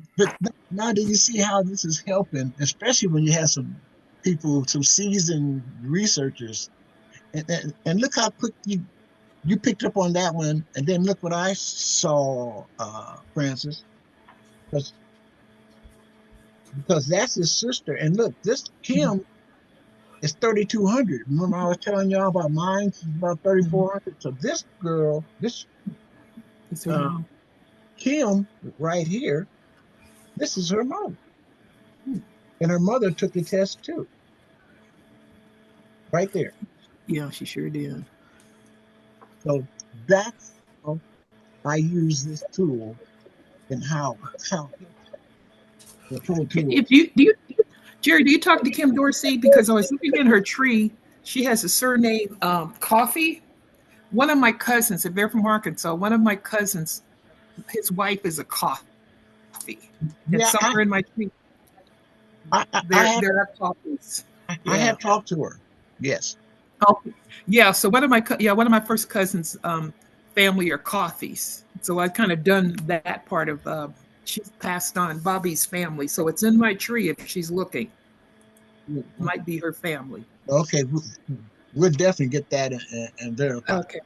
now do you see how this is helping, especially when you have some people, some seasoned researchers, and look how quick you picked up on that one, and then look what I saw, Francis, because that's his sister, and look, this Kim is 3,200. Remember I was telling y'all about mine? She's about 3,400. So this girl, this Kim right here, this is her mother, and her mother took the test too, right there. Yeah, she sure did. So that's how I use this tool and how the tool. If you do you, Jerry, do you talk to Kim Dorsey? Because I was looking at her tree. She has a surname Coffee. One of my cousins, if they're from Arkansas, one of my cousins, his wife is a Coffee. And Yeah, somewhere in my tree, there are coffees. I have talked to her. Yes. Oh, yeah. So one of my first cousins' family are Coffees. So I kind of done that part of. She's passed on Bobby's family, so it's in my tree. If she's looking, it might be her family. Okay, we'll definitely get that and verify. Okay.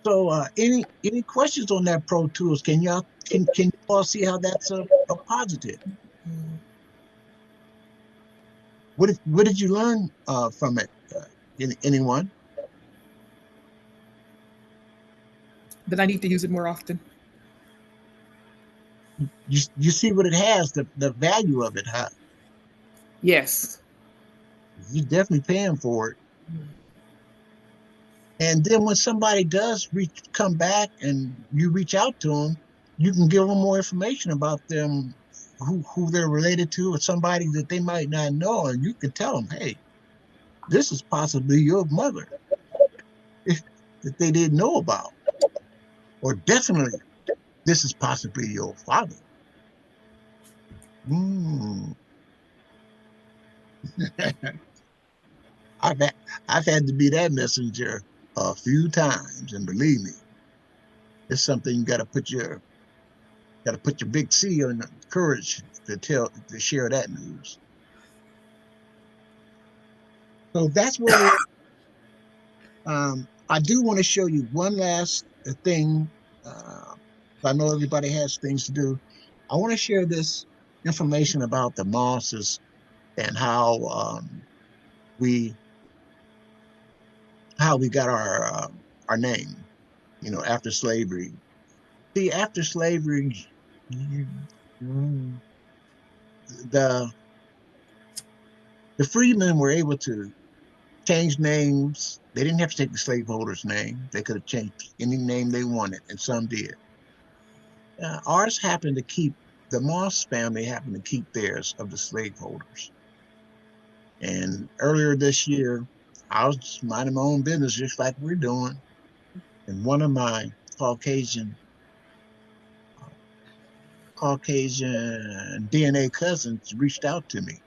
So, any questions on that Pro Tools? Can you all see how that's a positive? What did you learn from it? Anyone? That I need to use it more often. You see what it has, the value of it, huh? Yes. You're definitely paying for it. And then when somebody does come back and you reach out to them, you can give them more information about them, who they're related to, or somebody that they might not know, and you can tell them, hey, this is possibly your mother that they didn't know about, or definitely this is possibly your father. I've had, I've had to be that messenger a few times, and believe me, it's something you got to put your big C on the courage to share that news. So that's where we're. I do want to show you one last thing. Uh, I know everybody has things to do. I want to share this information about the Mosses and we how we got our name. You know, after slavery. See, after slavery, you, the the freedmen were able to change names. They didn't have to take the slaveholder's name. They could have changed any name they wanted, and some did. Ours happened to keep the Moss family happened to keep theirs of the slaveholders. And earlier this year, I was just minding my own business, just like we're doing. And one of my Caucasian Caucasian DNA cousins reached out to me,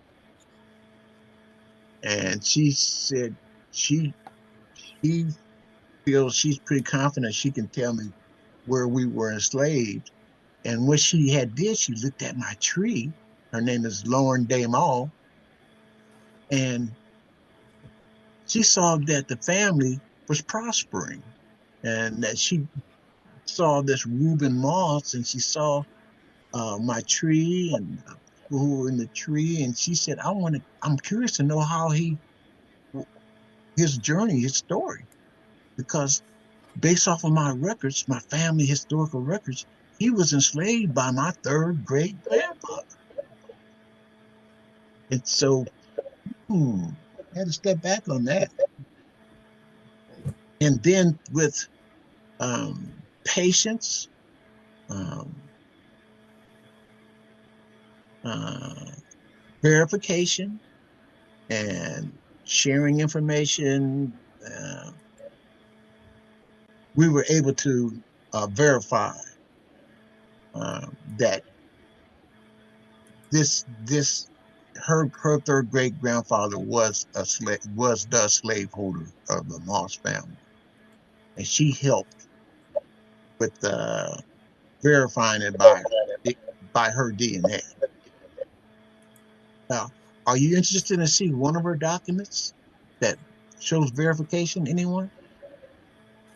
and she said she she feels she's pretty confident she can tell me where we were enslaved. And what she had did, she looked at my tree. Her name is Lauren Day Moll, and she saw that the family was prospering, and that she saw this Reuben Moss, and she saw my tree and who were in the tree, and she said, I'm curious to know how his journey, his story, because based off of my records, my family historical records, he was enslaved by my third great grandfather. And so, I had to step back on that. And then with patience, um, uh, verification, and sharing information, we were able to verify that this her third great grandfather was the slaveholder of the Moss family, and she helped with verifying it by her DNA. Now, are you interested in see one of her documents that shows verification? Anyone?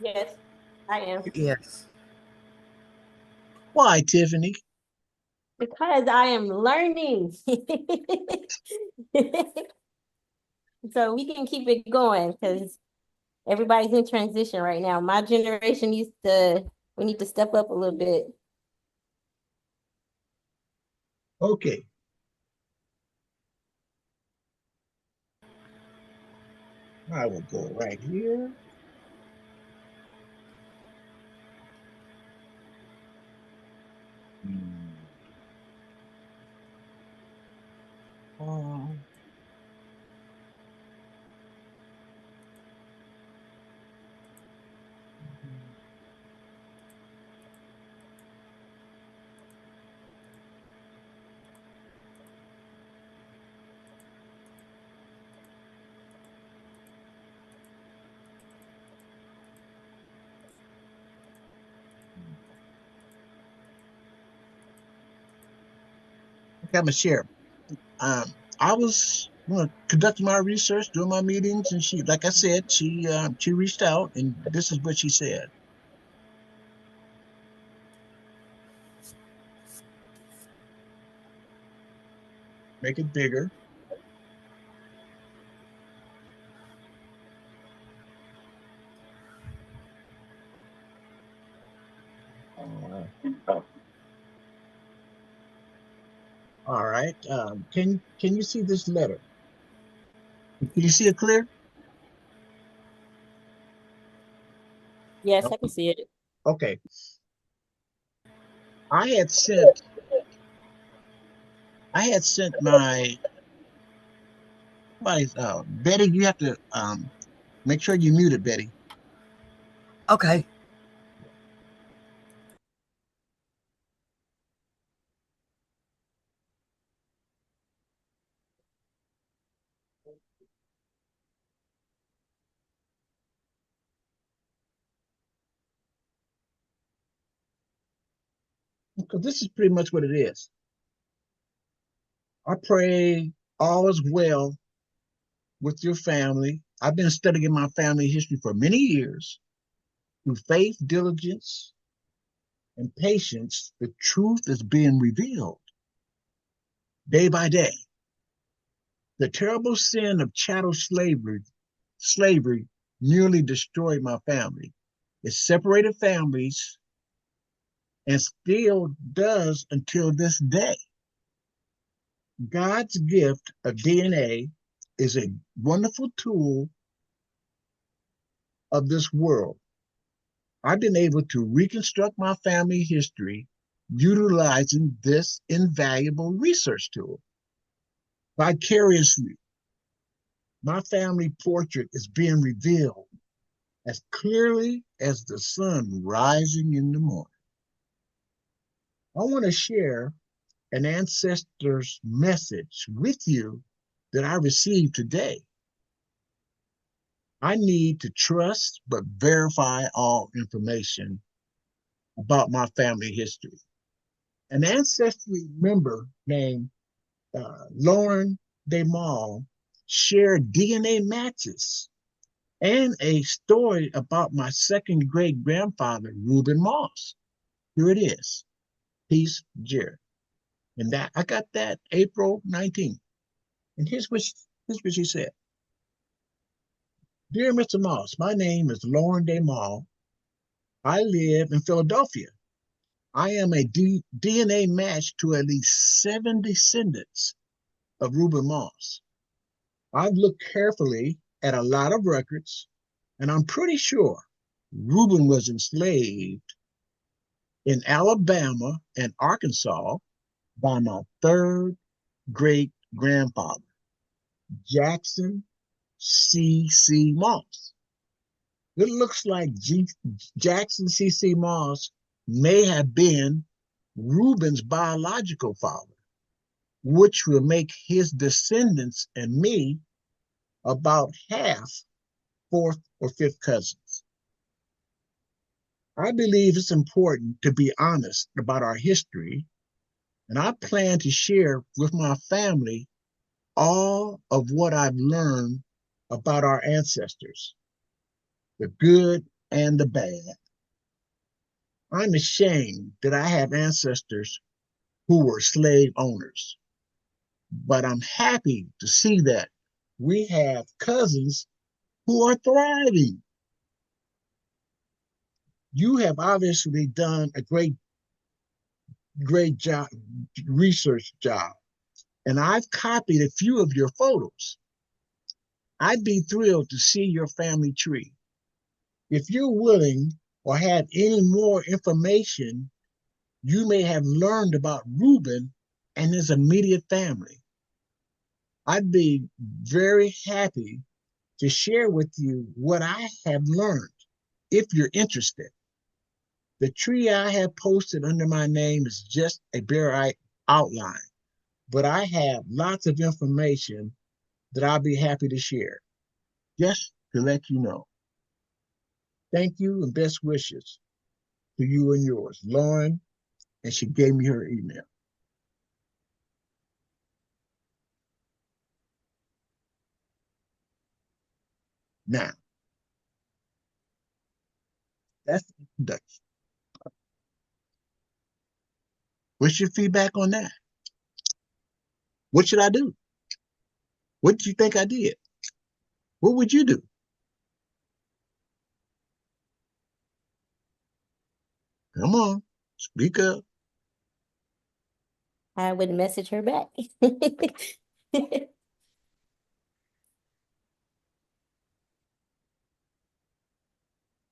Yes, I am. Yes. Why, Tiffany? Because I am learning. So we can keep it going because everybody's in transition right now. My generation we need to step up a little bit. Okay. I will go right here. Hmm. Uh, okay, I'm gonna share. I was conducting my research, doing my meetings, and she, like I said, she reached out, and this is what she said. Make it bigger. Uh, all right. Can you see this letter? Can you see it clear? Yes, No? I can see it. Okay. I had sent I had sent my Betty. You have to make sure you mute it, Betty. Okay. Because this is pretty much what it is. I pray all is well with your family. I've been studying my family history for many years. Through faith, diligence, and patience, the truth is being revealed day by day. The terrible sin of chattel slavery nearly destroyed my family. It separated families and still does until this day. God's gift of DNA is a wonderful tool of this world. I've been able to reconstruct my family history utilizing this invaluable research tool. Vicariously, my family portrait is being revealed as clearly as the sun rising in the morning. I want to share an ancestor's message with you that I received today. I need to trust but verify all information about my family history. An ancestry member named Lauren de Moll shared DNA matches and a story about my second great grandfather, Reuben Moss. Here it is. Peace, Jerry. And that I got that April 19th. And here's what she said. Dear Mr. Moss, my name is Lauren de Moll. I live in Philadelphia. I am a DNA match to at least 7 descendants of Reuben Moss. I've looked carefully at a lot of records, and I'm pretty sure Reuben was enslaved in Alabama and Arkansas by my third great grandfather, Jackson C.C. Moss. It looks like Jackson C.C. Moss may have been Reuben's biological father, which will make his descendants and me about half fourth or fifth cousins. I believe it's important to be honest about our history, and I plan to share with my family all of what I've learned about our ancestors, the good and the bad. I'm ashamed that I have ancestors who were slave owners, but I'm happy to see that we have cousins who are thriving. You have obviously done a great job, research job, and I've copied a few of your photos. I'd be thrilled to see your family tree. If you're willing or have any more information you may have learned about Reuben and his immediate family, I'd be very happy to share with you what I have learned if you're interested. The tree I have posted under my name is just a bare outline, but I have lots of information that I'll be happy to share, just to let you know. Thank you and best wishes to you and yours, Lauren, and she gave me her email. Now, that's the introduction. What's your feedback on that? What should I do? What do you think I did? What would you do? Come on, speak up. I would message her back.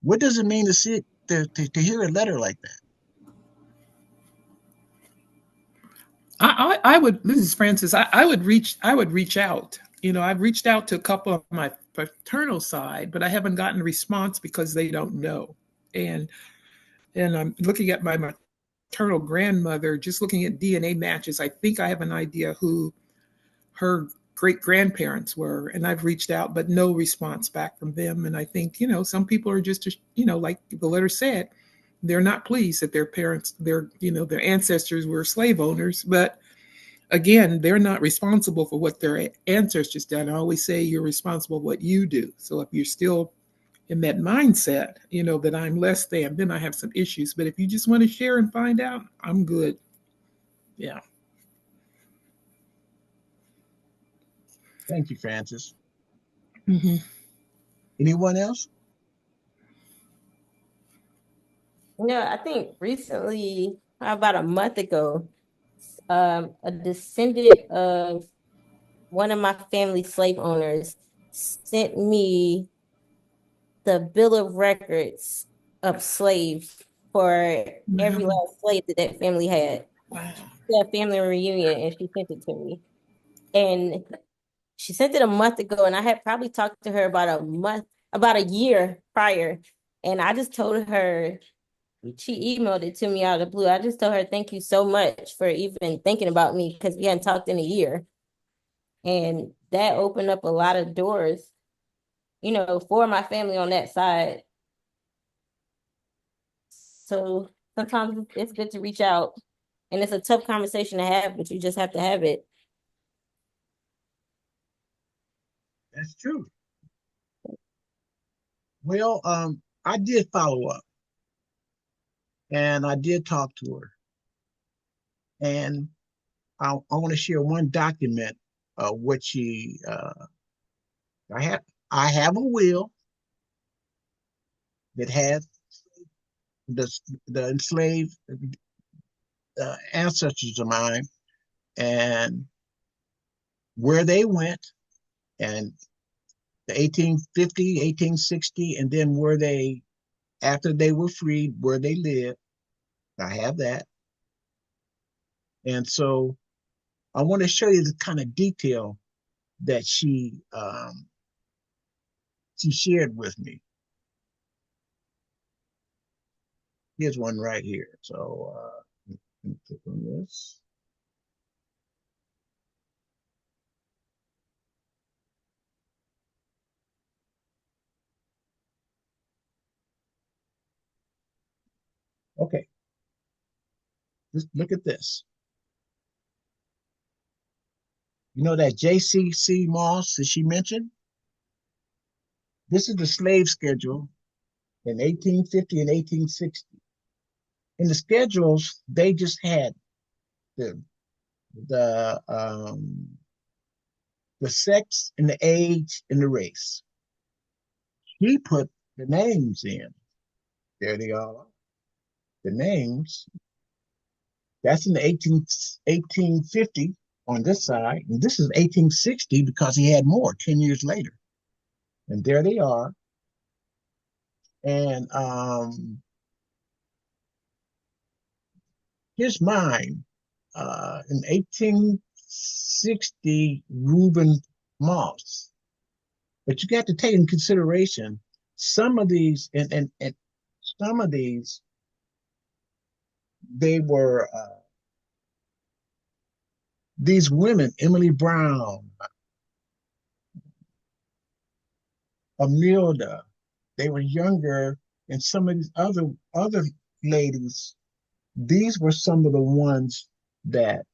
What does it mean to see to hear a letter like that? I would. This is Francis. I would reach out. I've reached out to a couple of my paternal side, but I haven't gotten a response because they don't know. And I'm looking at my maternal grandmother, just looking at DNA matches. I think I have an idea who her great grandparents were, and I've reached out, but no response back from them. And I think some people are just like the letter said, they're not pleased that their parents, their ancestors were slave owners, but again, they're not responsible for what their ancestors did. I always say you're responsible for what you do. So if you're still in that mindset, that I'm less than, then I have some issues. But if you just want to share and find out, I'm good. Yeah. Thank you, Francis. Mm-hmm. Anyone else? I think recently, about a month ago, a descendant of one of my family slave owners sent me the bill of records of slaves for every Wow. last slave that family had. Wow. A family reunion, and she sent it to me. And she sent it a month ago, and I had probably talked to her about a year prior. And I just told her, she emailed it to me out of the blue. I just told her, thank you so much for even thinking about me, because we hadn't talked in a year. And that opened up a lot of doors, for my family on that side. So sometimes it's good to reach out, and it's a tough conversation to have, but you just have to have it. That's true. Well, I did follow up, and I did talk to her, and I want to share one document what she I have a will that has the the enslaved ancestors of mine and where they went and the 1850, 1860, and then where they, after they were freed, where they lived. I have that. And so I want to show you the kind of detail that she shared with me. Here's one right here. So let me click on this. Okay, just look at this. You know that JCC Moss that she mentioned? This is the slave schedule in 1850 and 1860. In the schedules, they just had the the um, the sex and the age and the race. He put the names in. There they are. The names. That's in the 1850 on this side. And this is 1860 because he had more 10 years later. And there they are. And here's mine. In 1860, Reuben Moss. But you got to take in consideration some of these, and some of these, they were these women, Emily Brown, Amilda, they were younger, and some of these other ladies, these were some of the ones that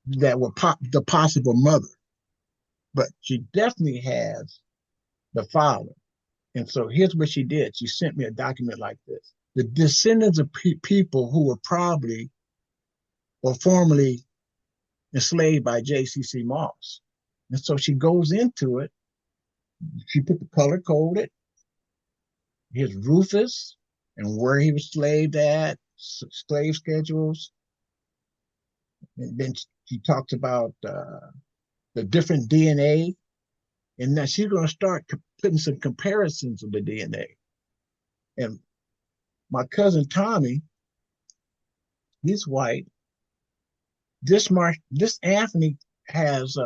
were the possible mother, but she definitely has the father. And so here's what she did. She sent me a document like this. The descendants of people who were probably or formerly enslaved by JCC Moss. And so she goes into it. She put the color coded, his Rufus and where he was slaved at, slave schedules. And then she talks about the different DNA. And now she's going to start putting some comparisons of the DNA. And my cousin Tommy, he's white. This Anthony has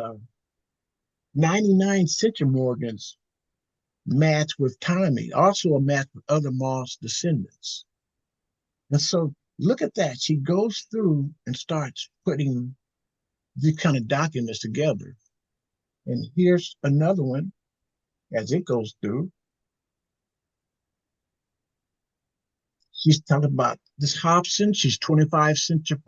99 centimorgans match with Tommy, also a match with other Moss descendants. And so look at that. She goes through and starts putting these kind of documents together. And here's another one as it goes through. She's talking about this Hobson. She's 25 century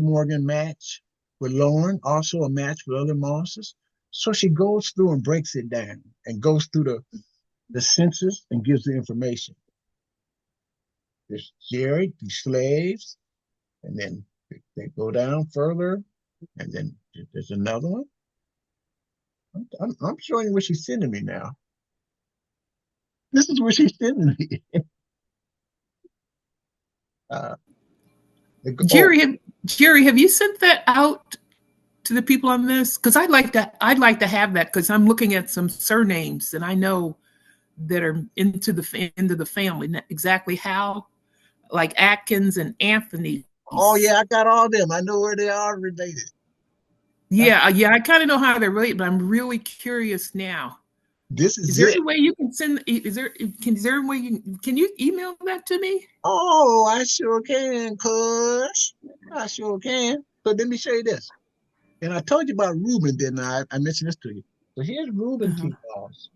Morgan match with Lauren, also a match with other Mosses. So she goes through and breaks it down and goes through the census and gives the information. There's Jerry, the slaves, and then they go down further, and then there's another one. I'm showing you what she's sending me now. This is what she's sending me. Jerry, have you sent that out to the people on this? Because I'd like to have that, because I'm looking at some surnames and I know that are into the family. Not exactly how, like Atkins and Anthony. Oh yeah, I got all them. I know where they are related. Yeah, I kind of know how they're related, but I'm really curious now. This is there it. any way you can send? Is there any way can you email that to me? Oh, I sure can, cuz. I sure can. So let me show you this. And I told you about Reuben, didn't I? I mentioned this to you. So here's Reuben T. Laws.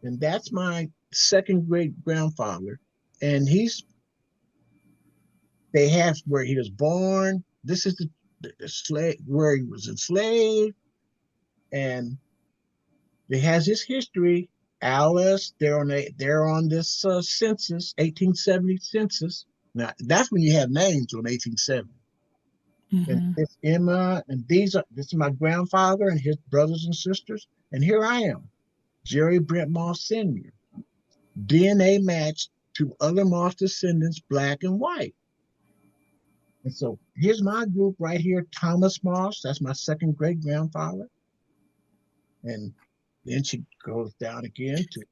And that's my second great grandfather. And they have where he was born. This is the slave, where he was enslaved. And it has his history. Alice, they're on this census, 1870 census. Now that's when you have names on 1870. And it's Emma, and this is my grandfather and his brothers and sisters. And here I am, Jerry Brent Moss Sr., DNA matched to other Moss descendants, black and white. And so here's my group right here, Thomas Moss. That's my second great grandfather. And then she goes down again to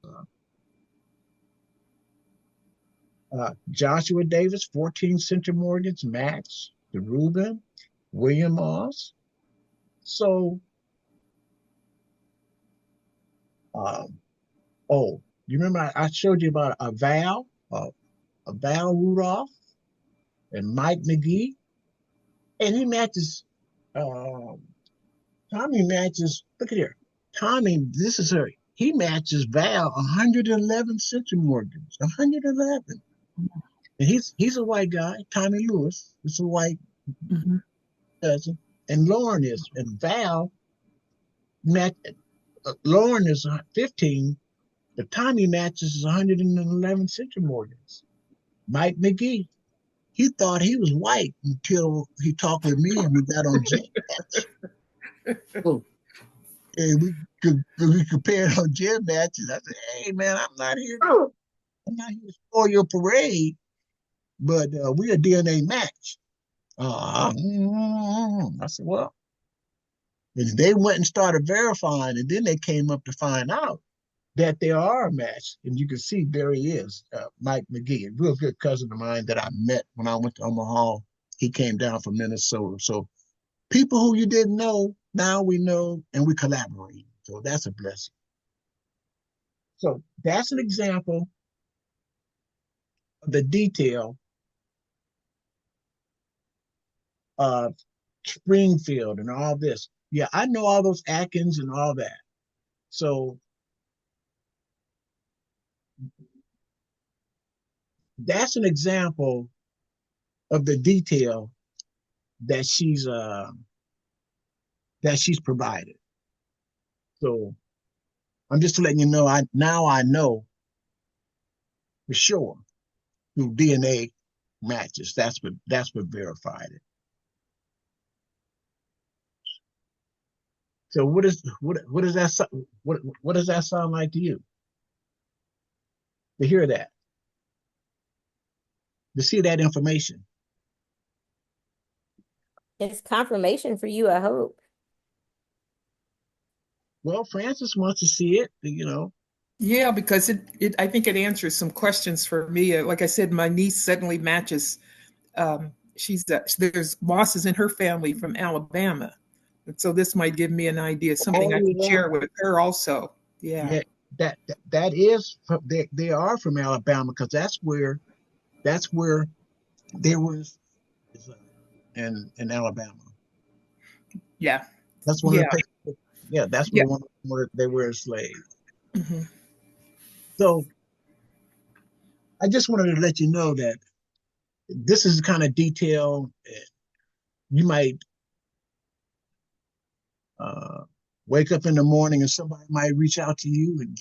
Joshua Davis, 14th century Morgans, match to Reuben, William Moss. So, you remember I showed you about a Val Rudolph and Mike McGee, and he matches. Tommy matches. Look at here, Tommy. This is her. He matches Val 111 century Morgans, 111. And he's a white guy. Tommy Lewis is a white cousin, and Lauren is, and Val match. Lauren is 15. The Tommy matches is 111 century Morgans. Mike McGee, he thought he was white until he talked with me and we got on GEDmatch. And we compared on GEDmatch, and I said, "Hey man, I'm not here to spoil your parade, but we a DNA match." I said, "Well," and they went and started verifying, and then they came up to find out that they are a match. And you can see there he is, Mike McGee, a real good cousin of mine that I met when I went to Omaha. He came down from Minnesota. So people who you didn't know, now we know, and we collaborate. So that's a blessing. So that's an example of the detail of Springfield and all this. Yeah, I know all those Atkins and all that. So that's an example of the detail that she's provided. So I'm just letting you know. I know for sure through DNA matches. That's what verified it. So what does that sound like to you? To hear that, to see that information. It's confirmation for you, I hope. Well, Francis wants to see it, Yeah, because I think it answers some questions for me. Like I said, my niece suddenly matches. There's Mosses in her family from Alabama, and so this might give me an idea, something I can share with her also. Yeah. That is, they are from Alabama, because that's where they were in Alabama. Yeah. That's one of the places. Yeah, that's one where they were enslaved. So I just wanted to let you know that this is the kind of detail you might uh, wake up in the morning and somebody might reach out to you and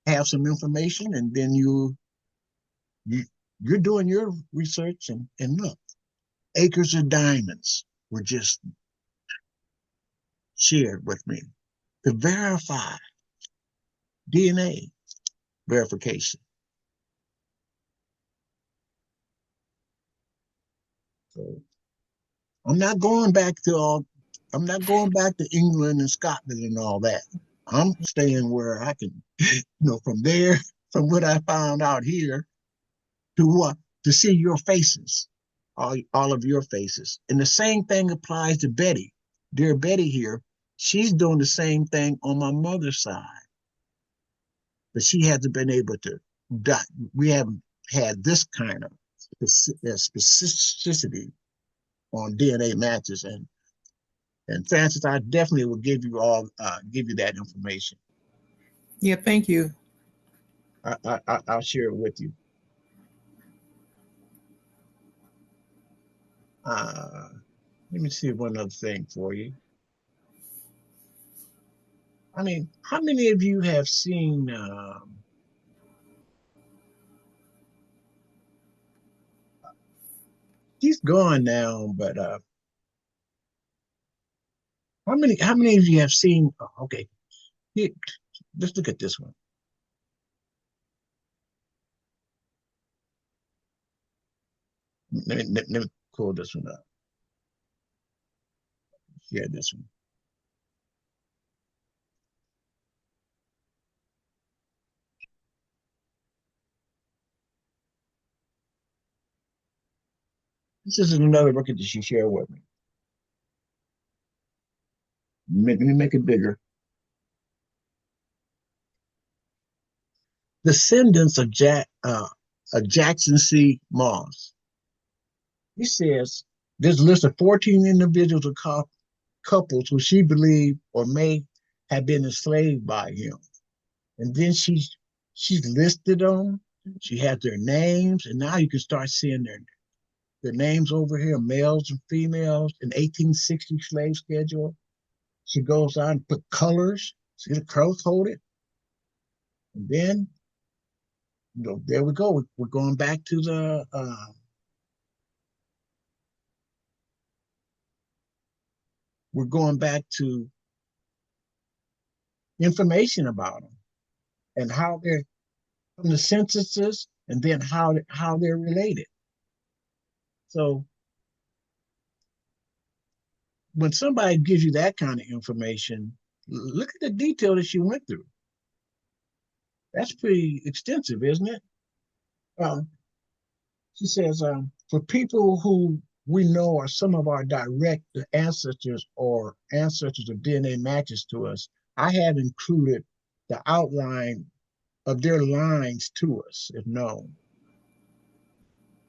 have some information, and then you you're doing your research and look, acres of diamonds were just shared with me to verify DNA verification. So I'm not going back to all. I'm not going back to England and Scotland and all that. I'm staying where I can, from there, from what I found out here to what to see your faces, all of your faces. And the same thing applies to Betty. Dear Betty here, she's doing the same thing on my mother's side, but she hasn't been able to. We haven't had this kind of specificity on DNA matches, and Francis, I definitely will give you that information. Yeah, thank you. I'll share it with you. Let me see one other thing for you. I mean, how many of you have seen? He's gone now, but how many of you have seen? Oh, okay, here, let's look at this one. Let me pull this one up. Yeah, this one. This is another record that she shared with me. Let me make it bigger. Descendants of Jackson C. Moss. He says there's a list of 14 individuals or couples who she believed or may have been enslaved by him. And then she's listed them. She has their names, and now you can start seeing their names over here, males and females, in 1860 slave schedule. She goes on to put colors, see the color coded. And then, there we go. We're going back to we're going back to information about them and how they're from the censuses, and then how they're related. So when somebody gives you that kind of information, look at the detail that she went through. That's pretty extensive, isn't it? She says, for people who we know are some of our direct ancestors or ancestors of DNA matches to us, I have included the outline of their lines to us, if known.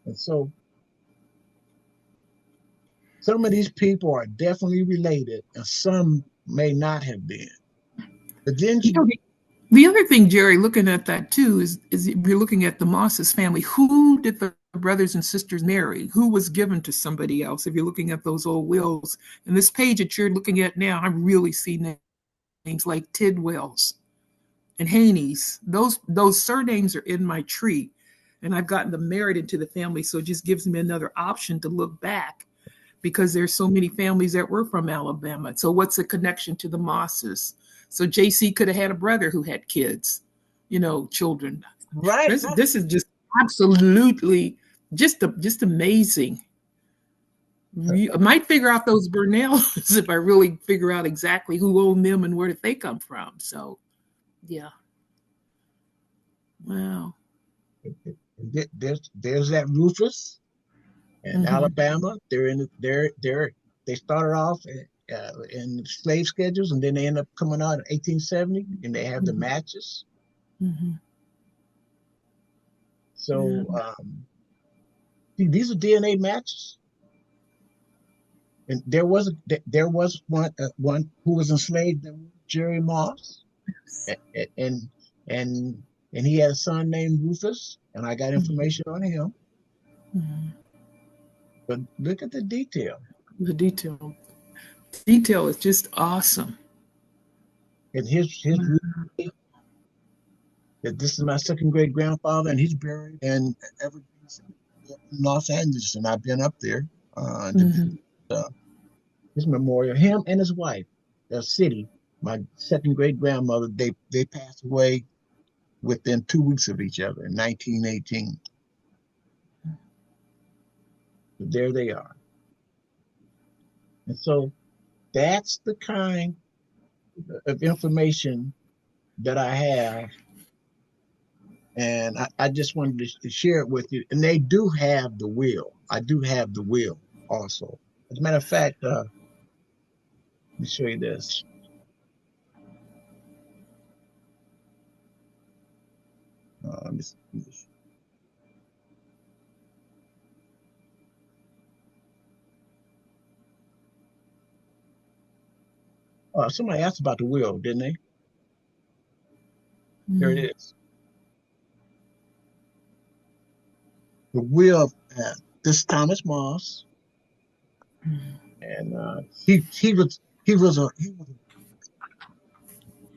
And so some of these people are definitely related, and some may not have been. But then The other thing, Jerry, looking at that too, is if you're looking at the Moss's family, who did the brothers and sisters marry? Who was given to somebody else? If you're looking at those old wills. And this page that you're looking at now, I really see names like Tidwells and Haney's. Those surnames are in my tree. And I've gotten them married into the family. So it just gives me another option to look back, because there's so many families that were from Alabama. So what's the connection to the Mosses? So JC could have had a brother who had kids, children. right. This is just absolutely just amazing. I might figure out those Burnells if I really figure out exactly who owned them and where did they come from. So, yeah. Wow. There's that Rufus in Alabama. They started off in slave schedules, and then they end up coming out in 1870, and they have the matches. So these are DNA matches. And there was one who was enslaved, Jerry Moss, and he had a son named Rufus. and I got information on him. Mm-hmm. But look at the detail. The detail is just awesome. And his that this is my second great grandfather, and he's buried in Evergreen in Los Angeles, and I've been up there to Mm-hmm. his memorial. Him and his wife, their city, my second great grandmother, they passed away within 2 weeks of each other in 1918. So there they are. And so that's the kind of information that I have. And I just wanted to share it with you. And they do have the will. I do have the will also. As a matter of fact, let me show you this. Let me see. Somebody asked about the will, didn't they? Here it is. The will. This is Thomas Moss, and he was a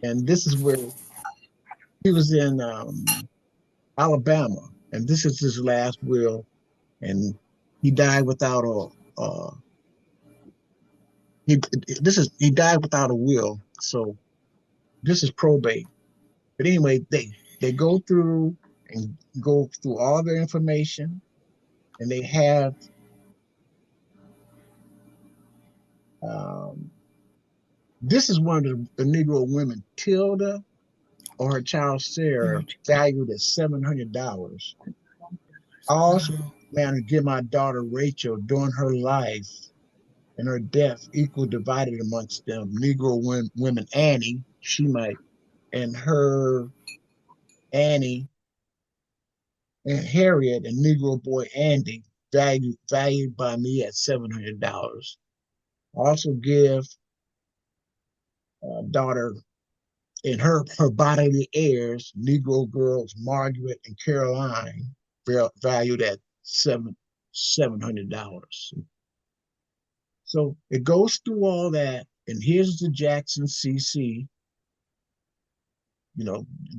and this is where he was in Alabama, and this is his last will, and he died without he he died without a will, so this is probate. But anyway, they go through and go through all their information, and they have um, this is one of the Negro women, Tilda, or her child Sarah, valued at $700. I also plan to give my daughter Rachel during her life and her death equal divided amongst them. Negro women Annie, she might, and her Annie and Harriet and Negro boy Andy, valued by me at $700. I also give daughter and her bodily heirs, Negro girls Margaret and Caroline, valued at $700. So it goes through all that, and here's the Jackson CC,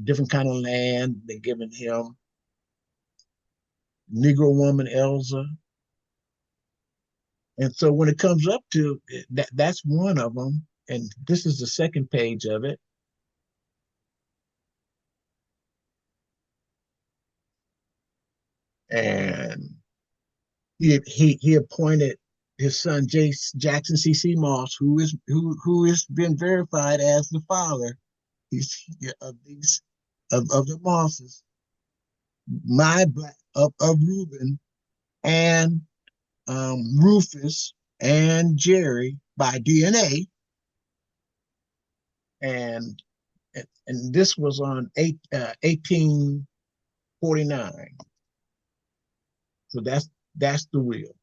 different kind of land they're giving him. Negro woman Elza. And so when it comes up to that's one of them, and this is the second page of it. And he appointed his son Jackson C.C. Moss, who is been verified as the father of the Mosses, my black of Reuben and Rufus and Jerry by DNA, and this was on 1849. So that's the wheel.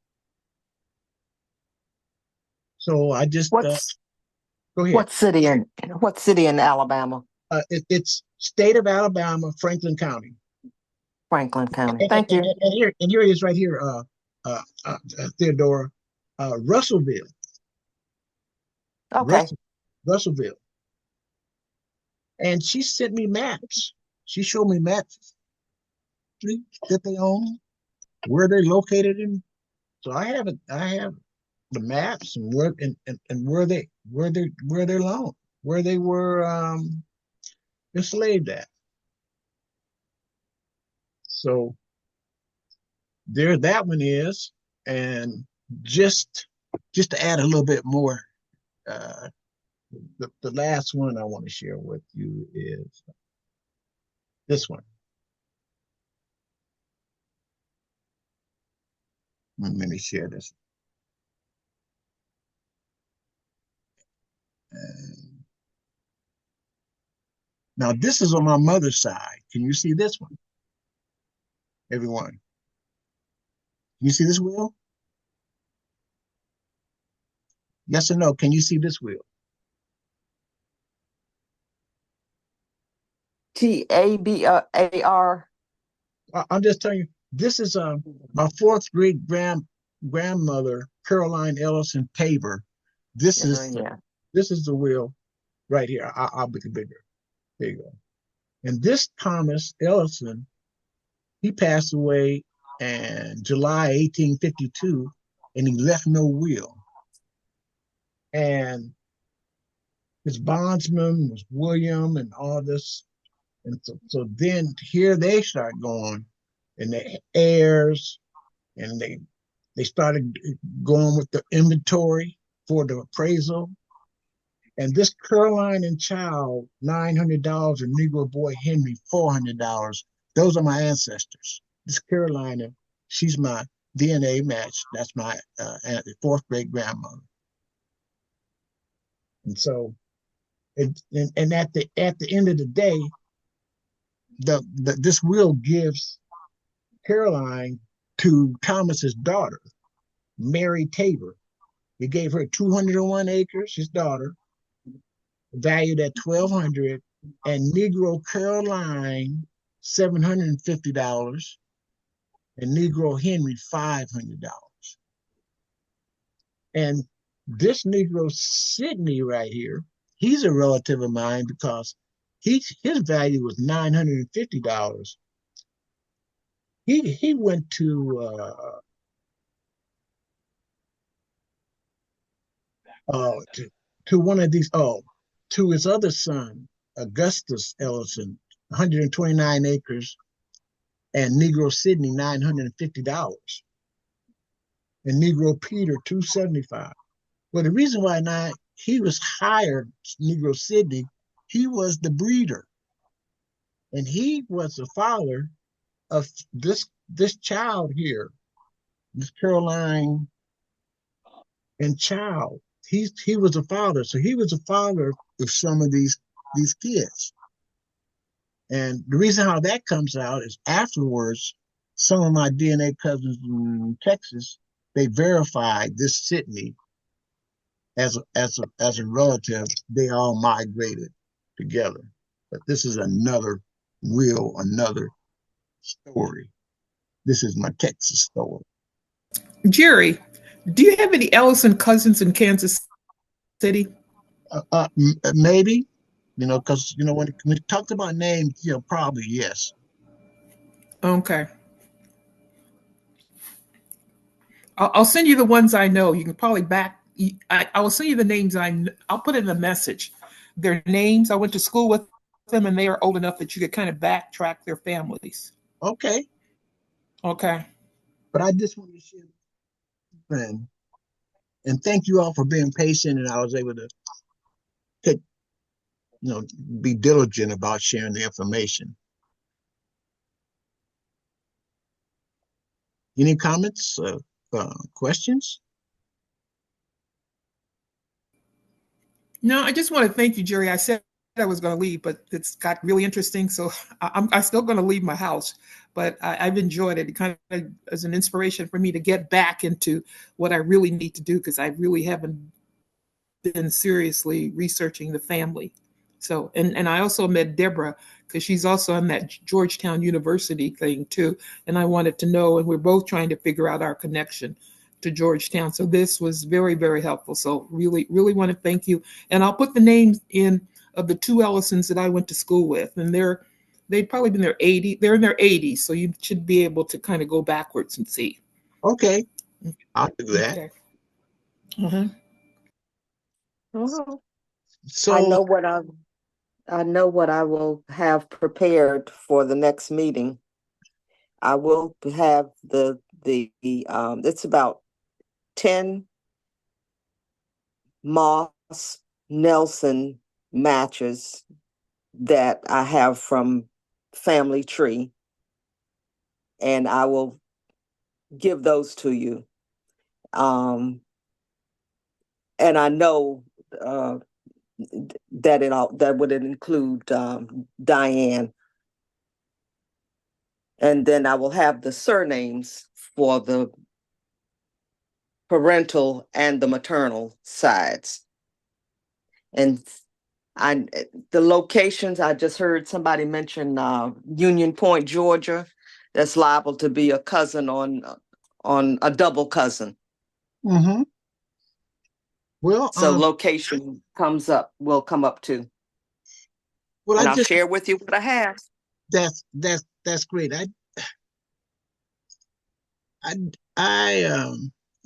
So I just go ahead. What city in Alabama? It's state of Alabama, Franklin County. Franklin County. Thank you. And here it is right here, Theodora, Russellville. Okay. Russellville. And she sent me maps. She showed me maps that they own, where they're located in. So I have the maps and where they're loaned, where they were enslaved at. So there that one is, and just to add a little bit more, the last one I want to share with you is this one. Let me share this. Now this is on my mother's side. Can you see this one? Everyone. Can you see this wheel? Yes or no? Can you see this wheel? TABAR. I'm just telling you, this is my fourth great grandmother, Caroline Ellison Tabor. This is Yeah. this is the will right here. I'll make it bigger. There you go. And this Thomas Ellison, he passed away in July 1852, and he left no will. And his bondsman was William and all this. And so then here they start going, and the heirs, and they started going with the inventory for the appraisal. And this Caroline and Child, $900, and Negro boy Henry, $400. Those are my ancestors. This Carolina, she's my DNA match. That's my fourth great grandmother. And so, and at the end of the day, this will gives Caroline to Thomas's daughter, Mary Tabor. He gave her 201 acres, his daughter, valued at 1,200, and Negro Caroline $750, and Negro Henry $500. And this Negro Sidney right here, he's a relative of mine because his value was $950. He went to one of these, to his other son, Augustus Ellison, 129 acres, and Negro Sidney, $950, and Negro Peter, $275. Well, the reason why he was hired, Negro Sidney, he was the breeder, and he was the father of this child here, this Caroline and Child. He was a father, so he was a father of some of these kids. And the reason how that comes out is afterwards, some of my DNA cousins in Texas, they verified this Sydney as a relative. They all migrated together. But this is another story. This is my Texas story. Jerry, do you have any Ellison cousins in Kansas City? Maybe, because when we talked about names, probably yes. Okay. I'll send you the ones I know. You can probably I will send you the names I'll put in a message. Their names. I went to school with them, and they are old enough that you could kind of backtrack their families. Okay. Okay. But I just want to share, friend, and thank you all for being patient, and I was able to take, be diligent about sharing the information. Any comments, questions? No, I just want to thank you, Jerry. I said I was going to leave, but it's got really interesting. So I'm still going to leave my house, but I've enjoyed it. It kind of as an inspiration for me to get back into what I really need to do, because I really haven't been seriously researching the family. So, and I also met Deborah, because she's also on that Georgetown University thing too. And I wanted to know, and we're both trying to figure out our connection to Georgetown. So this was very, very helpful. So really, really want to thank you. And I'll put the names in of the two Ellisons that I went to school with. And they've probably been they're in their 80s. So you should be able to kind of go backwards and see. Okay. I'll do that. Okay. Uh-huh. So I know what I will have prepared for the next meeting. I will have it's about 10 Moss Nelson matches that I have from Family Tree, and I will give those to you. And I know that would include Diane. And then I will have the surnames for the parental and the maternal sides. And the locations, I just heard somebody mention Union Point, Georgia. that's liable to be a cousin on a double cousin. Mm-hmm. Well, So location will come up too. Well, and I'll share with you what I have. That's great.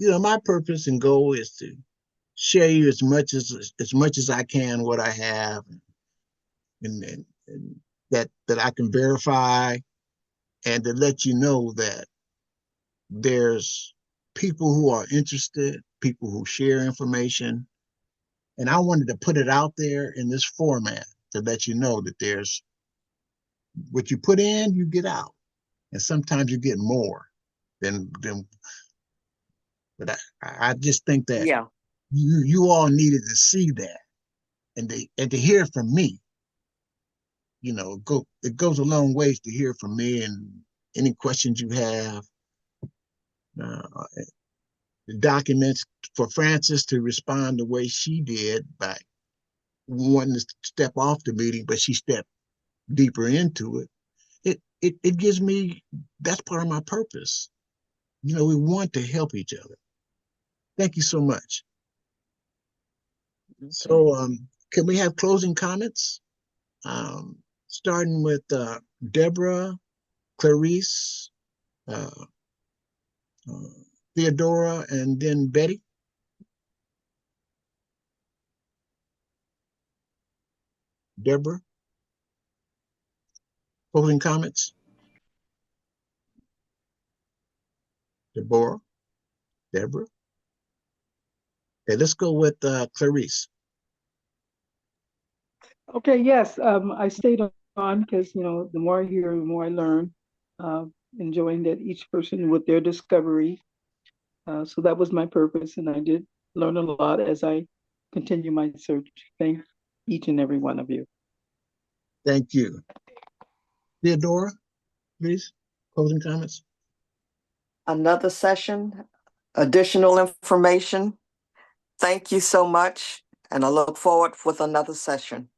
My purpose and goal is to share you as much as I can what I have, and that I can verify, and to let you know that there's people who are interested, people who share information, and I wanted to put it out there in this format to let you know that there's what you put in, you get out, and sometimes you get more than. But I just think that you all needed to see that, and to hear from me. It goes a long ways to hear from me, and any questions you have. The documents for Frances to respond the way she did by wanting to step off the meeting, but she stepped deeper into it. It gives me, that's part of my purpose. We want to help each other. Thank you so much. Okay. So can we have closing comments? Starting with Deborah, Clarice, Theodora, and then Betty. Deborah, closing comments? Deborah? Okay, let's go with Clarice. Okay, yes, I stayed on because, the more I hear, the more I learn, enjoying that each person with their discovery. So that was my purpose, and I did learn a lot as I continue my search. Thank each and every one of you. Thank you. Theodora, please, closing comments. Another session, additional information. Thank you so much, and I look forward with another session.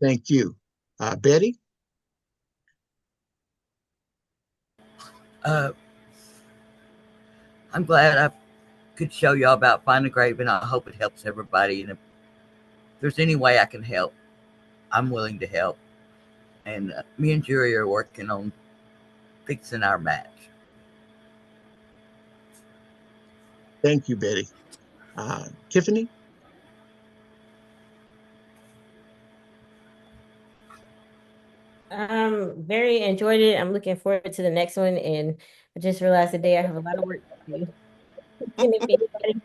Thank you. Betty? I'm glad I could show y'all about Find a Grave, and I hope it helps everybody. And if there's any way I can help, I'm willing to help. And me and Jerry are working on fixing our match. Thank you, Betty. Tiffany? Very enjoyed it. I'm looking forward to the next one, and I just realized today I have a lot of work to do. And if anybody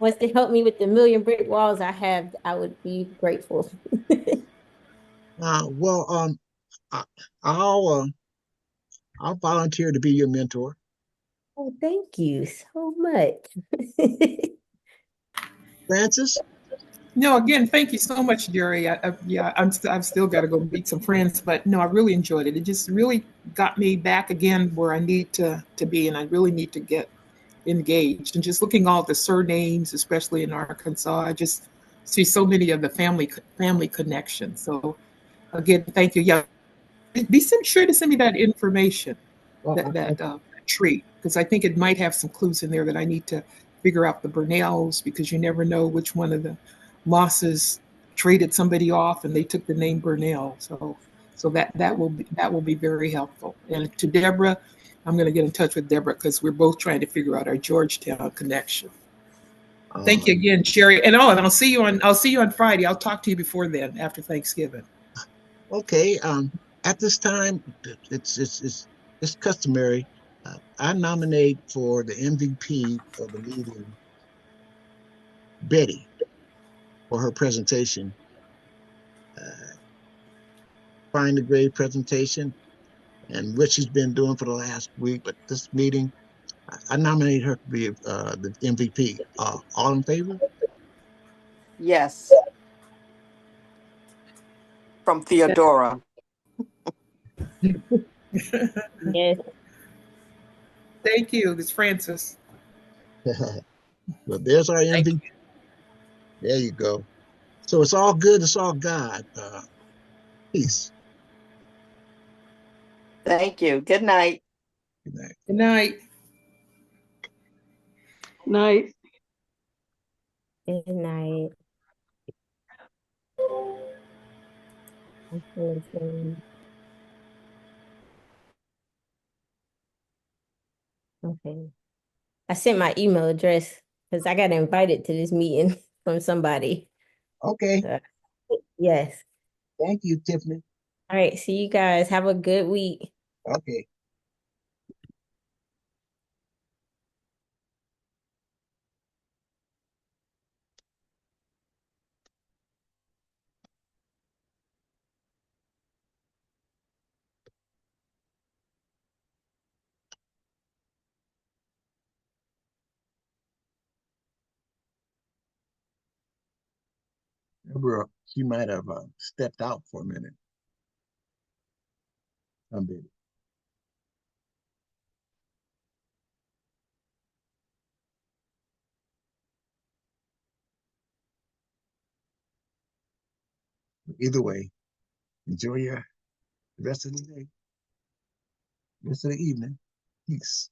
wants to help me with the million brick walls I would be grateful. Well, I'll volunteer to be your mentor. Oh, thank you so much. Frances? No, again, thank you so much, Jerry. I've still got to go meet some friends, but no, I really enjoyed it. It just really got me back again where I need to be, and I really need to get engaged. And just looking all the surnames, especially in Arkansas, I just see so many of the family connections. So again, thank you. Yeah, be sure to send me that information, that tree, because I think it might have some clues in there that I need to figure out the Burnells, because you never know which one of the Mosses traded somebody off and they took the name Burnell. So that will be very helpful. And to Deborah, I'm going to get in touch with Deborah because we're both trying to figure out our Georgetown connection. Thank you again, Jerry. And I'll see you on Friday. I'll talk to you before then, after Thanksgiving. Okay. At this time, it's customary. I nominate for the MVP of the meeting Betty for her presentation. Find a grave presentation and what she's been doing for the last week. But this meeting, I nominate her to be the MVP. All in favor? Yes. From Theodora. Yes. Thank you. It's Frances. Well, there's our MVP. There you go. So it's all good. It's all God. Peace. Thank you. Good night. Good night. Good night. Night. Good night. Okay. I sent my email address because I got invited to this meeting from somebody. Okay. Yes. Thank you, Tiffany. All right. See you guys. Have a good week. Okay. Deborah, she might have stepped out for a minute. A bit. Either way, enjoy your rest of the day, rest of the evening. Peace.